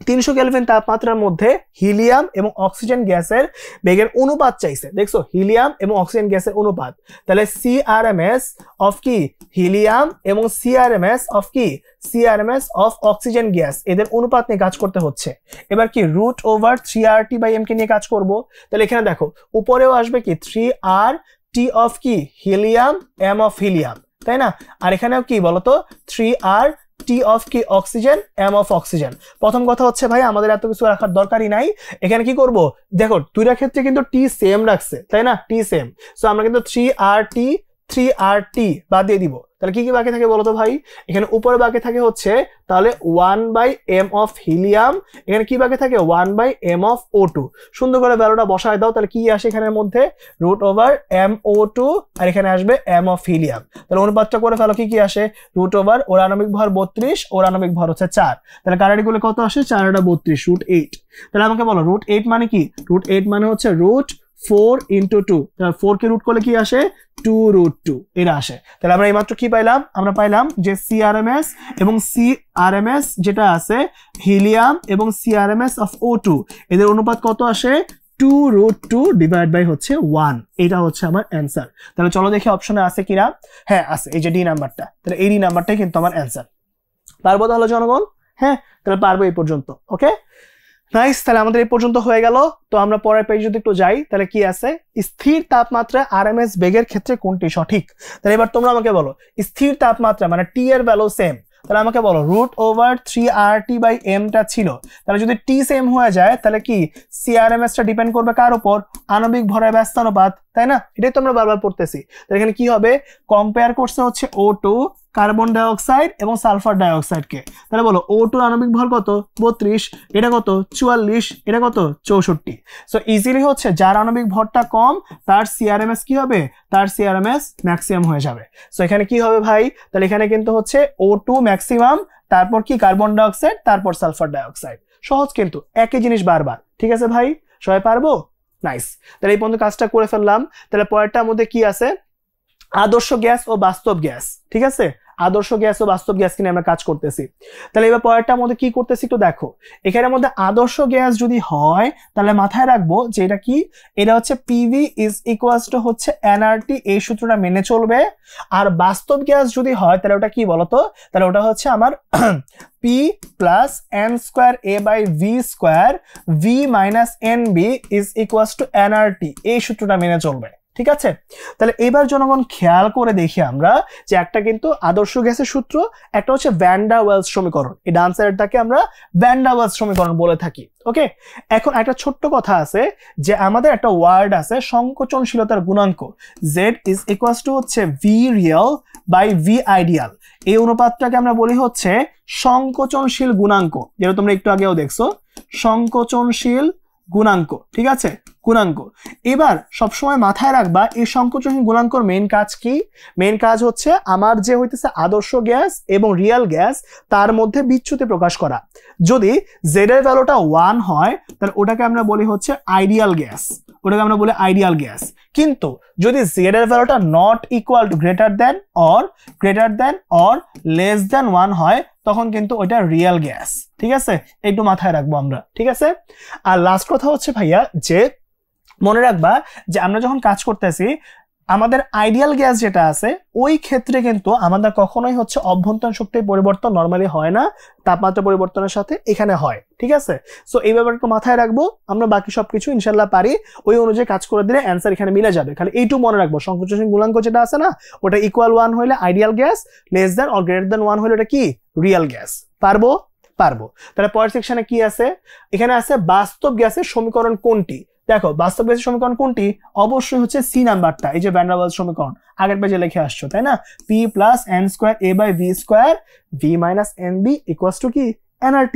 300 কেলভিন তাপমাত্রার মধ্যে হিলিয়াম এবং অক্সিজেন গ্যাসের বেগের অনুপাত চাইছে। দেখছো, হিলিয়াম এবং অক্সিজেন গ্যাসের অনুপাত, তাহলে সিআরএমএস অফ কি হিলিয়াম এবং সিআরএমএস অফ কি সিআরএমএস অফ অক্সিজেন গ্যাস, এদের অনুপাত নিয়ে কাজ করতে হচ্ছে। এবার কি √3RT/m কে নিয়ে কাজ করব। তাহলে এখানে দেখো উপরেও আসবে কি 3RT অফ কি হিলিয়াম M অফ হিলিয়াম, তাই না? আর এখানেও কি বলতো 3RT অফ কি অক্সিজেন M অফ অক্সিজেন। প্রথম কথা হচ্ছে ভাই আমাদের এত কিছু রাখার দরকারই নাই। এখানে কি করব, দেখো দুইটা ক্ষেত্রে কিন্তু T সেম রাখছে, তাই না? T same. সো আমরা কিন্তু 3RT বাদ দিয়ে দিব। তাহলে কি কি বাকি থাকে বলতো ভাই, এখানে উপরে বাকি থাকে হচ্ছে তাহলে 1/m অফ হিলিয়াম, এখানে কি বাকি থাকে 1/m অফ O2। সুন্দর করে ভ্যালুটা বসায় দাও, তাহলে কি আসে এখানের মধ্যে √/MO2 আর এখানে আসবে M অফ হিলিয়াম। তাহলে অনুপাতটা করে ফেলো, কি কি আসে √ ওর আণবিক ভর 32, ওর আণবিক ভর হচ্ছে 4, তাহলে কাটাকাটি করলে কত আসে 4 × 32 √8। তাহলে আমাকে বলো √8 মানে কি, √8 মানে হচ্ছে √4 × 2, তাহলে 4 কে রুট করলে কি আসে 2√2 এটা আসে। তাহলে আমরা এইমাত্র কি পাইলাম, আমরা পাইলাম যে সিআরএমএস এবং সিআরএমএস যেটা আছে হিলিয়াম এবং সিআরএমএস অফ O2 এদের অনুপাত কত আসে 2√2 ডিভাইড বাই হচ্ছে 1। এটা হচ্ছে আমার অ্যান্সার। তাহলে চলো দেখি অপশনে আছে কিনা। হ্যাঁ আছে, এই যে ডি নাম্বারটা, তাহলে এই ডি নাম্বারটাই কিন্তু আমার অ্যান্সার। পারবো তাহলে জনগণ? হ্যাঁ, তাহলে পারবো এই পর্যন্ত। ওকে, নাইস, তাহলে আমাদের এই পর্যন্ত হয়ে গেল। তো আমরা পরের পেজে যদি একটু যাই তাহলে কি আছে, স্থির তাপমাত্রা আরএমএস বেগের ক্ষেত্রে কোনটি সঠিক। তাহলে এবার তোমরা আমাকে বলো স্থির তাপমাত্রা মানে টি এর ভ্যালু সেম, তাহলে আমাকে বলো √3RT/m টা ছিল, তাহলে যদি টি সেম হয়ে যায় তাহলে কি সিআরএমএস টা ডিপেন্ড করবে কার উপর, আণবিক ভরের ব্যস্তানুপাত, তাই না? এটাই তো আমরা বারবার পড়তেছি। তাহলে এখানে কি হবে, কম্পেয়ার করছে হচ্ছে O2 কার্বন ডাইঅক্সাইড এবং সালফার ডাইঅক্সাইডকে। তাহলে বলো O2 আণবিক ভর কত 32, এটা কত 44, এটা কত 64। সো ইজিলি হচ্ছে যার আণবিক ভরটা কম তার সিআরএমএস কি হবে, তার সিআরএমএস ম্যাক্সিমাম হয়ে যাবে। সো এখানে কি হবে ভাই, তাহলে এখানে কিন্তু হচ্ছে O2 ম্যাক্সিমাম, তারপর কি কার্বন ডাইঅক্সাইড, তারপর সালফার ডাইঅক্সাইড। সহজ কিন্তু, একই জিনিস বারবার। ঠিক আছে ভাই, সবাই পারবো? নাইস, তাহলে এই পর্যন্ত কাজটা করে ফেললাম। তাহলে পরেরটার মধ্যে কি আছে, আদর্শ গ্যাস ও বাস্তব গ্যাস। ঠিক আছে, আদর্শ গ্যাস ও বাস্তব গ্যাস নিয়ে আমরা কাজ করতেছি। তাহলে এবার পরেরটার মধ্যে কি করতেছি একটু দেখো। এখানের মধ্যে আদর্শ গ্যাস যদি হয় তাহলে মাথায় রাখবো যে এটা কি, এটা হচ্ছে পিভি ইজ ইকুয়ালস টু হচ্ছে এনআরটি, এই সূত্রটা মেনে চলবে। আর বাস্তব গ্যাস যদি হয় তাহলে ওটা কি বলতো, তাহলে ওটা হচ্ছে আমার P plus n²a/v² v minus nb is equals to nRT, এই সূত্রটা মেনে চলবে। ঠিক আছে, তাহলে এবার জনগণ খেয়াল করে দেখি আমরা যে একটা কিন্তু আদর্শ গ্যাসের সূত্র, একটা হচ্ছে ভ্যান ডার ওয়েলস সমীকরণ। এই ডান সাইডটাকে আমরা ভ্যান ডার ওয়েলস সমীকরণ বলে থাকি। ওকে, এখন একটা ছোট্ট কথা আছে যে আমাদের একটা ওয়ার্ড আছে সংকোচনশীলতার গুণাঙ্ক, z ইজ ইকুয়ালস টু হচ্ছে V real by V ideal. এই অনুপাতটাকে আমরা বলি হচ্ছে সংকোচনশীল গুণাঙ্ক, যেটা তোমরা একটু আগেও দেখছো, সংকোচনশীল গুণাঙ্ক। ঠিক আছে, গুণাঙ্ক। এবার সবসময় মাথায় রাখবা এই সংকোচনশীল গুণাঙ্কর মেইন কাজ কি, মেইন কাজ হচ্ছে আমার যে হইতেছে আদর্শ গ্যাস এবং রিয়েল গ্যাস তার মধ্যে বিচ্যুতি প্রকাশ করা। যদি জেড এর ভ্যালুটা 1 হয় তাহলে ওটাকে আমরা বলি হচ্ছে আইডিয়াল গ্যাস, ওটাকে আমরা বলি আইডিয়াল গ্যাস। কিন্তু যদি জেড এর ভ্যালুটা not equal to greater than or less than 1 হয় তখন কিন্তু ওইটা রিয়েল গ্যাস। ঠিক আছে, একটু মাথায় রাখবো আমরা। ঠিক আছে, আর লাস্ট কথা হচ্ছে ভাইয়া যে মনে রাখবা যে আমরা যখন কাজ করতেছি আমাদের আইডিয়াল গ্যাস যেটা আছে ওই ক্ষেত্রে কিন্তু আমাদের কখনোই হচ্ছে অভ্যন্তরীণ শক্তির পরিবর্তন নরমালি হয় না, তাপমাত্রা পরিবর্তনের সাথে এখানে হয়। ঠিক আছে, সো এই ব্যাপারটা মাথায় রাখবো, আমরা বাকি সবকিছু ইনশাল্লাহ পারি, ওই অনুযায়ী কাজ করে দিলে অ্যান্সার এখানে মিলে যাবে। খালি এইটু মনে রাখবো, সংকোচনশীল গুণাঙ্ক যেটা আছে না ওটা ইকুয়াল 1 হইলে ideal gas, less than or greater than 1 হইলে ওটা কি রিয়েল গ্যাস। পারবো? পারবো। তাহলে পরের সেকশনে কি আছে, এখানে আছে বাস্তব গ্যাসের সমীকরণ কোনটি। দেখো বাস্তব গ্যাসের সমীকরণ কোনটি, অবশ্যই হচ্ছে সি নাম্বারটা, এই যে ভ্যান ডার ওয়েলস সমীকরণ আগের পেজে লিখে আসছো তাই না, P plus n²a/v² v minus nb equals to কি nRT,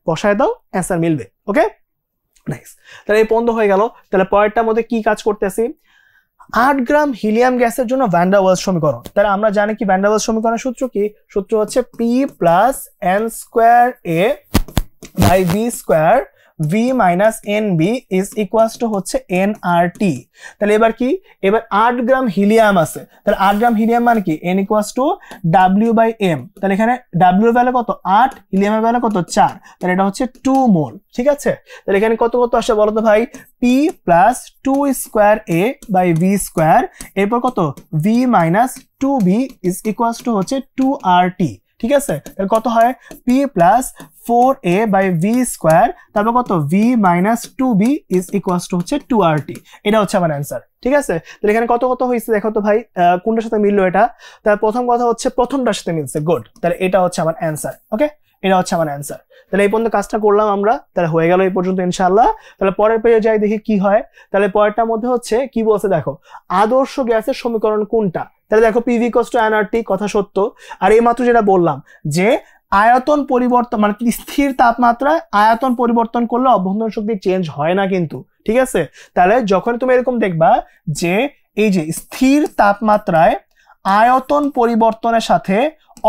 বসায় দাও অ্যান্সার মিলবে। ওকে, নাইস, তাহলে এই পর্যন্ত হয়ে গেল। তাহলে পরেরটার মধ্যে কি কাজ করতেছি, 8 গ্রাম হিলিয়াম গ্যাসের জন্য ভ্যান ডার ওয়েলস সমীকরণ। তাহলে আমরা জানি কি ভ্যান ডার ওয়েলস সমীকরণের সূত্র কি, সূত্র হচ্ছে P plus n²a/v² v minus nb is equals to হচ্ছে nRT। তাহলে এবার কি, এবার 8 গ্রাম হিলিয়াম আছে, তাহলে 8 গ্রাম হিলিয়াম মানে কি n ইকুয়ালস টু w/m। তাহলে এখানে w এর ভ্যালু কত 8, হিলিয়ামের ভ্যালু কত 4, তাহলে এটা হচ্ছে 2 মোল। ঠিক আছে, তাহলে এখানে কত কত আসে বলো তো ভাই, P প্লাস 2²a/v², এরপর কত v minus 2b is equals to হচ্ছে 2RT। ঠিক আছে, তাহলে কত হয় P প্লাস 4a/v², তারপর কত v minus 2b is equals to হচ্ছে 2RT। এটা হচ্ছে আমার অ্যান্সার। ঠিক আছে, তাহলে এখানে কত কত হয়েছে দেখো তো ভাই, কোনটার সাথে মিললো এটা, তাহলে প্রথম কথা হচ্ছে প্রথমটার সাথে মিলছে, গুড। তাহলে এটা হচ্ছে আমার অ্যান্সার। ওকে, এটা হচ্ছে আমার অ্যান্সার। তাহলে এই পর্যন্ত কাজটা করলাম আমরা, তাহলে হয়ে গেল এই পর্যন্ত ইনশাআল্লাহ। তাহলে পরের পেজে যাই দেখি কি হয়। তাহলে পরেরটার মধ্যে হচ্ছে কি বলছে দেখো, আদর্শ গ্যাসের সমীকরণ কোনটা। তাহলে দেখো PV = nRT, কথা সত্য। আর এই মাত্র যেটা বললাম যে আয়তন পরিবর্তন মানে স্থির তাপমাত্রায় আয়তন পরিবর্তন করলে অভ্যন্তরীণ শক্তি চেঞ্জ হয় না কিন্তু। ঠিক আছে, তাহলে যখন তুমি এরকম দেখবা যে এই যে স্থির তাপমাত্রায় আয়তন পরিবর্তনের সাথে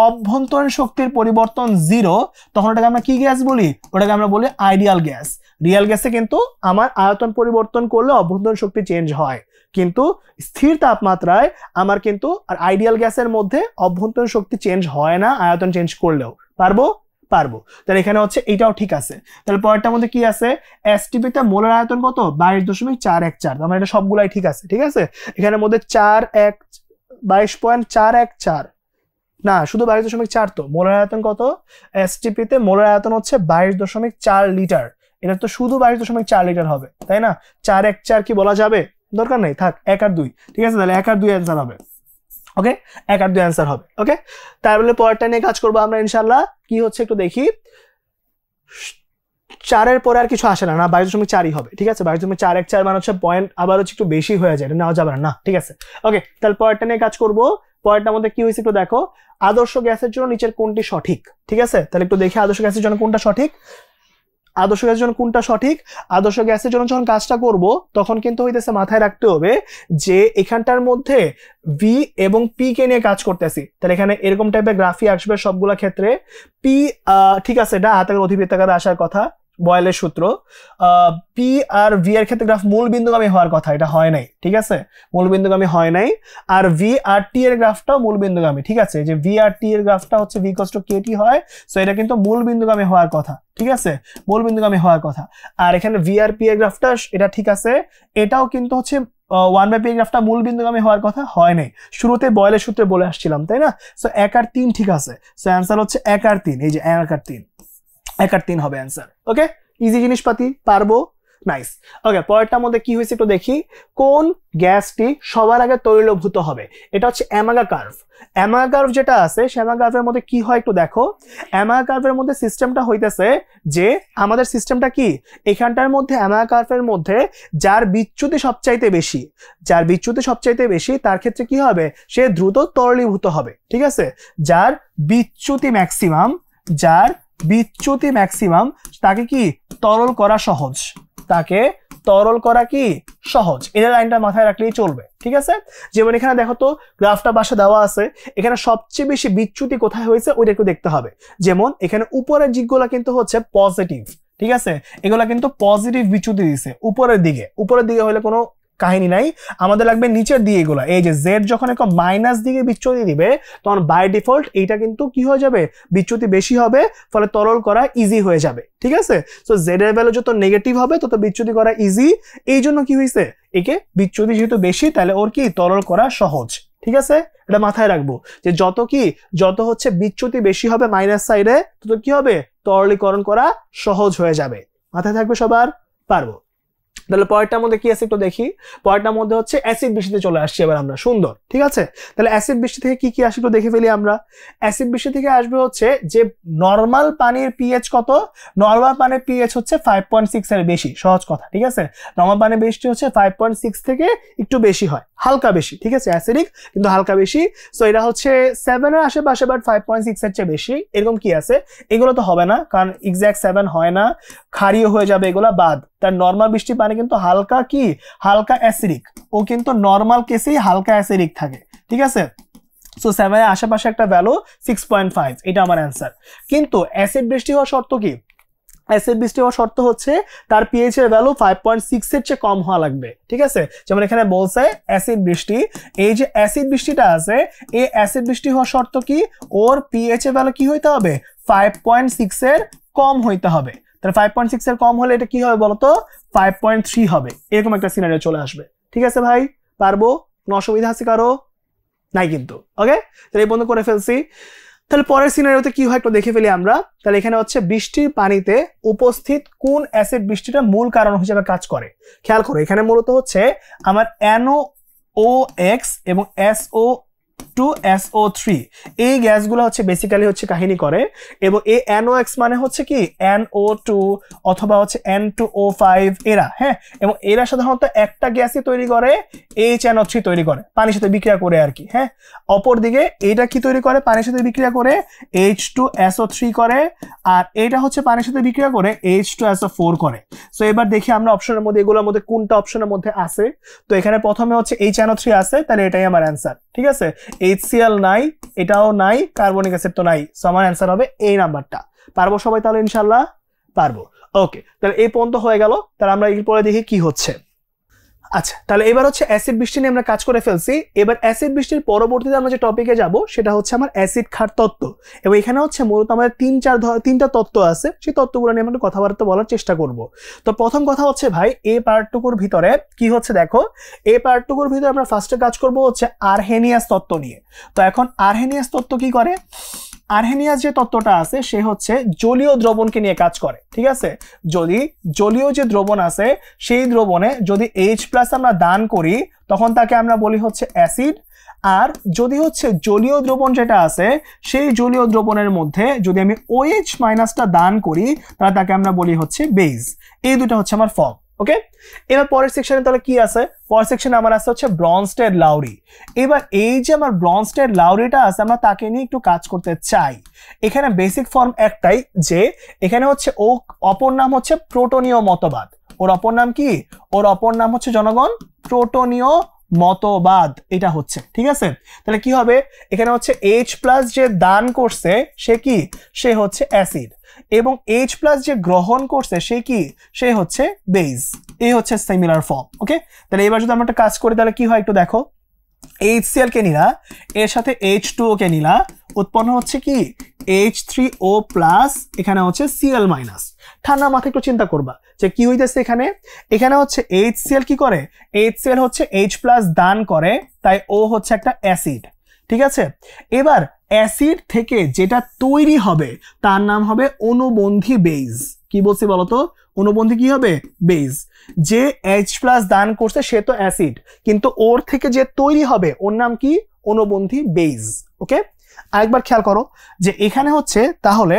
অভ্যন্তরীণ শক্তির পরিবর্তন 0, তখন ওটাকে আমরা কি গ্যাস বলি, ওটাকে আমরা বলি আইডিয়াল গ্যাস। রিয়েল গ্যাসে কিন্তু আমার আয়তন পরিবর্তন করলে অভ্যন্তরীণ শক্তি চেঞ্জ হয়, কিন্তু স্থির তাপমাত্রায় আমার কিন্তু আর আইডিয়াল গ্যাসের মধ্যে অভ্যন্তরীণ শক্তি চেঞ্জ হয় না আয়তন চেঞ্জ করলেও। পারবো? পারবো। তাহলে এখানে হচ্ছে এইটাও ঠিক আছে। তাহলে পরেরটার মধ্যে কি আছে, এসটিপি তে মোলার আয়তন কত 22.414, আমরা এটা সবগুলাই ঠিক আছে। ঠিক আছে, এখানের মধ্যে 22.414 না, শুধু 22.4, তো মোলার আয়তন কত, এসটিপি তে মোলার আয়তন হচ্ছে 22.4 লিটার, এটা তো শুধু 22.4 লিটার হবে, তাই না? 4 1 4 কি বলা যাবে? দরকার নেই, থাক 1 আর 2, ঠিক আছে? তাহলে 1 আর 2 অ্যান্সার হবে। ওকে, 1 আর 2 অ্যান্সার হবে। ওকে, তাহলে পরেরটা নিয়ে কাজ করবো আমরা ইনশাল্লাহ। কি হচ্ছে একটু দেখি। 4 পরে আর কিছু আসে না, 22.4ই হবে, ঠিক আছে? 22.4 1 4 মানে হচ্ছে পয়েন্ট আবার হচ্ছে একটু বেশি হয়ে যায়, এটা নেওয়া যাবে না, ঠিক আছে? ওকে, তাহলে পরেরটা নিয়ে কাজ করবো। পরেরটার মধ্যে কি হয়েছে একটু দেখো। আদর্শ গ্যাসের জন্য নিচের কোনটি সঠিক? ঠিক আছে, তাহলে একটু দেখি আদর্শ গ্যাসের জন্য কোনটা সঠিক। আদর্শ গ্যাসের জন্য কোনটা সঠিক? আদর্শ গ্যাসের জন্য যখন কাজটা করব তখন কিন্তু হইতেছে মাথায় রাখতে হবে যে এখানটার মধ্যে ভি এবং পি কে নিয়ে কাজ করতেছি। তাহলে এখানে এরকম টাইপের গ্রাফই আসবে সবগুলা ক্ষেত্রে। পি ঠিক আছে, এটা আয়তাকার অধিবৃত্তাকারে আসার কথা, বয়েলের সূত্র। পি আর ভি এর ক্ষেত্রে গ্রাফ মূল বিন্দুগামী হওয়ার কথা, এটা হয় নাই, ঠিক আছে? মূল বিন্দুগামী হয় নাই। আর ভি আর টি এর গ্রাফটাও মূল বিন্দুগামী, ঠিক আছে? যে ভি আর টি এর গ্রাফটা হচ্ছে ভি ইকুয়ালস টু কেটি হয়, সো এটা কিন্তু মূল বিন্দুগামী হওয়ার কথা, ঠিক আছে? মূল বিন্দুগামী হওয়ার কথা। আর এখানে ভি আর পি এর গ্রাফটা এটা ঠিক আছে, এটাও কিন্তু হচ্ছে 1/p গ্রাফটা মূল বিন্দুগামী হওয়ার কথা, হয় নাই। শুরুতে বয়েলের সূত্রে বলে আসছিলাম, তাই না? সো 1 আর 3 ঠিক আছে, সো অ্যান্সার হচ্ছে 1 আর 3, এই যে 1 আর 3, 1 আর 3 হবে অ্যান্সার। ওকে, ইজি জিনিসপাতি, পারবো, নাইস। ওকে, পরেরটার মধ্যে কি হয়েছে একটু দেখি। কোন গ্যাসটি সবার আগে তৈলভূত হবে? এটা হচ্ছে অ্যামাগা কার্ভ। অ্যামাগা কার্ভ যেটা আছে, অ্যামাগা কার্ভের মধ্যে কি হয় একটু দেখো। অ্যামাগা কার্ভের মধ্যে সিস্টেমটা হইতেছে যে আমাদের সিস্টেমটা কি, এখানটার মধ্যে অ্যামাগা কার্ভের মধ্যে যার বিচ্যুতি সবচাইতে বেশি, যার বিচ্যুতি সবচাইতে বেশি তার ক্ষেত্রে কি হবে, সে দ্রুত তরলীভূত হবে, ঠিক আছে? যার বিচ্যুতি ম্যাক্সিমাম, যার বিচ্যুতি ম্যাক্সিমাম তাকে কি তরল করা সহজ, তাকে তরল করা কি সহজ। এই লাইনটা মাথায় রাখলেই চলবে, ঠিক আছে? যেমন এখানে দেখো তো গ্রাফটা পাশে দেওয়া আছে, এখানে সবচেয়ে বেশি বিচ্যুতি কোথায় হয়েছে ওইটা একটু দেখতে হবে। যেমন এখানে উপরের দিকগুলো কিন্তু হচ্ছে পজিটিভ, ঠিক আছে? এগুলা কিন্তু পজিটিভ বিচ্যুতি দিছে উপরের দিকে। উপরের দিকে হলে কোনো কাহিনী নাই, আমাদের লাগবে নিচের দিকে এগুলা। এই যে জেড যখন একটা মাইনাস দিকে বিচ্যুতি দিবে তখন বাই ডিফল্ট এইটা কিন্তু কি হয়ে যাবে, বিচ্যুতি বেশি হবে, ফলে তরল করা ইজি হয়ে যাবে, ঠিক আছে? সো জেড এর ভ্যালু যত নেগেটিভ হবে তত বিচ্যুতি করা ইজি। এই জন্য কি হয়েছে, একে বিচ্যুতি যেহেতু বেশি তাহলে ওর কি তরল করা সহজ, ঠিক আছে? এটা মাথায় রাখবো যে যত হচ্ছে বিচ্যুতি বেশি হবে মাইনাস সাইডে তত কি হবে, তরলীকরণ করা সহজ হয়ে যাবে। মাথায় থাকবে সবার, পারবো। তাহলে পরেরটার মধ্যে কি আছে একটু দেখি। পরেরটার মধ্যে হচ্ছে অ্যাসিড বৃষ্টিতে চলে আসছি এবার আমরা, সুন্দর, ঠিক আছে? তাহলে অ্যাসিড বৃষ্টি থেকে কি কি আসে একটু দেখে ফেলি আমরা। অ্যাসিড বৃষ্টি থেকে আসবে হচ্ছে যে নর্মাল পানির পিএইচ কত, নর্মাল পানির পিএইচ হচ্ছে 5.6 এর বেশি, সহজ কথা, ঠিক আছে? নর্মাল পানির বৃষ্টি হচ্ছে 5.6 থেকে একটু বেশি হয়, হালকা বেশি, ঠিক আছে? অ্যাসিডিক কিন্তু হালকা বেশি। সো এটা হচ্ছে 7 এর আশেপাশে, বাট 5.6 এর চেয়ে বেশি। এরকম কি আছে, এগুলো তো হবে না কারণ এক্সাক্ট 7 হয় না, ক্ষারীয় হয়ে যাবে, এগুলা বাদ। তার নর্মাল বৃষ্টি পানি কিন্তু হালকা কি, হালকা অ্যাসিডিক, ও কিন্তু নর্মাল কেসেই হালকা অ্যাসিডিক থাকে, ঠিক আছে? সো 7 এর আশেপাশে একটা ভ্যালু 6.5, এটা আমার অ্যান্সার। কিন্তু অ্যাসিড বৃষ্টি হওয়ার শর্ত কি, অ্যাসিড বৃষ্টি হওয়ার শর্ত হচ্ছে তার পিএইচ এর ভ্যালু 5.6 এর চেয়ে কম হওয়া লাগবে, ঠিক আছে? যেমন এখানে বলছে অ্যাসিড বৃষ্টি, এই যে অ্যাসিড বৃষ্টিটা আছে, এই অ্যাসিড বৃষ্টি হওয়ার শর্ত কি, ওর পিএইচ এর ভ্যালু কি হইতে হবে, 5.6 এর কম হইতে হবে। তাহলে 5.6 এর কম হলে এটা কি হবে বলতো, 5.3 হবে। এরকম একটা সিনারিও চলে আসবে, ঠিক আছে ভাই? পারবো, কোনো অসুবিধা আছে কারো? নাই কিন্তু। ওকে, তাহলে এই বন্ধ করে ফেলছি। তাহলে পরের সিনারিওতে কি হয় একটু দেখে ফেলি আমরা। তাহলে এখানে হচ্ছে বৃষ্টির পানিতে উপস্থিত কোন অ্যাসিড বৃষ্টিটা মূল কারণ হিসেবে কাজ করে। খেয়াল করো এখানে মূলত হচ্ছে আমার NOx এবং SO2SO3 এই গ্যাসগুলো হচ্ছে বেসিক্যালি হচ্ছে কাহিনী করে, এবং এই NOx মানে হচ্ছে কি NO2 অথবা হচ্ছে N2O5 এরা, হ্যাঁ? এবং এরা সাধারণত একটা গ্যাসই তৈরি করে, HNO3 তৈরি করে পানির সাথে বিক্রিয়া করে আর কি, হ্যাঁ? অপরদিকে এটা কি তৈরি করে, পানির সাথে বিক্রিয়া করে H2SO3 করে, আর এটা হচ্ছে পানির সাথে বিক্রিয়া করে H2SO4 করে। সো এবার দেখি আমরা অপশনের মধ্যে এগুলোর মধ্যে কোনটা অপশনের মধ্যে আছে। তো এখানে প্রথমে হচ্ছে HNO3 আছে, তাহলে এটাই আমার অ্যান্সার, ঠিক আছে? HCl নাই, এটাও নাই, কার্বনিক অ্যাসিড তো নাই, সো আমার অ্যান্সার হবে এই নাম্বারটা। পারবো সবাই তাহলে ইনশাল্লাহ? পারবো। ওকে, তাহলে এই পর্যন্ত হয়ে গেল। তাহলে আমরা এরপরে দেখি কি হচ্ছে। আচ্ছা, তাহলে এবার হচ্ছে অ্যাসিড বৃষ্টি নিয়ে আমরা কাজ করে ফেলছি। এবার অ্যাসিড বৃষ্টির পরবর্তীতে আমরা যে টপিকে যাব সেটা হচ্ছে আমার অ্যাসিড ক্ষার তত্ত্ব, এবং এখানে হচ্ছে মূলত আমাদের তিনটা তত্ত্ব আছে, সেই তত্ত্বগুলো নিয়ে আমরা কথাবার্তা বলার চেষ্টা করব। তো প্রথম কথা হচ্ছে ভাই, এই পার্টটুকুর ভিতরে কি হচ্ছে দেখো, এই পার্টটুকুর ভিতরে আমরা ফার্স্টে কাজ করব হচ্ছে আরহেনিয়াস তত্ত্ব নিয়ে। তো এখন আরহেনিয়াস তত্ত্ব কি করে, আর্হেনিয়াস যে তত্ত্বটা আছে সে হচ্ছে জলীয় দ্রবণকে নিয়ে কাজ করে, ঠিক আছে। যদি জলীয় যে দ্রবণ আছে সেই দ্রবণে যদি H+ আমরা দান করি তখন তাকে আমরা বলি হচ্ছে অ্যাসিড। আর যদি হচ্ছে জলীয় দ্রবণ যেটা আছে সেই জলীয় দ্রবণের মধ্যে যদি আমি OH- দান করি তাহলে তাকে আমরা বলি হচ্ছে বেজ। এই দুটো হচ্ছে আমার ফর্ম। ওকে, এবার পরের সেকশনে তাহলে কি আছে, পরের সেকশনে আমার আছে হচ্ছে ব্রনস্টেড লাউরি। এবার এই যে আমার ব্রনস্টেড লাউরিটা আছে আমরা তাকে নিয়ে একটু কাজ করতে চাই। এখানে বেসিক ফর্ম একটাই, যে এখানে হচ্ছে ও অপর নাম হচ্ছে প্রোটনীয় মতবাদ। ওর অপর নাম কি, ওর অপর নাম হচ্ছে জনগণ প্রোটনীয় মতবাদ, এটা হচ্ছে, ঠিক আছে। তাহলে কি হবে, এখানে হচ্ছে H+ যে দান করছে সে কি, সে হচ্ছে অ্যাসিড, এবং H+ যে গ্রহণ করছে সে কি, সে হচ্ছে বেজ। এই হচ্ছে সিমিলার ফর্ম। ওকে, তাহলে এবার যদি আমরা একটা কাজ করি তাহলে কি হয় একটু দেখো। HCl কে নিলা, এর সাথে H2O কে নিলা, উৎপন্ন হচ্ছে কি H3O+, এখানে হচ্ছে Cl-। ঠান্ডা মাথায় একটু চিন্তা করবা যে কি হইতেছে এখানে। এখানে হচ্ছে HCl কি করে, HCl হচ্ছে H+ দান করে, তাই ও হচ্ছে একটা অ্যাসিড, ঠিক আছে। এবার অ্যাসিড থেকে যেটা তৈরি হবে তার নাম হবে অনুবন্ধী বেজ। কি বলছি বলতো, অনুবন্ধী কি হবে, বেজ। যে H+ দান করছে সে তো অ্যাসিড, কিন্তু ওর থেকে যে তৈরি হবে ওর নাম কি, অনুবন্ধী বেজ। ওকে, আরেকবার খেয়াল করো যে এখানে হচ্ছে তাহলে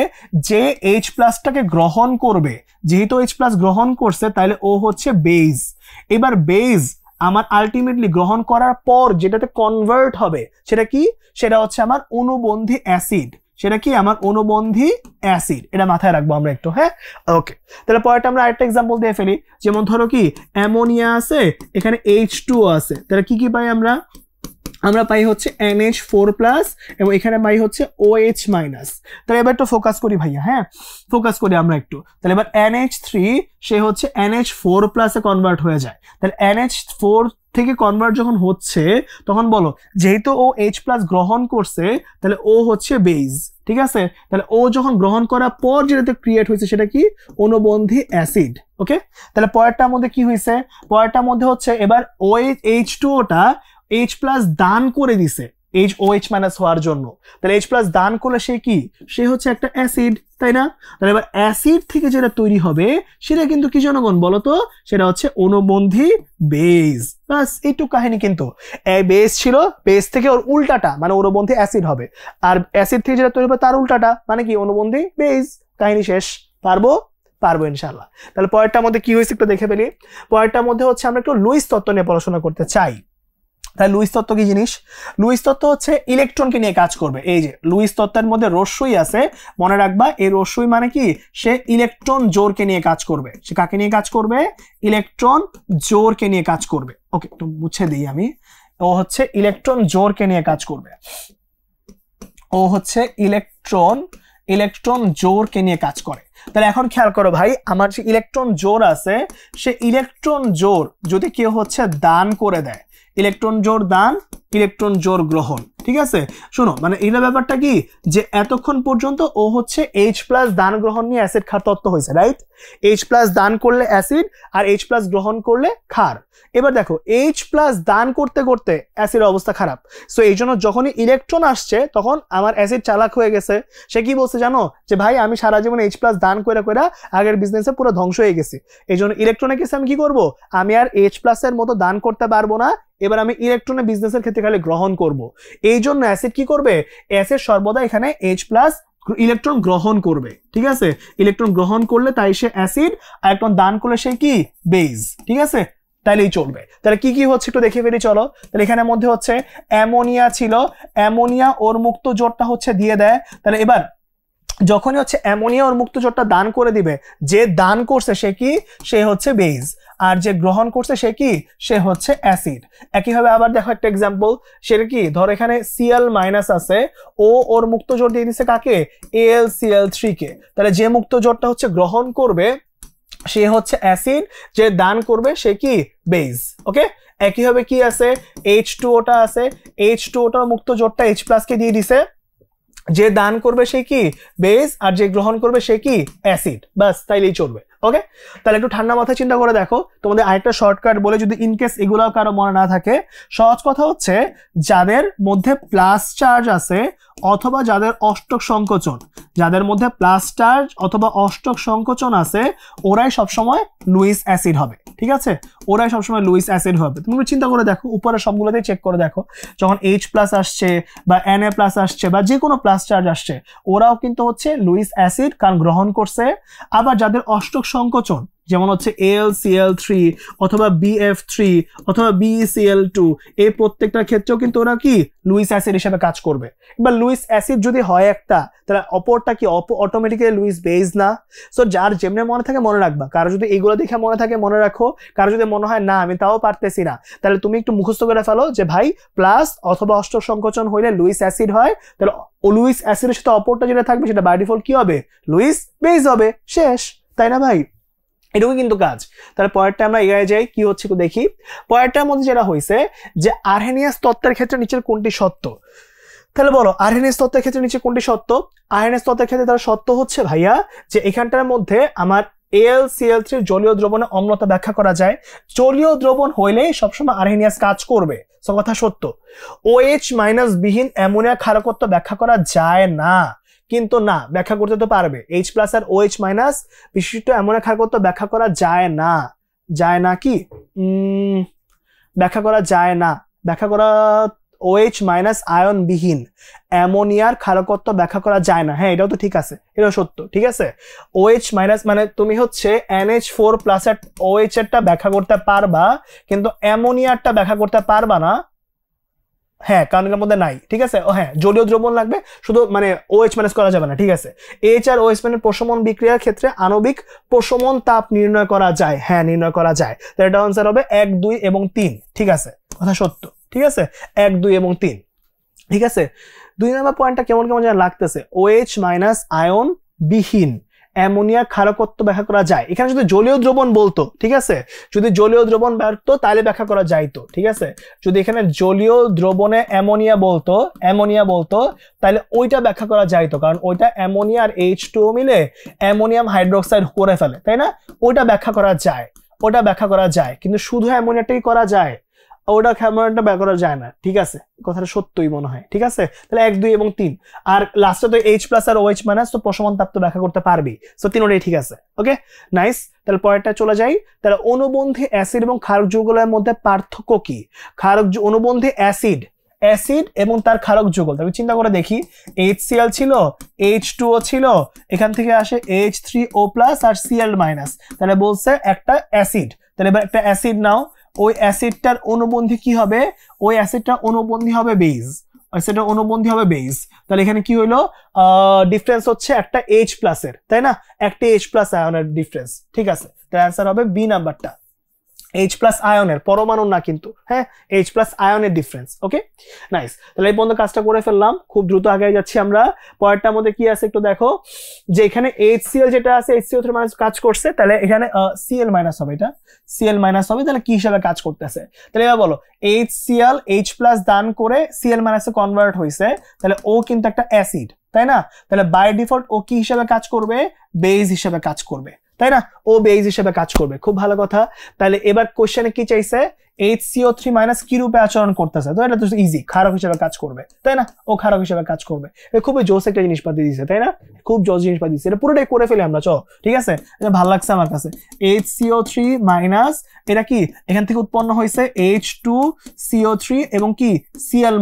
যে H+টাকে গ্রহণ করবে, যেহেতু H+ গ্রহণ করছে তাহলে ও হচ্ছে বেজ। এবার বেজ আমার আলটিমেটলি গ্রহণ করার পর যেটাতে কনভার্ট হবে সেটা কি, সেটা হচ্ছে আমার অনুবন্ধী অ্যাসিড। সেটা কি, আমার অনুবন্ধী অ্যাসিড। এটা মাথায় রাখবো আমরা একটু, হ্যাঁ। ওকে, তাহলে পরেরটা আমরা আরেকটা এক্সাম্পল দিয়ে ফেলি। যেমন ধরো কি অ্যামোনিয়া আছে, এখানে H2O আছে, তাহলে কি কি পাই আমরা, আমরা পাই হচ্ছে NH4+ এবং এখানে পাই হচ্ছে OH-। তাহলে এবার একটু ফোকাস করি ভাইয়া, হ্যাঁ ফোকাস করি আমরা একটু। তাহলে এবার NH3 সে হচ্ছে NH4+ এ কনভার্ট হয়ে যায়। তাহলে NH4 থেকে কনভার্ট যখন হচ্ছে তখন বলো, যেহেতু ও H+ গ্রহণ করছে তাহলে ও হচ্ছে বেজ, ঠিক আছে। তাহলে ও যখন গ্রহণ করার পর যেটাতে ক্রিয়েট হয়েছে সেটা কি, অনুবন্ধী অ্যাসিড। ওকে, তাহলে পরেরটার মধ্যে কি হয়েছে, পরেরটার মধ্যে হচ্ছে এবার H2O-টা H+ দান করে দিছে OH- হওয়ার জন্য। তাহলে H+ দান করলে সে কি, সে হচ্ছে একটা অ্যাসিড, তাই না। তাহলে এবার অ্যাসিড থেকে যেটা তৈরি হবে সেটা কিন্তু কি জনগণ বলতো, সেটা হচ্ছে অনুবন্ধী বেজ। বাস এইটুকু কাহিনী। কিন্তু বেজ ছিল, বেজ থেকে ওর উল্টাটা মানে অনুবন্ধী অ্যাসিড হবে, আর অ্যাসিড থেকে যেটা তৈরি হবে তার উল্টাটা মানে কি, অনুবন্ধী বেজ। কাহিনী শেষ। পারবো, পারবো ইনশাআল্লাহ। তাহলে পরেরটার মধ্যে কি হয়েছে একটু দেখে ফেলি। পরেরটার মধ্যে হচ্ছে আমরা একটু লুইস তত্ত্ব নিয়ে পড়াশোনা করতে চাই। তাই লুইস তত্ত্ব কি জিনিস, লুইস তত্ত্ব হচ্ছে ইলেকট্রনকে নিয়ে কাজ করবে। এই যে লুইস তত্ত্বের মধ্যে রস্যই আছে, মনে রাখবা এই রস্যই মানে কি, সে ইলেকট্রন জোরকে নিয়ে কাজ করবে। সে কাকে নিয়ে কাজ করবে, ইলেকট্রন জোরকে নিয়ে কাজ করবে। ওকে, একটু মুছে দিই আমি। ও হচ্ছে ইলেকট্রন জোরকে নিয়ে কাজ করবে, ও হচ্ছে ইলেকট্রন জোরকে নিয়ে কাজ করে। তাহলে এখন খেয়াল করো ভাই, আমার যে ইলেকট্রন জোর আছে সে ইলেকট্রন জোর যদি কেউ হচ্ছে দান করে দেয়, ইলেকট্রন জোর দান, ইলেকট্রন জোর গ্রহণ, ঠিক আছে। শোনো, মানে এই ব্যাপারটা কি, যে এতক্ষণ পর্যন্ত ও হচ্ছে H+ দান গ্রহণ নিয়ে অ্যাসিড ক্ষার তত্ত্ব হয়েছে, রাইট। H+ দান করলে অ্যাসিড আর H+ গ্রহণ করলে ক্ষার। এবার দেখো H+ দান করতে করতে অ্যাসিডের অবস্থা খারাপ। সো এই জন্য যখনই ইলেকট্রন আসছে তখন আমার অ্যাসিড চালাক হয়ে গেছে। সে কি বলছে জানো, যে ভাই আমি সারা জীবন H+ দান করে আগের বিজনেসে পুরো ধ্বংস হয়ে গেছি। এই জন্য ইলেকট্রনের কাছে আমি কি করব, আমি আর H+ এর মতো দান করতে পারবো না, এবার আমি ইলেকট্রনের বিজনেসের ক্ষেত্রে খালি গ্রহণ করব। এই জন্য অ্যাসিড কি করবে, অ্যাসিড সর্বদা এখানে H+ ইলেকট্রন গ্রহণ করবে, ঠিক আছে। ইলেকট্রন গ্রহণ করলে তাই সে অ্যাসিড, আর ইলেকট্রন দান করলে সে কি, বেজ, ঠিক আছে। তাইলেই চলবে। তাহলে কি কি হচ্ছে একটু দেখে ফেলি চলো। তাহলে এখানে মধ্যে হচ্ছে অ্যামোনিয়া ছিল, অ্যামোনিয়া ওর মুক্ত জোরটা হচ্ছে দিয়ে দেয়। তাহলে এবার যখনই হচ্ছে অ্যামোনিয়া ওর মুক্ত জোরটা দান করে দিবে, যে দান করছে সে কি, সে হচ্ছে বেজ, আর যে গ্রহণ করছে সে কি, সে হচ্ছে অ্যাসিড। একইভাবে আবার দেখো একটা এক্সাম্পল, সেটা কি, ধর এখানে Cl- আছে, ও ওর মুক্ত জোর দিয়ে দিচ্ছে কাকে, AlCl3 কে। তাহলে যে মুক্ত জোরটা হচ্ছে গ্রহণ করবে সে হচ্ছে অ্যাসিড, যে দান করবে সে কি, বেজ। ওকে, একইভাবে কি আছে, H2O-টা আছে, H2O-টার মুক্ত জোরটা H+ কে দিয়ে দিছে, যে দান করবে সে কি বেস, আর যে গ্রহণ করবে সে কি অ্যাসিড, বাস তাইলেই চলবে। ওকে, তাহলে একটু ঠান্ডা মাথায় চিন্তা করে দেখো, তোমাদের আরেকটা শর্টকাট বলে, যদি ইনকেস এগুলো কারো মনে না থাকে, সহজ কথা হচ্ছে যাদের মধ্যে প্লাস চার্জ আছে অথবা যাদের অষ্টক সংকোচন, যাদের মধ্যে প্লাস চার্জ অথবা অষ্টক সংকোচন আছে, ওরাই সবসময় লুইস অ্যাসিড হবে। ঠিক আছে, ওরাই সবসময় লুইস অ্যাসিড হবে। তুমি চিন্তা করে দেখো, উপরে সবগুলোতে চেক করে দেখো, যখন H+ আসছে বা Na+ আসছে বা যে কোনো প্লাস চার্জ আসছে, ওরাও কিন্তু হচ্ছে লুইস অ্যাসিড, কারণ গ্রহণ করছে। আবার যাদের অষ্টক সংকোচন, যেমন হচ্ছে AlCl3 অথবা BF3 অথবা BeCl2, এই প্রত্যেকটা ক্ষেত্রেও কিন্তু ওরা কি লুইস অ্যাসিড হিসেবে কাজ করবে। এবার লুইস অ্যাসিড যদি হয় একটা, তাহলে অপরটা কি অটোমেটিক্যালি লুইস বেস না? সো যার যেমনি মনে থাকে মনে রাখবা। কারো যদি এগুলো দেখে মনে থাকে মনে রাখো, কারো যদি মনে হয় না আমি তাও পারতেছি না, তাহলে তুমি একটু মুখস্থ করে ফেলো যে ভাই প্লাস অথবা অষ্টক সংকোচন হইলে লুইস অ্যাসিড হয়, তাহলে লুইস অ্যাসিডের সাথে অপরটা যেটা থাকবে সেটা বাই ডিফল্ট কি হবে, লুইস বেস হবে। শেষ, তাই না ভাই? এটুকু কিন্তু কাজ। তাহলে পরেরটা আমরা এগিয়ে যাই, কি হচ্ছে একটু দেখি। পরেরটার মধ্যে যেটা হয়েছে যে আর্হেনিয়াস তত্ত্বের ক্ষেত্রে নিচের কোনটি সত্য? তাহলে বলো আর্হেনিয়াস তত্ত্বের ক্ষেত্রে নিচে কোনটি সত্য? আর্হেনিয়াস তত্ত্বের ক্ষেত্রে তার সত্য হচ্ছে ভাইয়া যে এখানটার মধ্যে আমার AlCl3 জলীয় দ্রবণে অম্লতা ব্যাখ্যা করা যায়। জলীয় দ্রবণ হইলেই সবসময় আর্হেনিয়াস কাজ করবে, সব কথা সত্য। OH- বিহীন অ্যামোনিয়া ক্ষারকত্ব ব্যাখ্যা করা যায় না, কিন্তু না, ব্যাখ্যা করতে তো পারবে। H+ আর OH- বিশিষ্ট অ্যামোনিয়া ক্ষারকত্ব ব্যাখ্যা করা যায় না। যায় না কি ব্যাখ্যা করা যায় না, ব্যাখ্যা করা OH- আয়ন বিহীন অ্যামোনিয়ার ক্ষারকত্ব ব্যাখ্যা করা যায় না। হ্যাঁ, এটাও তো ঠিক আছে, এটাও সত্য। ঠিক আছে, OH- মানে তুমি হচ্ছে NH4+ এর OH এরটা ব্যাখ্যা করতে পারবা, কিন্তু অ্যামোনিয়ারটা ব্যাখ্যা করতে পারবা না। হ্যাঁ, কারণ এর মধ্যে নাই। ঠিক আছে, ও হ্যাঁ, জলীয় দ্রবণ লাগবে, শুধু মানে OH- করা যাবে না। ঠিক আছে, H আর OH প্রশমন বিক্রিয়ার ক্ষেত্রে আণবিক প্রশমন তাপ নির্ণয় করা যায়। হ্যাঁ, নির্ণয় করা যায়। তো এটা আনসার হবে 1, 2 এবং 3। ঠিক আছে, কথা সত্য। ঠিক আছে, 1, 2 এবং 3। ঠিক আছে, 2 নম্বর পয়েন্টটা কেমন কেমন যেন লাগতেছে। OH- আয়ন বিহীন অ্যামোনিয়া ক্ষারকত্ব ব্যাখ্যা করা যায়। এখানে যদি জলীয় দ্রবণ বলতো, ঠিক আছে, যদি জলীয় দ্রবণ ব্যর্থ তাহলে ব্যাখ্যা করা যাইতো। ঠিক আছে, যদি এখানে জলীয় দ্রবণে অ্যামোনিয়া বলতো তাহলে ওইটা ব্যাখ্যা করা যাইতো, কারণ ওইটা অ্যামোনিয়া আর H2O মিলে অ্যামোনিয়াম হাইড্রোক্সাইড করে ফেলে, তাই না? ওইটা ব্যাখ্যা করা যায়, কিন্তু শুধু অ্যামোনিয়াটাই করা যায়, ওটা অ্যামোনিয়াটা ব্যাখ্যা করা যায় না। ঠিক আছে, কথাটা সত্যই মনে হয়। ঠিক আছে, তাহলে 1, 2 এবং 3। আর লাস্টে তো H+ আর OH- তো প্রশমন তাপ তো ব্যাখ্যা করতে পারবি। সো তিনটাই ঠিক আছে। ওকে, নাইস। তাহলে পরেরটা চলে যাই। তাহলে অনুবন্ধী অ্যাসিড এবং ক্ষারক যৌগের মধ্যে পার্থক্য কি? অনুবন্ধী অ্যাসিড এবং তার ক্ষারক যুগল, তবে চিন্তা করে দেখি, HCl ছিল, H2O ছিল, এখান থেকে আসে H3O+ আর Cl-, তাহলে বলছে একটা অ্যাসিড। তাহলে এবার একটা অ্যাসিড নাও, ওই অ্যাসিডটার অনুবন্ধী কি হবে? ওই অ্যাসিডটার অনুবন্ধী হবে বেস। তাহলে এখানে কি হইলো? ডিফারেন্স হচ্ছে একটা H+ এর, তাই না? একটা H+ আয়নের ডিফারেন্স। ঠিক আছে, তাহলে অ্যান্সার হবে বি নাম্বারটা, H+ আয়নের, পরমাণু না কিন্তু। হ্যাঁ, H+ আয়নের ডিফারেন্স। ওকে, নাইস। তাহলে এই পর্যন্ত কাজটা করে ফেললাম, খুব দ্রুত আগে যাচ্ছি আমরা। পরেরটার মধ্যে কি আছে একটু দেখো, যে এখানে HCl যেটা আছে, HCO3- কাজ করছে, তাহলে এখানে Cl- হবে, এটা Cl- হবে, তাহলে কি হিসাবে কাজ করতেছে? তাহলে এবার বলো, HCl H+ দান করে Cl- কনভার্ট হয়েছে, তাহলে ও কিন্তু একটা অ্যাসিড, তাই না? তাহলে বাই ডিফল্ট ও কি হিসাবে কাজ করবে? বেস হিসাবে কাজ করবে, তাই না? ও বেস হিসেবে কাজ করবে, খুব ভালো কথা। তাহলে এবার কোশ্চেনে কি চাইছে? HCO3- কি রূপে আচরণ করতেছে? তো এটা তো ইজি, ক্ষারক হিসেবে কাজ করবে, তাই না? ও ক্ষারক হিসেবে কাজ করবে। খুবই জোস একটা জিনিসপাতি দিয়েছে, তাই না? খুব জোস জিনিসপাতি দিয়েছে, এটা পুরোটাই করে ফেলে আমরা। ঠিক আছে, এটা ভালো লাগছে আমার কাছে। HCO3- এটা কি এখান থেকে উৎপন্ন হয়েছে H2CO3 এবং কি Cl-,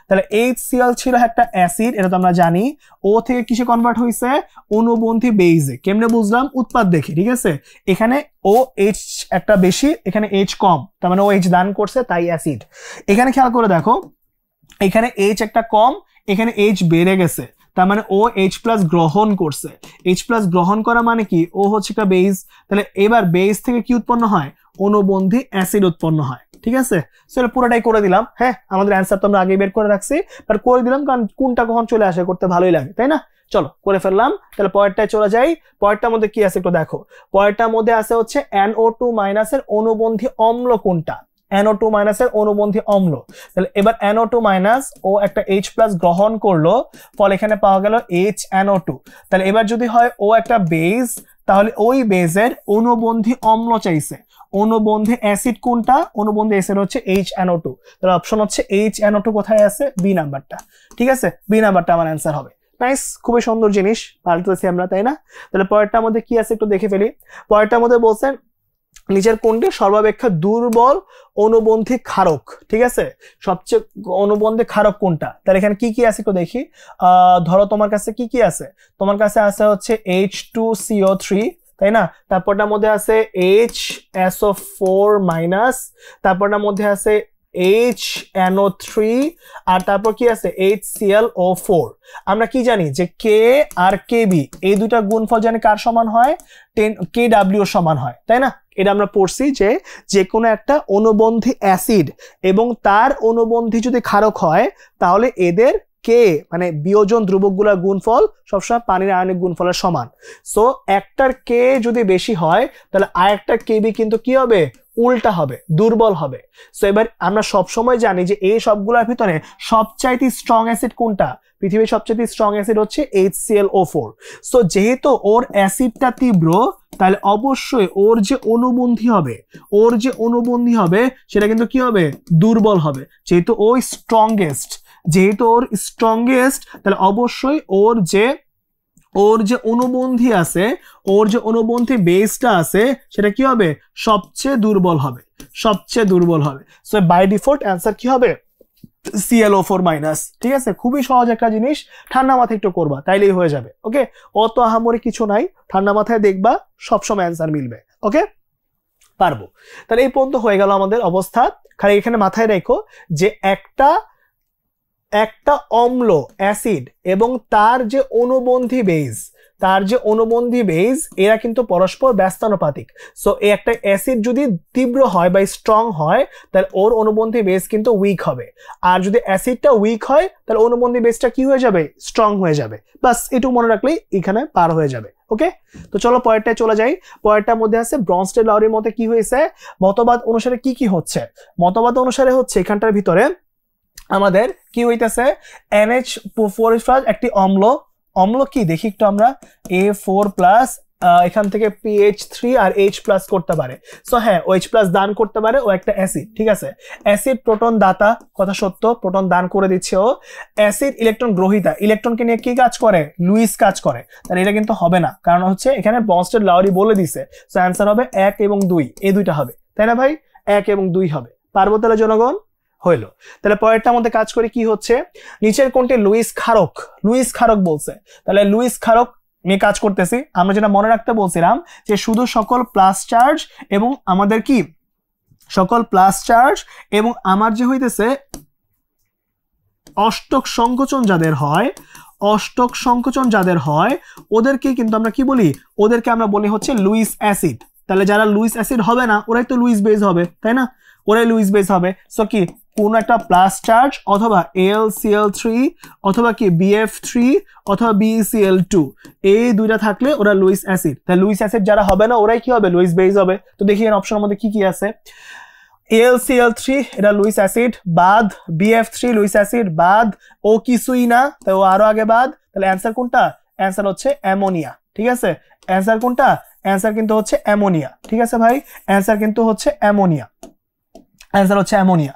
তাহলে HCl ছিল একটা অ্যাসিড, এটা তো আমরা জানি। ও থেকে কিসে কনভার্ট হয়েছে? অনুবন্ধী বেইজে। কেমনে বুঝলাম? উৎপাদ দেখি। ঠিক আছে, এখানে ও H একটা বেশি, এখানে H কম, তার মানে ও H দান করছে, তাই অ্যাসিড। এখানে খেয়াল করে দেখো, এখানে H একটা কম, এখানে H বেড়ে গেছে, তার মানে ও H+ গ্রহণ করছে। H+ গ্রহণ করা মানে কি? ও হচ্ছে একটা বেস। তাহলে এবার বেস থেকে কি উৎপন্ন হয়? অনুবন্ধী অ্যাসিড উৎপন্ন হয়। ঠিক আছে, সেটা পুরোটাই করে দিলাম। হ্যাঁ, আমাদের অ্যান্সার তো আমরা আগে বের করে রাখছি, বাট করে দিলাম কারণ কোনটা কখন চলে আসে করতে ভালোই লাগে, তাই না? চলো করে ফেললাম। তাহলে পরেরটায় চলে যাই। পরেরটার মধ্যে কি আছে একটু দেখো। পরেরটার মধ্যে আছে হচ্ছে NO2- এর অনুবন্ধী অম্ল কোনটা? NO2 মাইনাসের অনুবন্ধী অম্ল। তাহলে এবার NO2 মাইনাস ও একটা H প্লাস গ্রহণ করলো, ফলে এখানে পাওয়া গেল HNO2। তাহলে এবার যদি হয় ও একটা বেজ, তাহলে ওই বেজের অনুবন্ধী অম্ল চাইছে। অনুবন্ধী অ্যাসিড কোনটা? অনুবন্ধী অ্যাসিড হচ্ছে HNO2। তাহলে অপশন হচ্ছে HNO2 কোথায় আছে? বি নাম্বারটা। ঠিক আছে, বি নাম্বারটা আমার অ্যান্সার হবে। নাইস, খুবই সুন্দর জিনিস পাল্টেছি আমরা, তাই না? তাহলে পরেরটার মধ্যে কি আছে একটু দেখে ফেলি। পরেরটার মধ্যে বলছেন নিচের কোনটি সর্বাপেক্ষা দুর্বল অনুবন্ধী ক্ষারক? ঠিক আছে, সবচেয়ে অনুবন্ধী ক্ষারক কোনটা? তাহলে এখানে কি কি আছে একটু দেখি। ধরো তোমার কাছে কি কি আছে, তোমার কাছে আছে হচ্ছে H2CO3, তাই না? তারপরটার মধ্যে আছে HSO4 মাইনাস, তারপরটার মধ্যে আছে HNO3, আর তারপর কি আছে HClO4। আমরা কি জানি যে K আর KB এই দুইটা গুণফল জানি কার সমান হয়? 10 KW সমান হয়, তাই না? এটা আমরা পড়ছি যে কোনো একটা অনুবন্ধী অ্যাসিড এবং তার অনুবন্ধী যদি ক্ষারক হয় তাহলে এদের কে মানে বিয়োজন ধ্রুবকগুলোর গুণফল সবসময় পানির আয়নিক গুণফলের সমান। সো একটার কে যদি বেশি হয় তাহলে আরেকটার কেবি কিন্তু কি হবে? উল্টা হবে, দুর্বল হবে। সো এবার আমরা সবসময় জানি যে এই সবগুলোর ভিতরে সবচাইতে স্ট্রং অ্যাসিড কোনটা? পৃথিবীর সবচেয়ে স্ট্রং অ্যাসিড হচ্ছে HClO4। সো যেহেতু ওর অ্যাসিডটা তীব্র, তাহলে অবশ্যই ওর যে অনুবন্ধী হবে সেটা কিন্তু কি হবে? দুর্বল হবে। যেহেতু ওর স্ট্রংগেস্ট, তাহলে অবশ্যই ওর যে অনুবন্ধী আছে, ওর যে অনুবন্ধী বেসটা আছে সেটা কি হবে? সবচেয়ে দুর্বল হবে। সো বাই ডিফল্ট অ্যান্সার কি হবে? ClO4 minus. ঠিক আছে, খুবই সহজ একটা জিনিস, ঠান্ডা মাথায় একটু করবা তাইলেই হয়ে যাবে। ওকে, অত আহামরি কিছু নাই, ঠান্ডা মাথায় দেখবা সবসময় অ্যান্সার মিলবে। ওকে, পারবো। তাহলে এই পর্যন্ত হয়ে গেল আমাদের অবস্থা। খালি এখানে মাথায় রেখো যে একটা অম্ল অ্যাসিড এবং তার যে অনুবন্ধী বেজ এরা কিন্তু পরস্পর ব্যস্তানুপাতিক। সো একটা অ্যাসিড যদি তীব্র হয় বা স্ট্রং হয় তাহলে ওর অনুবন্ধী বেজ কিন্তু উইক হবে, আর যদি অ্যাসিডটা উইক হয় তাহলে অনুবন্ধী বেজটা কি হয়ে যাবে? স্ট্রং হয়ে যাবে। বাস এটুকু মনে রাখলেই এখানে পার হয়ে যাবে। ওকে, তো চলো পরেরটায় চলে যাই। পরেরটার মধ্যে আছে ব্রনস্টেড লাউরির মতে কি হয়েছে, মতবাদ অনুসারে কি হচ্ছে। মতবাদ অনুসারে হচ্ছে এখানটার ভিতরে আমাদের কি হইতেছে? NH4 একটি অম্ল কি দেখি একটু আমরা, A4 প্লাস, এখান থেকে PH3 আর H প্লাস করতে পারে। সো হ্যাঁ, OH প্লাস দান করতে পারে, ও একটা অ্যাসিড। ঠিক আছে, অ্যাসিড প্রোটন দাতা, কথা সত্য, প্রোটন দান করে দিচ্ছে ও। অ্যাসিড ইলেকট্রন গ্রহীতা, ইলেকট্রনকে নিয়ে কি কাজ করে? লুইস কাজ করে। তাহলে এটা কিন্তু হবে না, কারণ হচ্ছে এখানে ব্রনস্টেড লাউরি বলে দিছে। সো অ্যান্সার হবে 1 এবং 2, এই দুইটা হবে, তাই না ভাই? 1 এবং 2 হবে। পারবো তাহলে জনগণ? হইলো। তাহলে পরেরটার মধ্যে কাজ করে কি হচ্ছে, নিচের কোনটি লুইস ক্ষারক বলছে। তাহলে লুইস ক্ষারক নিয়ে কাজ করতেছি। আমরা যেটা মনে রাখতে বলছিলাম যে শুধু সকল প্লাস চার্জ এবং আমাদের কি সকল প্লাস চার্জ এবং আমার যে হইতেছে অষ্টক সংকোচন যাদের হয় ওদেরকে কিন্তু আমরা কি বলি? ওদেরকে আমরা বলি হচ্ছে লুইস অ্যাসিড। তাহলে যারা লুইস অ্যাসিড হবে না ওরাই তো লুইস বেস হবে, তাই না? ওরাই লুইস বেস হবে। সো কি কোন একটা প্লাস চার্জ অথবা AlCl3 অথবা কি BF3 অথবা BeCl2 এই দুইটা থাকলে ওরা লুইস অ্যাসিড। তাহলে লুইস অ্যাসিড যারা হবে না ওরাই কি হবে? লুইস বেস হবে। তো দেখি এর অপশনের মধ্যে কি আছে। AlCl3 এটা লুইস অ্যাসিড বাদ, BF3 লুইস অ্যাসিড বাদ, ও কিছুই না, তাই ও আরো আগে বাদ। তাহলে অ্যান্সার কোনটা? অ্যান্সার হচ্ছে অ্যামোনিয়া। ঠিক আছে, অ্যান্সার কোনটা? অ্যান্সার কিন্তু হচ্ছে অ্যামোনিয়া। ঠিক আছে ভাই, অ্যান্সার কিন্তু হচ্ছে অ্যামোনিয়া।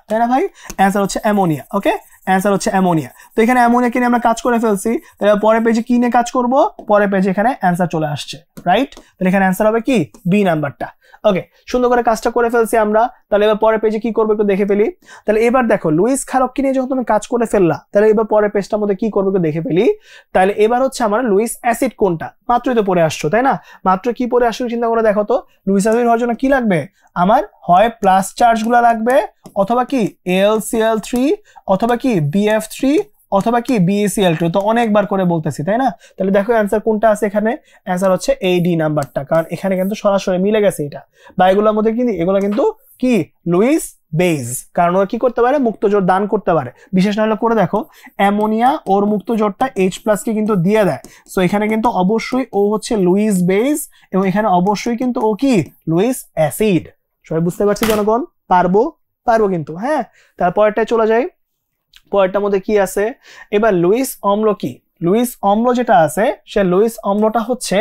তাই না ভাই? অ্যান্সার হচ্ছে অ্যামোনিয়া। ওকে, অ্যান্সার হচ্ছে অ্যামোনিয়া। তো এখানে অ্যামোনিয়াকে নিয়ে আমরা কাজ করে ফেলছি। তাহলে পরের পেজে কি নিয়ে কাজ করব? পরের পেজে এখানে অ্যান্সার চলে আসছে, রাইট? তাহলে এখানে অ্যান্সার হবে কি? বি নাম্বারটা। ওকে, সুন্দর করে কাজটা করে ফেলছি আমরা। তাহলে এবার পরের পেজে কি করবো একটু দেখে ফেলি। তাহলে এবার দেখো লুইস ক্ষারককে নিয়ে যখন তুমি কাজ করে ফেললা, তাহলে এবার পরের পেজটার মধ্যে কি করবো একটু দেখে ফেলি। তাহলে এবার হচ্ছে আমার লুইস অ্যাসিড কোনটা? মাত্রই তো পড়ে আসছো, তাই না? মাত্র কি পড়ে আসছো চিন্তা করে দেখো তো। লুইস অ্যাসিড হওয়ার জন্য কি লাগবে? আমার হয় প্লাস চার্জ গুলা লাগবে, অথবা কি AlCl3, অথবা কি BF3, অথবা কি BeCl2। তো অনেকবার করে বলতেছি, তাই না? তাহলে দেখো অ্যান্সার কোনটা আছে এখানে। অ্যান্সার হচ্ছে এই ডি নাম্বারটা, কারণ এখানে কিন্তু সরাসরি মিলে গেছে এটা। বা এগুলোর মধ্যে কিন্তু এগুলো কিন্তু কি লুইস বেস, কারণ ওরা কি করতে পারে? মুক্ত জোর দান করতে পারে। বিশেষ না হলে করে দেখো, অ্যামোনিয়া ওর মুক্ত জোরটা H+ কে কিন্তু দিয়ে দেয়। সো এখানে কিন্তু অবশ্যই ও হচ্ছে লুইস বেস এবং এখানে অবশ্যই কিন্তু ও কি লুইস অ্যাসিড। সবাই বুঝতে পারছি জনগণ? পারবো? পারবো কিন্তু, হ্যাঁ। তারপরটায় চলে যাই, পরেরটার মধ্যে কি আছে, এবার লুইস অম্ল কি, লুইস অম্ল যেটা আছে সে লুইস অম্লটা হচ্ছে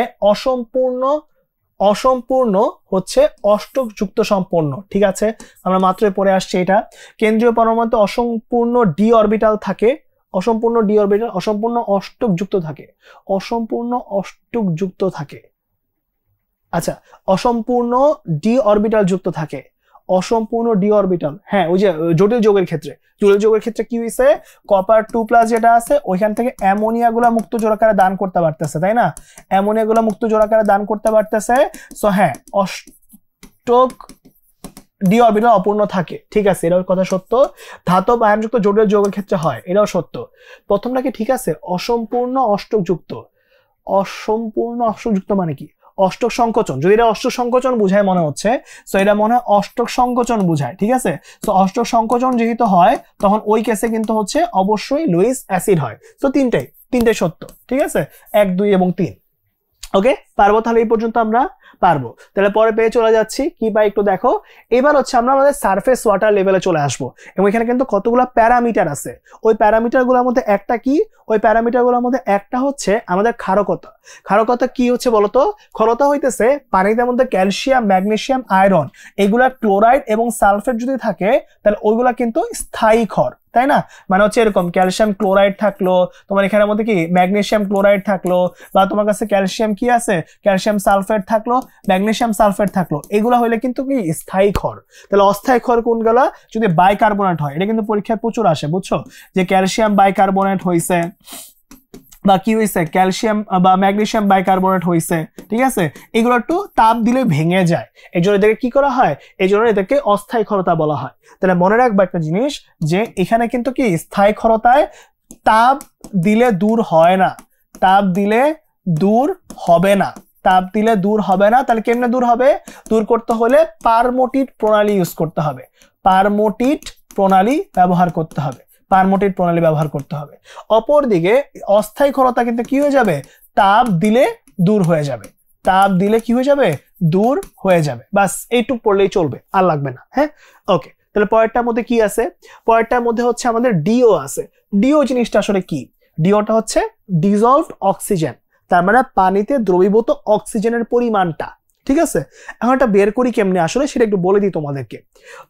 অসম্পূর্ণ হচ্ছে অষ্টক যুক্ত সম্পন্ন, ঠিক আছে, আমরা মাত্রই পড়ে আসছি এটা। কেন্দ্রীয় পরমাণুতে অসম্পূর্ণ ডি অরবিটাল থাকে, অসম্পূর্ণ ডি অরবিটাল, অসম্পূর্ণ অষ্টক যুক্ত থাকে, অসম্পূর্ণ অষ্টক যুক্ত থাকে, আচ্ছা অসম্পূর্ণ ডি অরবিটাল যুক্ত থাকে, অসম্পূর্ণ ডি অরবিটাল, হ্যাঁ ওই যে জটিল যৌগের ক্ষেত্রে কি হয়েছে, কপার 2+ যেটা আছে ওইখান থেকে অ্যামোনিয়া গুলা মুক্ত জোড়াকারে দান করতে পারতেছে, তাই না, অ্যামোনিয়া গুলা মুক্ত জোড়াকারে দান করতে পারতেছে। সো হ্যাঁ অষ্টক ডি অরবিটাল অপূর্ণ থাকে, ঠিক আছে, এটাও কথা সত্য। ধাতব আয়নযুক্ত জটিল যৌগের ক্ষেত্রে হয়, এটাও সত্য। প্রথমটা কি ঠিক আছে, অসম্পূর্ণ অষ্টকযুক্ত, অসম্পূর্ণ অষ্টকযুক্ত মানে কি, অষ্টক সংকোচন, যদি এটা অষ্টক সংকোচন বুঝায় মনে হচ্ছে, সো এটা মনে হয় অষ্টক সংকোচন বুঝায়, ঠিক আছে। সো অষ্টক সংকোচন যেহেতু হয় তখন ওই কেসে কিন্তু হচ্ছে অবশ্যই লুইস অ্যাসিড হয়। সো তিনটাই সত্য, ঠিক আছে, 1, 2 এবং 3। ওকে, পারবো তাহলে এই পর্যন্ত আমরা পারবো। তাহলে পরে পেয়ে চলে যাচ্ছি কি পাই একটু দেখো, এবার হচ্ছে আমরা আমাদের সারফেস ওয়াটার লেভেলে চলে আসবো, এবং এখানে কিন্তু কতগুলো প্যারামিটার আছে। ওই প্যারামিটারগুলোর মধ্যে একটা কি, ওই প্যারামিটারগুলোর মধ্যে একটা হচ্ছে আমাদের ক্ষারকতা। ক্ষারকতা কি হচ্ছে বলতো, ক্ষারকতা হইতেছে পানিতে মধ্যে ক্যালসিয়াম, ম্যাগনেসিয়াম, আয়রন এগুলা ক্লোরাইড এবং সালফেট যদি থাকে তাহলে ওইগুলা কিন্তু স্থায়ী ক্ষার, তাই না, মানে হচ্ছে এরকম ক্যালসিয়াম ক্লোরাইড থাকলো, তোমার এখানের মধ্যে কি ম্যাগনেসিয়াম ক্লোরাইড থাকলো, বা তোমার কাছে ক্যালসিয়াম কি আছে, ক্যালসিয়াম সালফেট থাকলো, ম্যাগনেসিয়াম সালফেট থাকলো, এগুলো হইলে কিন্তু কি স্থায়ী ক্ষার। তাহলে অস্থায়ী ক্ষার কোনগুলা, যদি বাইকার্বনেট হয়, এটা কিন্তু পরীক্ষায় প্রচুর আসে, বুঝছো, যে ক্যালসিয়াম বাইকার্বনেট হইছে বা কি হয়েছে, ক্যালসিয়াম বা ম্যাগনেসিয়াম বাইকার্বনেট হয়েছে, ঠিক আছে, এগুলো একটু তাপ দিলে ভেঙে যায়, এই জন্য এদেরকে কি করা হয়, এই জন্য এদেরকে অস্থায়ী ক্ষারতা বলা হয়। তাহলে মনে রাখবা একটা জিনিস, যে এখানে কিন্তু কি স্থায়ী ক্ষারতায় তাপ দিলে দূর হয় না, তাপ দিলে দূর হবে না, তাপ দিলে দূর হবে না। তাহলে কেমনে দূর হবে, দূর করতে হলে পারমোটিট প্রণালী ইউজ করতে হবে, পারমোটিট প্রণালী ব্যবহার করতে হবে, পারমোটিট প্রণালী ব্যবহার করতে হবে। অপরদিকে অস্থায়ী ক্ষারতা কিন্তু কি হয়ে যাবে, তাপ দিলে দূর হয়ে যাবে, তাপ দিলে কি হয়ে যাবে, দূর হয়ে যাবে, বাস এইটুক পড়লেই চলবে, আর লাগবে না, হ্যাঁ। ওকে, তাহলে পরেরটার মধ্যে কি আছে, পরেরটার মধ্যে হচ্ছে আমাদের ডিও আছে। ডিও জিনিসটা আসলে কি, ডিওটা হচ্ছে ডিজলভড অক্সিজেন, তার মানে পানিতে দ্রবীভূত অক্সিজেনের পরিমাণটা, ঠিক আছে। এখন এটা বের করি কেমনে আসলে সেটা একটু বলে দিই তোমাদেরকে।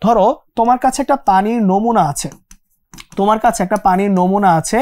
ধরো তোমার কাছে একটা পানির নমুনা আছে, তোমার কাছে একটা পানির নমুনা আছে,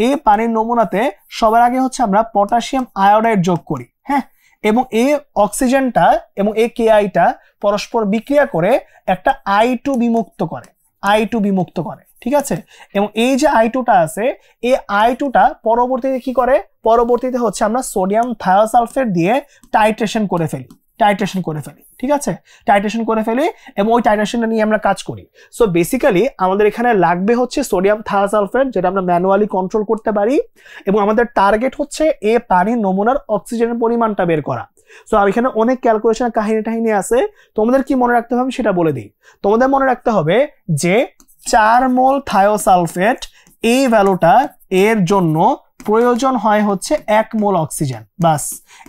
এই পানির নমুনাতে সবার আগে হচ্ছে আমরা পটাশিয়াম আয়োডাইড যোগ করি, হ্যাঁ, এবং এই অক্সিজেনটা এবং এই কেআইটা পরস্পর বিক্রিয়া করে একটা I2 বিমুক্ত করে, I2 বিমুক্ত করে, ঠিক আছে। এবং এই যে I2টা আছে, এই I2টা পরবর্তীতে কি করে, পরবর্তীতে হচ্ছে আমরা সোডিয়াম থায়োসালফেট দিয়ে টাইট্রেশন করে ফেলি, ঠিক আছে, টাইট্রেশন করে ফেলি, এবং ওই টাইট্রেশনটা নিয়ে আমরা কাজ করি। সো বেসিক্যালি আমাদের এখানে লাগবে হচ্ছে সোডিয়াম থায়োসালফেট, যেটা আমরা ম্যানুয়ালি কন্ট্রোল করতে পারি, এবং আমাদের টার্গেট হচ্ছে এই পানির নমুনার অক্সিজেনের পরিমাণটা বের করা। সো এখানে অনেক ক্যালকুলেশন কাহিনী আছে, তোমাদের কি মনে রাখতে হবে সেটা বলে দিই। তোমাদের মনে রাখতে হবে যে 4 মোল থায়োসালফেট এই ভ্যালুটা এর জন্য প্রয়োজন হয় হচ্ছে 1 মোল অক্সিজেন, বাস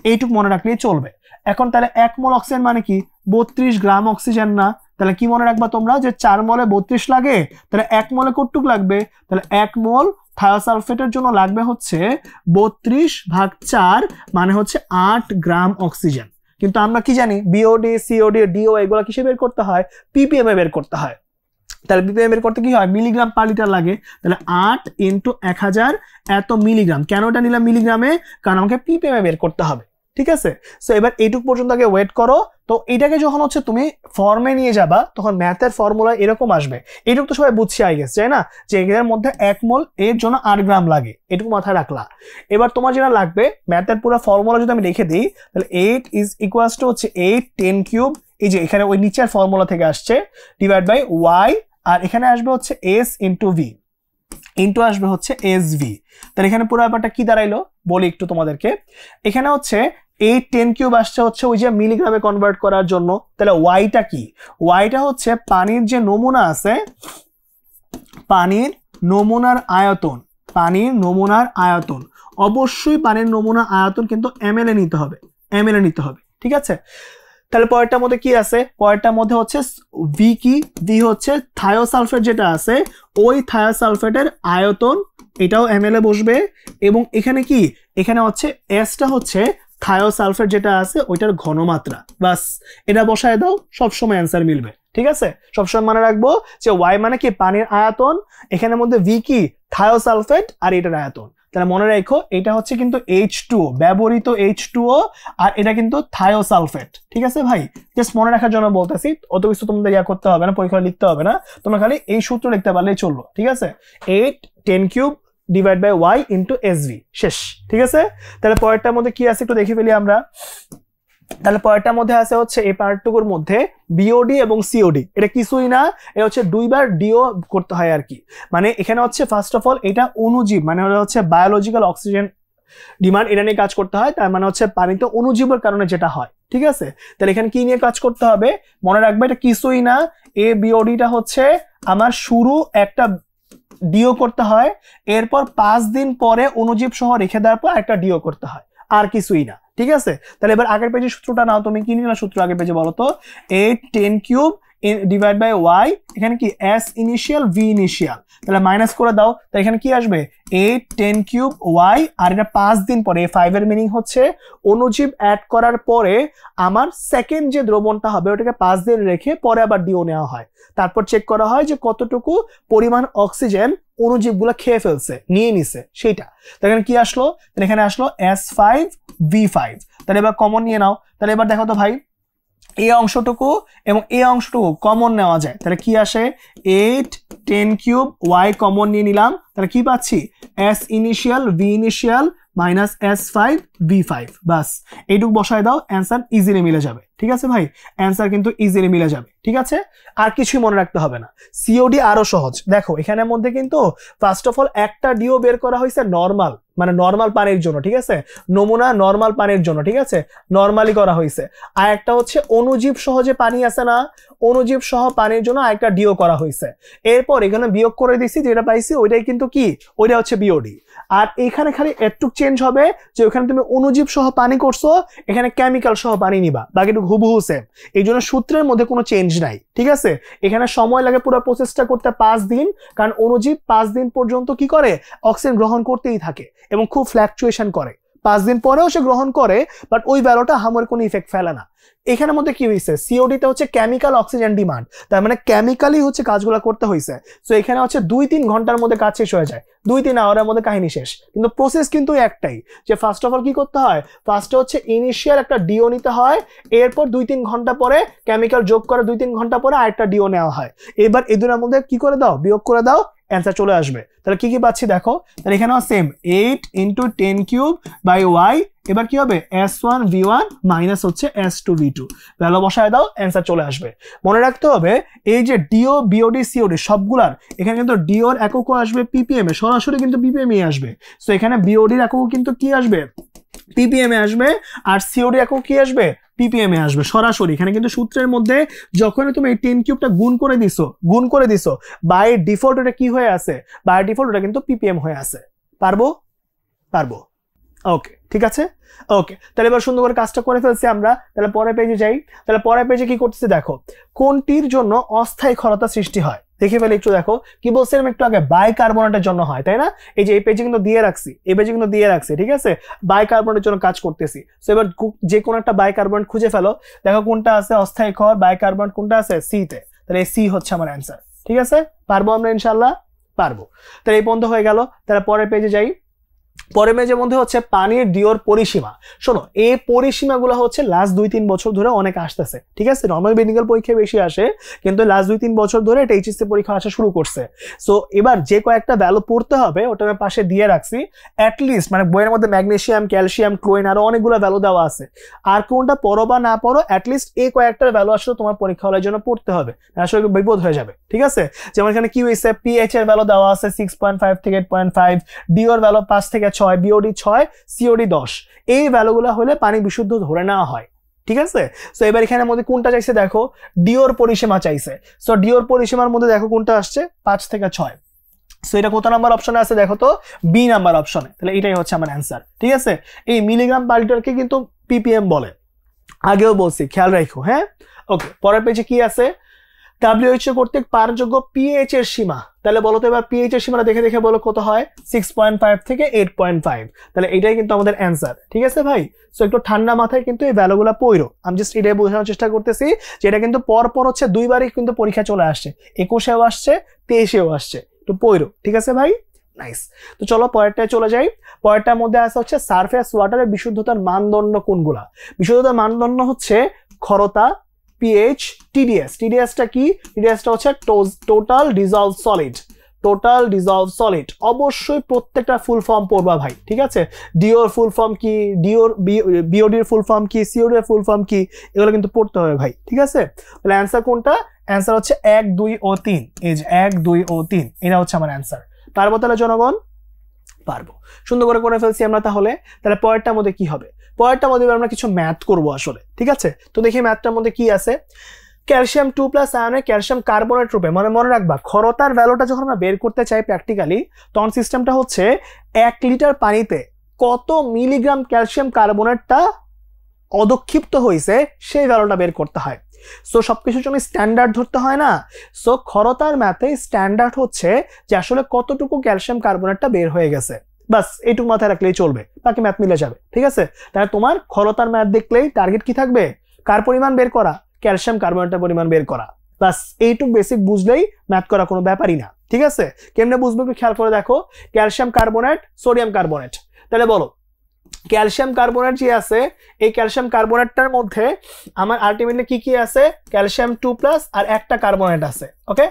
এইটুকু মনে রাখলেই চলবে। এখন তাহলে 1 মোল অক্সিজেন মানে কি 32 গ্রাম অক্সিজেন না, তাহলে কি মনে রাখবা তোমরা, যে 4 মোলে 32 লাগে, তাহলে 1 মোলে কতটুক লাগবে, তাহলে 1 মোল থায়োসালফেটের জন্য লাগবে হচ্ছে 32/4, মানে হচ্ছে 8 গ্রাম অক্সিজেন। কিন্তু আমরা কি জানি, বিওডি, সিওডি, ডিও এগুলো কিসে বের করতে হয়, পিপিএম এ বের করতে হয়। তাহলে পিপিএম বের করতে কি হয়, মিলিগ্রাম পার লিটার লাগে, তাহলে 8 × 1000 এত মিলিগ্রাম। কেন এটা নিলাম মিলিগ্রামে, কারণ আমাকে পিপিএম এ বের করতে হবে, ঠিক আছে। সো এবার এইটুক পর্যন্ত আগে ওয়েট করো। তো এটাকে যখন হচ্ছে তুমি ফর্মে নিয়ে যাবা তখন ম্যাথের ফর্মুলা এরকম আসবে, এইটুকু তো সবাই বুঝছি আই গেস, তাই না, যে এর মধ্যে 1 মোল এর জন্য 8 গ্রাম লাগে, এটুকু মাথায় রাখলা। এবার তোমার যেটা লাগবে ম্যাথের পুরো ফর্মুলা যদি আমি লিখে দিই, তাহলে 8 = হচ্ছে 8 10³ এই যে এখানে ওই নিচের ফর্মুলা থেকে আসছে, ডিভাইড বাই y, আর এখানে আসবে হচ্ছে s × v ইন্টু আসবে হচ্ছে SV। তাহলে এখানে পুরো ব্যাপারটা কি দাঁড়াইলো বলি একটু তোমাদেরকে। এখানে হচ্ছে 8 10³ আসছে হচ্ছে ওই যে মিলিগ্রামে কনভার্ট করার জন্য। তাহলে ওয়াইটা কি, ওয়াইটা হচ্ছে পানির যে নমুনা আছে, পানির নমুনার আয়তন, পানির নমুনার আয়তন, অবশ্যই পানির নমুনা আয়তন কিন্তু ml এ নিতে হবে, ml এ নিতে হবে, ঠিক আছে। তাহলে পরেরটার মধ্যে কি আছে, পরেরটার মধ্যে হচ্ছে ভি কি, ভি হচ্ছে থায়োসালফেট যেটা আছে ওই থায়োসালফেটের আয়তন, এটাও ml এ বসবে। এবং এখানে কি, এখানে হচ্ছে এসটা হচ্ছে থায়োসালফেট যেটা আছে ওইটার ঘনমাত্রা, বাস এটা বসায় দাও, সবসময় অ্যান্সার মিলবে। ঠিক আছে, সবসময় মনে রাখবো যে ওয়াই মানে কি পানির আয়তন, এখানের মধ্যে ভি কি থায়োসালফেট, আর এটার আয়তন। তাহলে মনে রাখো এটা হচ্ছে কিন্তু H2O, ব্যবহৃত H2O, আর এটা কিন্তু থায়োসালফেট। ঠিক আছে ভাই, জাস্ট মনে রাখার জন্য বলতেছি, অত কিছু তোমাদের ইয়া করতে হবে না, পরীক্ষা লিখতে হবে না, তোমরা খালি এই সূত্র লিখতে পারলেই চললো। ঠিক আছে, 8 10³ divide by y into SV, শেষ। ঠিক আছে, তাহলে পরেরটার মধ্যে কি আছে একটু দেখে ফেলি আমরা। তাহলে পরেরটার মধ্যে আছে হচ্ছে এই পার্টটুকুর মধ্যে বিওডি এবং সিওডি, এটা কিছুই না, এটা হচ্ছে দুইবার ডিও করতে হয় আর কি। মানে এখানে হচ্ছে ফার্স্ট অফ অল এটা অণুজীব, মানে হচ্ছে বায়োলজিক্যাল অক্সিজেন ডিমান্ড, এটা নিয়ে কাজ করতে হয়। তার মানে হচ্ছে পানিতে অণুজীবের কারণে যেটা হয়। ঠিক আছে, তাহলে এখানে কি নিয়ে কাজ করতে হবে মনে রাখবে, এটা কিছুই না, এ বিওডিটা হচ্ছে আমার শুরু একটা ডিও করতে হয়, এরপর 5 দিন পরে অণুজীব সহ রেখে দেওয়ার পর একটা ডিও করতে হয়, আর কিছুই না। ঠিক আছে, তাহলে এবার আগের পেজের সূত্রটা নাও, তুমি কি নিলা সূত্র আগের পেজে বলো তো, 8 10³ ডিভাইড বাই y, এখানে কি s ইনিশিয়াল v ইনিশিয়াল, তাহলে মাইনাস করে দাও, তাহলে এখানে কি আসবে 8 10³ y, আর এটা 5 দিন পরে, 5 এর মিনিং হচ্ছে অণুজীব অ্যাড করার পরে আমার সেকেন্ড যে দ্রবণটা হবে ওটাকে 5 দিন রেখে পরে আবার ডিও নেওয়া হয়, তারপর চেক করা হয় যে কতটুকু পরিমাণ অক্সিজেন অণুজীবগুলো খেয়ে ফেলছে, নিয়ে নিছে সেইটা। এখানে কি আসলো, তাহলে এখানে আসলো S5V5, তাহলে এবার কমন নিয়ে নাও। তাহলে এবার দেখো তো ভাই, এই অংশটুকু এবং এই অংশটুকু কমন নেওয়া যায়, তাহলে কি আসে 8 10³ y কমন নিয়ে নিলাম, তাহলে কি পাচ্ছি S initial V initial minus S5V5, বাস এইটুকু বসায় দাও, অ্যান্সার ইজিলি মিলে যাবে। ঠিক আছে ভাই, অ্যান্সার কিন্তু ইজিলি মিলে যাবে। ঠিক আছে, আর কিছুই মনে রাখতে হবে না। সিওডি আরো সহজ, দেখো এখানের মধ্যে কিন্তু ফার্স্ট অফ অল একটা ডিও বের করা হয়েছে নর্মাল, মানে নর্মাল পানির জন্য। ঠিক আছে, নমুনা নর্মাল পানির জন্য, ঠিক আছে, নর্মালি করা হয়েছে। আর একটা হচ্ছে অণুজীব সহ যে পানি আছে না, অণুজীব সহ পানির জন্য আরেকটা ডিও করা হয়েছে। এরপর এখানে বিয়োগ করে দিছি, যেটা পাইছি ওইটাই কিন্তু কি, ওইটা হচ্ছে বিওডি। আর এখানে খালি একটু চেঞ্জ হবে যে ওখানে তুমি অণুজীব সহ পানি করছো, এখানে কেমিক্যাল সহ পানি নিবা, বাকিটুকু হুবহু সেম। এই জন্য সূত্রের মধ্যে কোনো চেঞ্জ নাই। ঠিক আছে, এখানে সময় লাগে পুরো প্রসেসটা করতে 5 দিন, কারণ অণুজীব 5 দিন পর্যন্ত কি করে, অক্সিজেন গ্রহণ করতেই থাকে এবং খুব ফ্ল্যাকচুয়েশন করে। 5 দিন পরেও সে গ্রহণ করে, বাট ওই ভ্যালুটা আমার কোনো ইফেক্ট ফেলে না। এখানের মধ্যে কি হয়েছে, সিওডিতে হচ্ছে কেমিক্যাল অক্সিজেন ডিমান্ড, তার মানে কেমিক্যালি হচ্ছে কাজগুলো করতে হয়েছে। সো এখানে হচ্ছে 2-3 ঘন্টার মধ্যে কাজ শেষ হয়ে যায়, 2-3 আওয়ারের মধ্যে কাহিনী শেষ। কিন্তু প্রসেস কিন্তু একটাই, যে ফার্স্ট অফ অল কি করতে হয়, ফার্স্টে হচ্ছে ইনিশিয়াল একটা ডিও নিতে হয়, এরপর 2-3 ঘন্টা পরে কেমিক্যাল যোগ করে 2-3 ঘন্টা পরে আরেকটা ডিও নেওয়া হয়। এবার এই দুটোর মধ্যে কি করে দাও, বিয়োগ করে দাও, অ্যান্সার চলে আসবে। তাহলে কি কি পাচ্ছি দেখো, তাহলে এখানেও সেম 8 × 10³ বাই y, এবার কি হবে S1V1 মাইনাস হচ্ছে S2V2, ভ্যালু বসায় দাও, অ্যান্সার চলে আসবে। মনে রাখতে হবে এই যে ডিও বিওডি সিওডি সবগুলার এখানে কিন্তু ডিওর এককও আসবে ppm এ, সরাসরি কিন্তু ppm এ আসবে। সো এখানে বিওডির এককও কিন্তু কি আসবে, ppm এ আসবে, আর সিওডি একক কি আসবে, ppm এ আসবে সরাসরি। এখানে কিন্তু সূত্রের মধ্যে যখনই তুমি এই 10³ গুণ করে দিছো বাই ডিফল্ট এটা কি হয়ে আছে, বাই ডিফল্ট এটা কিন্তু ppm হয়ে আছে। পারবো ওকে, ঠিক আছে, ওকে। তাহলে এবার সুন্দর করে কাজটা করে ফেলছি আমরা। তাহলে পরের পেজে যাই। তাহলে পরের পেজে কি করতেছি দেখো, কোনটির জন্য অস্থায়ী ক্ষরতা সৃষ্টি হয় দেখে ফেলে একটু দেখো। কি বলছিলাম একটু আগে, বাইকার্বনেটের জন্য হয়, তাই না? এই যে এই পেজে কিন্তু দিয়ে রাখছি, ঠিক আছে, বাইকার্বনেটের জন্য কাজ করতেছি। তো এবার যে কোনো একটা বাইকার্বনেট খুঁজে ফেলো, দেখো কোনটা আছে অস্থায়ী ক্ষর বাইকার্বনেট, কোনটা আছে সি তে। তাহলে সি হচ্ছে আমার অ্যান্সার। ঠিক আছে, পারবো আমরা ইনশাল্লাহ, পারবো। তাহলে এই পর্যন্ত হয়ে গেল। তাহলে পরের পেজে যাই। পরের পেজের মধ্যে হচ্ছে পানির ডিওর পরিসীমা। শোনো, এই পরিসীমাগুলো হচ্ছে লাস্ট 2-3 বছর ধরে অনেক আসতেছে। ঠিক আছে, নর্মাল মেডিকেল পরীক্ষায় বেশি আসে, কিন্তু লাস্ট 2-3 বছর ধরে এটা এইচএসসি পরীক্ষা আসা শুরু করছে। সো এবার যে কয়েকটা ভ্যালু পড়তে হবে ওটা আমি পাশে দিয়ে রাখছি। অ্যাটলিস্ট মানে বইয়ের মধ্যে ম্যাগনেসিয়াম, ক্যালসিয়াম, ক্লোরিন আরো অনেকগুলো ভ্যালু দেওয়া আছে। আর কোনটা পড়ো বা না পড়ো, অ্যাটলিস্ট এই কয়েকটার ভ্যালু আসলে তোমার পরীক্ষা হলের জন্য পড়তে হবে, আসলে বিপদ হয়ে যাবে। ঠিক আছে, যেমন এখানে কি হয়েছে, পিএইচ এর ভ্যালু দেওয়া আছে 6.5 থেকে 8.5, ডিওর ভ্যালু 5 থেকে 6, বিওডি 6, সিওডি 10। এই ভ্যালুগুলো হলে পানি বিশুদ্ধ ধরে নেওয়া হয়। ঠিক আছে, সো এবার এখানের মধ্যে কোনটা চাইছে দেখো, ডিওর পরিসীমা চাইছে। সো ডিওর পরিসীমার মধ্যে দেখো কোনটা আসছে, 5 থেকে 6। সো এটা কত নাম্বার অপশনে আছে দেখো তো, বি নাম্বার অপশনে। তাহলে এটাই হচ্ছে আমার অ্যান্সার। ঠিক আছে, এই মিলিগ্রাম পার লিটারকে কিন্তু ppm বলে। আগেও বলছি, খেয়াল রাখো। হ্যাঁ, ওকে, পরের পেজে কি আছে? WHO কর্তৃক পারযোগ্য পিএইচ এর সীমা। তাহলে বলো তো এবার পিএইচ এর সীমাটা দেখে দেখে বলো কত হয়? 6.5 থেকে 8.5। তাহলে এটাই কিন্তু আমাদের অ্যান্সার। ঠিক আছে ভাই? সো একটু ঠান্ডা মাথায় কিন্তু এই ভ্যালুগুলো পড়ো। আমি জাস্ট এটাই বোঝানোর চেষ্টা করতেছি যে এটা কিন্তু পর হচ্ছে দুইবারই কিন্তু পরীক্ষা চলে আসছে, 21-এও আসছে, 23-এও আসছে। একটু পড়ো। ঠিক আছে ভাই? নাইস। তো চলো পরেরটায় চলে যাই। পরেরটার মধ্যে আছে হচ্ছে সারফেস ওয়াটারের বিশুদ্ধতার মানদণ্ড কোনগুলা? বিশুদ্ধতার মানদণ্ড হচ্ছে ক্ষরতা, পিএইচ, টিডিএস। টিডিএসটা কি? টিডিএসটা হচ্ছে total dissolved solid. Total dissolved solid অবশ্যই প্রত্যেকটা ফুল ফর্ম পড়বা ভাই। ঠিক আছে? ডিওর ফুল ফর্ম কি, বিওডির ফুল ফর্ম কি, সিওডি এর ফুল ফর্ম কি, এগুলো কিন্তু পড়তে হবে ভাই। ঠিক আছে? তাহলে অ্যান্সার কোনটা? অ্যান্সার হচ্ছে 1, 2 ও 3। এই যে 1, 2 ও 3, এটা হচ্ছে আমার অ্যান্সার। পারবো তাহলে জনগণ? পারবো। সুন্দর করে ফেলছি আমরা। তাহলে পরেরটার মধ্যে কি হবে? পরেরটার মধ্যে আমরা কিছু ম্যাথ করব আসলে। ঠিক আছে? তো দেখি ম্যাথটার মধ্যে কি আছে। ক্যালসিয়াম 2+ আয়নে ক্যালসিয়াম কার্বনেট রূপে, মনে রাখবা ক্ষরতার ভ্যালুটা যখন আমরা বের করতে চাই প্র্যাকটিক্যালি, তখন সিস্টেমটা হচ্ছে 1 লিটার পানিতে কত মিলিগ্রাম ক্যালসিয়াম কার্বনেটটা অদক্ষিপ্ত হয়েছে সেই ভ্যালুটা বের করতে হয়। সো সবকিছুর জন্য স্ট্যান্ডার্ড ধরতে হয় না। সো ক্ষরতার ম্যাথে স্ট্যান্ডার্ড হচ্ছে যে আসলে কতটুকু ক্যালসিয়াম কার্বনেটটা বের হয়ে গেছে, বাস এইটুকু মাথায় রাখলেই চলবে, বাকি ম্যাথ মিলে যাবে। ঠিক আছে? তাহলে তোমার ক্ষরতার ম্যাথ দেখলেই টার্গেট কি থাকবে? কার পরিমাণ বের করা? ক্যালসিয়াম কার্বনেটের পরিমাণ বের করা। বাস এইটুকু বেসিক বুঝলেই ম্যাথ করা কোনো ব্যাপারই না। ঠিক আছে? কেমনে বুঝবো একটু খেয়াল করে দেখো। Calcium carbonate, sodium carbonate. তাহলে বলো ক্যালসিয়াম কার্বনেট যে আছে, এই ক্যালসিয়াম কার্বনেটটার মধ্যে আমার আলটিমেটলি কি কি আছে? ক্যালসিয়াম 2+ আর একটা কার্বনেট আছে। ওকে,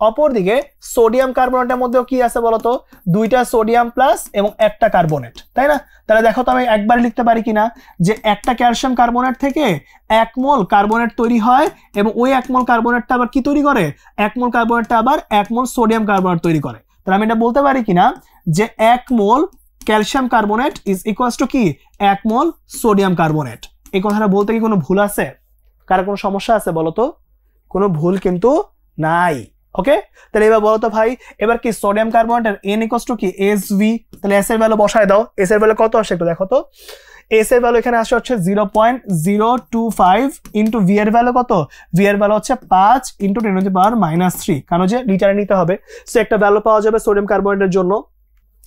অপরদিকে সোডিয়াম কার্বনেটের মধ্যেও কি আছে বলতো? 2টা সোডিয়াম প্লাস এবং একটা কার্বনেট, তাই না? তাহলে দেখো তো আমি একবার লিখতে পারি কিনা যে একটা ক্যালসিয়াম কার্বনেট থেকে 1 মোল কার্বনেট তৈরি হয় এবং ওই 1 মোল কার্বনেটটা আবার কি তৈরি করে? 1 মোল কার্বনেটটা আবার 1 মোল সোডিয়াম কার্বনেট তৈরি করে। তাহলে আমি এটা বলতে পারি কিনা যে 1 মোল calcium carbonate is equals to কি? 1 মোল সোডিয়াম কার্বনেট। এই কথাটা বলতে কি কোনো ভুল আছে? কার কোনো সমস্যা আছে বলো তো? কোনো ভুল কিন্তু নাই। ওকে, তাহলে এবার বলো তো ভাই, এবার কি সোডিয়াম কার্বনেটের n ইকুয়ালস টু কি? SV। তাহলে s এর ভ্যালু বসায় দাও। s এর ভ্যালু কত আসে একটু দেখো তো। s এর ভ্যালু এখানে আসে হচ্ছে 0.025 ইন্টু v এর ভ্যালু কত? v এর ভ্যালু হচ্ছে 5 ইন্টু 10⁻³ কারণ যে লিটারে নিতে হবে। সো একটা ভ্যালু পাওয়া যাবে সোডিয়াম কার্বনেটের জন্য,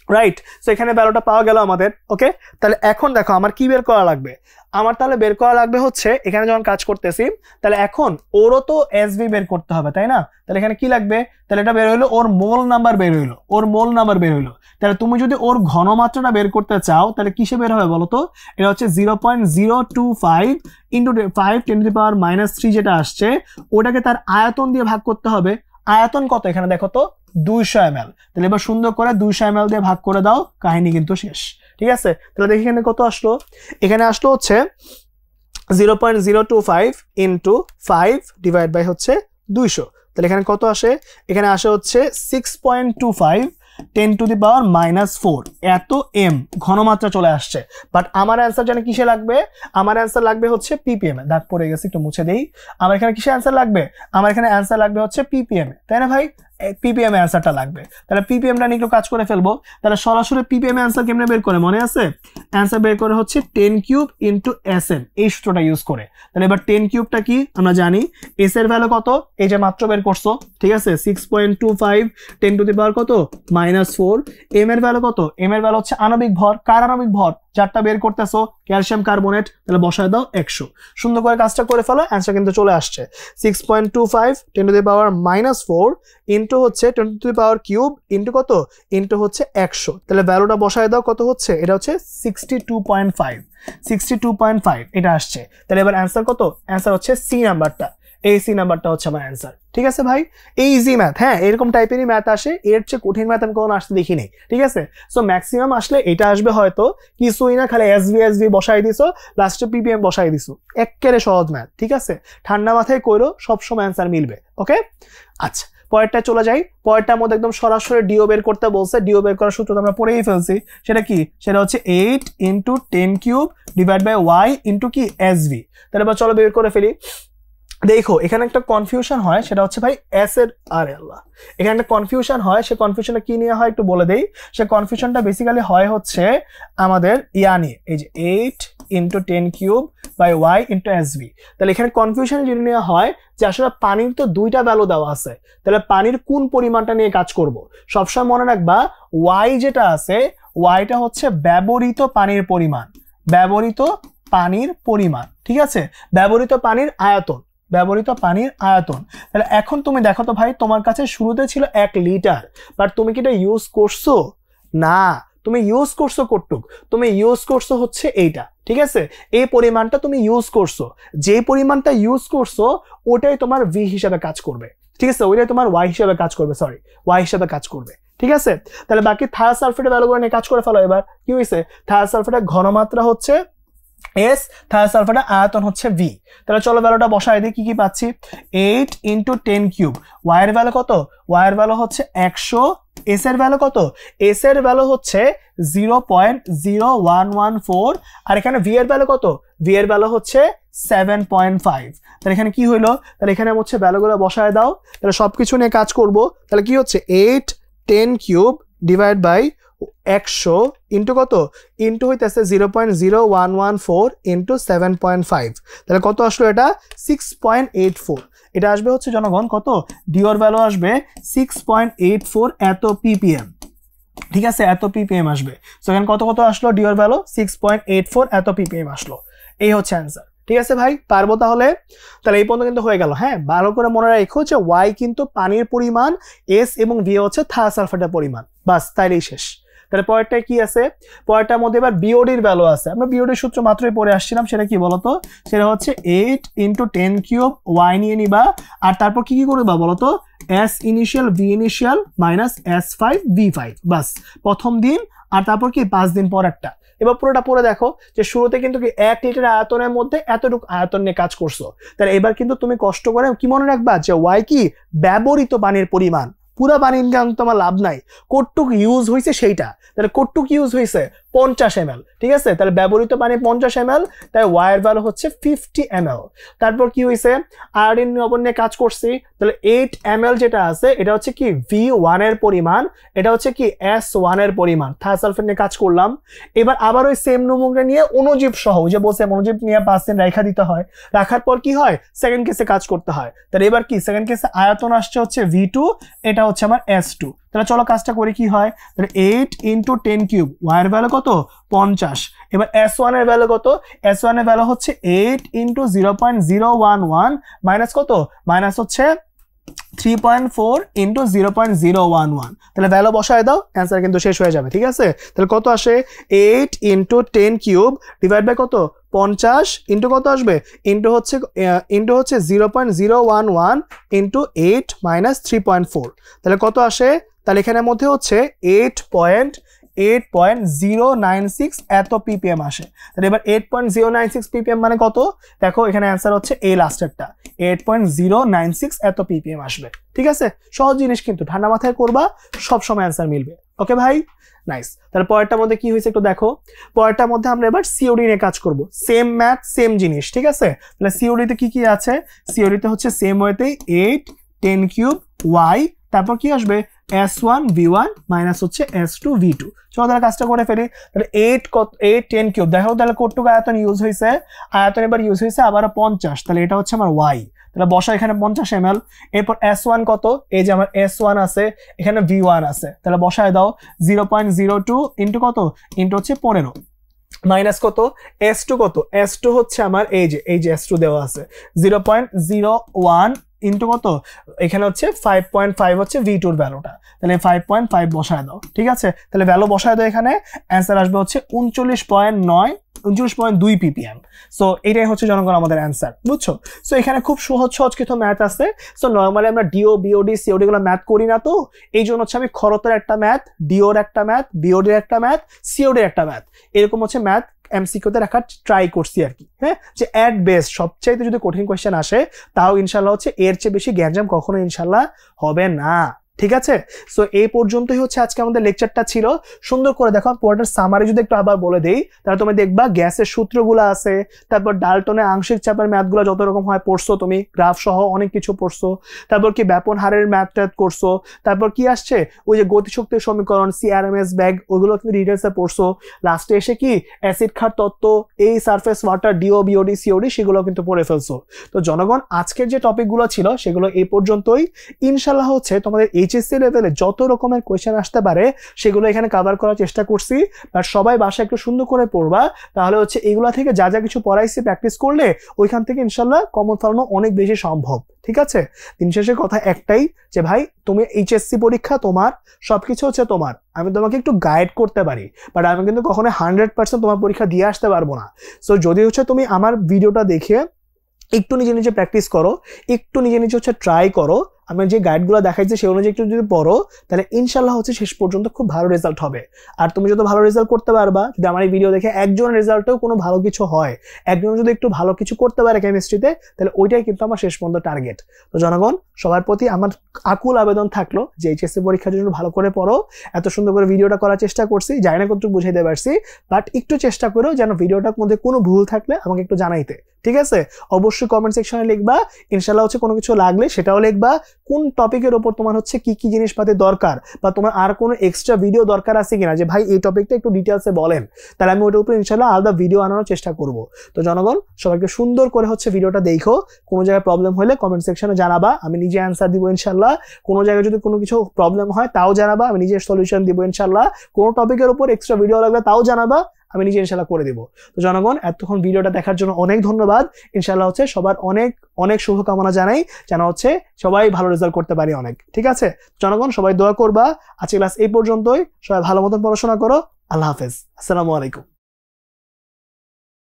রাইট? সো এখানে ভ্যালুটা পাওয়া গেল আমাদের। ওকে, তাহলে এখন দেখো আমার কি বের করা লাগবে। আমার তাহলে বের করা লাগবে হচ্ছে এখানে যখন কাজ করতেছি, তাহলে এখন ওরও তো এসভি বের করতে হবে, তাই না? তাহলে এখানে কি লাগবে? তাহলে এটা বের হইলো ওর মোল নাম্বার বের হইলো, ওর মোল নাম্বার বের হইলো। তাহলে তুমি যদি ওর ঘনমাত্রাটা বের করতে চাও তাহলে কিসে বের হবে বলো তো? এটা হচ্ছে 0.025 ইন্টু 5 10⁻³ যেটা আসছে, ওটাকে তার আয়তন দিয়ে ভাগ করতে হবে। আয়তন কত এখানে দেখো তো? 200 ml। তাহলে এবার সুন্দর করে 200 ml দিয়ে ভাগ করে দাও, কাহিনী কিন্তু শেষ। ঠিক আছে? তাহলে দেখি এখানে কত আসলো। এখানে আসলো হচ্ছে 0.025 ইন্টু 5 ডিভাইড বাই হচ্ছে 200। তাহলে এখানে কত আসে? এখানে আসে হচ্ছে 6.25 10⁻⁻4 এত m ঘনমাত্রা চলে আসছে। বাট আমার অ্যান্সার জানে কিসে লাগবে? আমার অ্যান্সার লাগবে হচ্ছে ppm এ। দাগ পড়ে গেছে, একটু মুছে দেই। আমার এখানে কিসে অ্যান্সার লাগবে? আমার এখানে অ্যান্সার লাগবে হচ্ছে ppm এ, তাই না ভাই? ppm এ অ্যান্সারটা লাগবে। তাহলে ppm টা নিয়ে একটু কাজ করে ফেলবো। তাহলে সরাসরি ppm এ অ্যান্সার কেমনে বের করে মনে আছে? অ্যান্সার বের করে হচ্ছে 10³ ইন্টু SN, এই সূত্রটা ইউজ করে। তাহলে এবার 10³ কি আমরা জানি, s এর ভ্যালু কত? এই যে মাত্র বের করছো, ঠিক আছে? 6.25 10⁻⁻4। m এর ভ্যালু কত? m এর ভ্যালু হচ্ছে আণবিক ভর। কার আণবিক ভর? যারটা বের করতেছো ক্যালসিয়াম কার্বনেট। তাহলে বসায় দাও 100। সুন্দর করে কাজটা করে ফেলো, অ্যান্সার কিন্তু চলে আসছে 6.25 10⁻⁻4 ইন্টু হচ্ছে 10³ ইন্টু কত? ইন্টু হচ্ছে 100। তাহলে ভ্যালুটা বসায় দাও, কত হচ্ছে? এটা হচ্ছে 62.5। 62.5 এটা আসছে। তাহলে এবার অ্যান্সার কত? অ্যান্সার হচ্ছে সি নাম্বারটা। এই সি নাম্বারটা হচ্ছে আমার অ্যান্সার। ঠিক আছে ভাই? এই ইজি ম্যাথ, হ্যাঁ এরকম টাইপেরই ম্যাথ আসে, এর চেয়ে কঠিন ম্যাথ আমি কখনো আসতে দেখিনি। ঠিক আছে? সো ম্যাক্সিমাম আসলে এটা আসবে হয়তো, কিছুই না, খালি এসভি বসাই দিছো, লাস্টে ppm বসাই দিছো, একেবারে সহজ ম্যাথ। ঠিক আছে? ঠান্ডা মাথায় কইরো, সবসময় অ্যান্সার মিলবে। ওকে, আচ্ছা পরেরটা চলে যাই। পরেরটার মধ্যে একদম সরাসরি ডিও বের করতে বলছে। ডিও বের করার সূত্র আমরা পড়েই ফেলছি। সেটা কি? সেটা হচ্ছে 8 into 10³ divide by y into কি? SV। তাহলে এবার চলো বের করে ফেলি। দেখো এখানে একটা কনফিউশন হয়, সেটা হচ্ছে ভাই এস এর, আরে আল্লাহ, এখানে একটা কনফিউশন হয়। সে কনফিউশনটা কি নিয়ে হয় একটু বলে দেই। সে কনফিউশনটা বেসিক্যালি হয় হচ্ছে আমাদের ইয়া নিয়ে, এই যে 8 into 10³ by Y into SV. তাহলে এখানে কনফিউশন যদি নেওয়া হয় যে আসলে পানির তো দুইটা ভ্যালু দেওয়া আছে, তাহলে পানির কোন পরিমাণটা নিয়ে কাজ করব, সবসময় মনে রাখবা ওয়াই যেটা আছে ওয়াইটা হচ্ছে ব্যবহৃত পানির পরিমাণ, ব্যবহৃত পানির পরিমাণ, ঠিক আছে, ব্যবহৃত পানির আয়তন, ব্যবহৃত পানির আয়তন। তাহলে এখন তুমি দেখো তো ভাই, তোমার কাছে শুরুতে ছিল 1 লিটার, বাট তুমি কি এটা ইউজ করছো? না, তুমি ইউজ করছো কতটুক? তুমি ইউজ করছো হচ্ছে এইটা, ঠিক আছে, এই পরিমাণটা তুমি ইউজ করছো, যে পরিমাণটা ইউজ করছো ওটাই তোমার ভি হিসাবে কাজ করবে, ঠিক আছে, ওইটাই তোমার ওয়াই হিসাবে কাজ করবে, সরি ওয়াই হিসাবে কাজ করবে, ঠিক আছে। তাহলে বাকি থায়োসালফেটের ভ্যালুগুলো নিয়ে কাজ করে ফেলো। এবার কি হয়েছে, থায়োসালফেটের ঘনমাত্রা হচ্ছে এস, থায়োসালফেটের আয়তন হচ্ছে ভি। তাহলে চলো ভ্যালুটা বসাই দিই, কি কি পাচ্ছি, 8 × 10 কিউব, ওয়াই এর ভ্যালু কত, ওয়াই এর ভ্যালু হচ্ছে 100, এস এর ভ্যালু কত, এস এর ভ্যালু হচ্ছে 0.0114, আর এখানে ভি এর ভ্যালু কত, ভি এর ভ্যালু হচ্ছে 7.5। তাহলে এখানে কি হইলো, তাহলে এখানে হচ্ছে ভ্যালুগুলো বসায় দাও, তাহলে সবকিছু নিয়ে কাজ করব। তাহলে কি হচ্ছে 8 10 কিউব ডিভাইড বাই 100 ইন্টু কত, ইন্টু হইতেছে 0.0114 ইন্টু 7.5, তাহলে কত আসলো, এটা 6.84। এটা আসবে হচ্ছে জনগণ কত, ডিওর ভ্যালু আসবে 6.84 এত ppm, ঠিক আছে, এত ppm আসবে। সো এখানে কত কত আসলো, ডিওর ভ্যালু 6.84 এত ppm আসলো। এই হচ্ছে অ্যান্সার, ঠিক আছে ভাই, পারবো তাহলে? তাহলে এই পর্যন্ত কিন্তু হয়ে গেল। হ্যাঁ, ভালো করে মনে রাখো যে ওয়াই কিন্তু পানির পরিমাণ, এস এবং ভি হচ্ছে থায়োসালফেটের পরিমাণ, বাস তাইলেই শেষ। তাহলে পরেরটায় কি আছে, পরেরটার মধ্যে এবার বিওডির ভ্যালু আছে। আমরা বিওডির সূত্র মাত্রই পড়ে আসছিলাম, সেটা কি বলতো, সেটা হচ্ছে 8 × 10 কিউব ওয়াই নিয়ে নিবা, আর তারপর কি কি করবা বলতো, S initial V initial minus S5 V5, বাস প্রথম দিন, আর তারপর কি 5 দিন পর একটা। এবার পুরোটা পড়ে দেখো যে শুরুতে কিন্তু কি 1 লিটার আয়তনের মধ্যে এতটুকু আয়তন নিয়ে কাজ করছো। তাহলে এবার কিন্তু তুমি কষ্ট করে কি মনে রাখবা যে ওয়াই কি ব্যবহৃত পানির পরিমাণ, পুরা পানি কিন্তু তোমার লাভ নাই, কতটুক ইউজ হয়েছে সেইটা। তাহলে কতটুক ইউজ হয়েছে 50 ml, ঠিক আছে, তাহলে ব্যবহৃত পানি 50 ml, তাই ওয়াই এর ভ্যালু হচ্ছে 50 ml। তারপর কি হয়েছে, আয়োডিন লবণ নিয়ে কাজ করছি, তাহলে 8 ml যেটা আছে এটা হচ্ছে কি V1 এর পরিমাণ, এটা হচ্ছে কি S1 এর পরিমাণ, থায়োসালফেট নিয়ে কাজ করলাম। এবার আবার ওই সেম নমুনা নিয়ে অণুজীব সহ, যে বলছে অণুজীব নিয়ে 5 দিন রাখা দিতে হয়, রাখার পর কি হয়, সেকেন্ড কেসে কাজ করতে হয়। তাহলে এবার কি সেকেন্ড কেসে আয়তন আসছে হচ্ছে V2, এটা হচ্ছে আমার S2। তাহলে চলো কাজটা করে কি হয়, তাহলে 8 × 10 কিউব, ওয়াই এর ভ্যালু কত 50, এবার S1 এর ভ্যালু কত, S1 এর ভ্যালু হচ্ছে 8 × 0.011 মাইনাস কত, মাইনাস হচ্ছে 3.4 × 0.011, তাহলে ভ্যালু বসায় দাও, অ্যান্সার কিন্তু শেষ হয়ে যাবে, ঠিক আছে। তাহলে কত আসে, 8 × 10 কিউব ডিভাইড বাই কত 50 ইন্টু কত আসবে, ইন্টু হচ্ছে 0.011 ইন্টু 8 মাইনাস 3.4, তাহলে কত আসে, তাহলে এখানের মধ্যে হচ্ছে 8.096 এত ppm আসে। তাহলে এবার 8.096 ppm মানে কত, দেখো এখানে অ্যান্সার হচ্ছে এই লাস্টেরটা, 8.096 এত ppm আসবে, ঠিক আছে। সহজ জিনিস কিন্তু, ঠান্ডা মাথায় করবা, সব সময় অ্যান্সার মিলবে। ওকে ভাই, নাইস। তাহলে পরেরটার মধ্যে কি হয়েছে একটু দেখো, পরেরটার মধ্যে আমরা এবার সিওডি নিয়ে কাজ করব, সেম ম্যাথ সেম জিনিস, ঠিক আছে। তাহলে সিওডি তে কি কি আছে, সিওডি তে হচ্ছে সেম ওয়েতেই 8 10 কিউব ওয়াই, তারপর কি আসবে S1 V1 মাইনাস হচ্ছে S2 V2। চলো তাহলে কাজটা করে ফেলি। তাহলে 8 10 কিউব, দেখো তাহলে কতটুকু আয়তন ইউজ হয়েছে, আয়তন এবার ইউজ হয়েছে আবার 50, তাহলে এটা হচ্ছে আমার ওয়াই। তাহলে বসা এখানে 50 ml, এরপর S1 কত, এই যে আমার S1 আছে, এখানে V1 আছে, তাহলে বসায় দাও 0.02 ইন্টু কত, ইন্টু হচ্ছে 15 মাইনাস কত, S2 কত, S2 হচ্ছে আমার এই যে S2 দেওয়া আছে 0.01 ইন্টু কত, এখানে হচ্ছে 5.5 হচ্ছে V2 এর ভ্যালুটা, তাহলে 5.5 বসায় দাও, ঠিক আছে। তাহলে ভ্যালু বসায় দাও, এখানে অ্যান্সার আসবে হচ্ছে 39.2 ppm। সো এটাই হচ্ছে জনগণ আমাদের অ্যান্সার, বুঝছো। সো এখানে খুব সহজ কিছু ম্যাথ আছে। সো নর্মালি আমরা ডিও বিওডি সিওডি গুলো ম্যাথ করি না, তো এই জন্য হচ্ছে আমি খরতের একটা ম্যাথ, ডিওর একটা ম্যাথ, বিওডির একটা ম্যাথ, সিওডির একটা ম্যাথ, এরকম হচ্ছে ম্যাথ এমসিকিউতে রাখার ট্রাই করছি আর কি। হ্যাঁ, যে অ্যাট বেস্ট সবচাইতে যদি কঠিন কোয়েশ্চেন আসে তাও ইনশাল্লাহ হচ্ছে এর চেয়ে বেশি গ্যাঞ্জাম কখনো ইনশাল্লাহ হবে না, ঠিক আছে। সো এই পর্যন্তই হচ্ছে আজকে আমাদের লেকচারটা ছিল। সুন্দর করে দেখো পুরোটার সামারি যদি একটু আবার বলে দেই, তাহলে তুমি দেখবা গ্যাসের সূত্রগুলো আছে, তারপর ডাল্টনের আংশিক চাপের ম্যাথগুলো যত রকম হয় পড়ছো, তুমি গ্রাফ সহ অনেক কিছু পড়ছো, তারপর কি ব্যাপন হারের ম্যাথ করছো, তারপর কি আসছে ওই যে গতিশক্তির সমীকরণ, সিআরএমএস ব্যাগ, ওইগুলো কিন্তু ডিটেলসে পড়ছো। লাস্টে এসে কি অ্যাসিড ক্ষার তত্ত্ব, এই surface water, DO BOD COD, সেগুলো কিন্তু পড়ে ফেলছো। তো জনগণ আজকের যে টপিকগুলো ছিল সেগুলো এই পর্যন্তই। ইনশাল্লাহ হচ্ছে তোমাদের এইচএসসি লেভেলে যত রকমের কোয়েশ্চেন আসতে পারে সেগুলো এখানে কভার করার চেষ্টা করছি। বাট সবাই বাসায় একটু সুন্দর করে পড়বা, তাহলে হচ্ছে এগুলা থেকে যা যা কিছু পড়াইছি প্র্যাকটিস করলে ওইখান থেকে ইনশাল্লাহ কমন ফলানো অনেক বেশি সম্ভব। ঠিক আছে। দিন শেষে কথা একটাই যে ভাই তুমি এইচএসসি পরীক্ষা তোমার, সবকিছু হচ্ছে তোমার। আমি তোমাকে একটু গাইড করতে পারি, বাট আমি কিন্তু কখনো 100% তোমার পরীক্ষা দিয়ে আসতে পারবো না। সো যদি হচ্ছে তুমি আমার ভিডিওটা দেখে একটু নিজে নিজে প্র্যাকটিস করো, একটু নিজে নিজে হচ্ছে ট্রাই করো, আমি যে গাইডগুলো দেখাইছি সেই অনুযায়ী একটু যদি পড়ো, তাহলে ইনশাল্লাহ হচ্ছে শেষ পর্যন্ত খুব ভালো রেজাল্ট হবে। আর তুমি যত ভালো রেজাল্ট করতে পারবা, যদি আমার এই ভিডিও দেখে একজনের রেজাল্টেও কোনো ভালো কিছু হয়, একজন যদি একটু ভালো কিছু করতে পারে কেমিস্ট্রিতে, তাহলে ওইটাই কিন্তু আমার শেষ পর্যন্ত টার্গেট। তো জনগণ সবার প্রতি আমার আকুল আবেদন থাকলো যে এইচএসসি পরীক্ষার জন্য ভালো করে পড়ো। এত সুন্দর করে ভিডিওটা করার চেষ্টা করছি, জানি না কতটুকু বুঝাইতে পারছি, বাট একটু চেষ্টা করো যেন ভিডিওটার মধ্যে কোনো ভুল থাকলে আমাকে একটু জানাইতে। ঠিক আছে। অবশ্যই কমেন্ট সেকশনে লিখবা, ইনশাল্লাহ হচ্ছে কোনো কিছু লাগলে সেটাও লিখবা, কোন টপিকের ওপর তোমার হচ্ছে কি কি জিনিসপাতি দরকার, বা তোমার আর কোনো এক্সট্রা ভিডিও দরকার আছে কিনা, যে ভাই এই টপিকটা একটু ডিটেলসে বলেন, তাহলে আমি ওটার উপর ইনশাল্লাহ আলাদা ভিডিও আনানোর চেষ্টা করব। তো জনগণ সবাইকে সুন্দর করে হচ্ছে ভিডিওটা দেখো, কোনো জায়গায় প্রবলেম হলে কমেন্ট সেকশনে জানাবা, আমি নিজে অ্যান্সার দিব ইনশাল্লাহ। কোনো জায়গায় যদি কোনো কিছু প্রবলেম হয় তাও জানাবা, আমি নিজে সলিউশন দিব ইনশাল্লাহ। কোনো টপিকের উপর এক্সট্রা ভিডিও লাগলে তাও জানাবা, আমি নিজে ইনশাল্লাহ করে দিব। তো জনগণ এতক্ষণ ভিডিওটা দেখার জন্য অনেক ধন্যবাদ। ইনশাল্লাহ হচ্ছে সবার অনেক অনেক শুভকামনা জানাই, যেন হচ্ছে সবাই ভালো রেজাল্ট করতে পারি অনেক। ঠিক আছে জনগণ, সবাই দোয়া করবা। আজকে ক্লাস এই পর্যন্তই, সবাই ভালো মতন পড়াশোনা করো। আল্লাহ হাফেজ, আসসালামু আলাইকুম।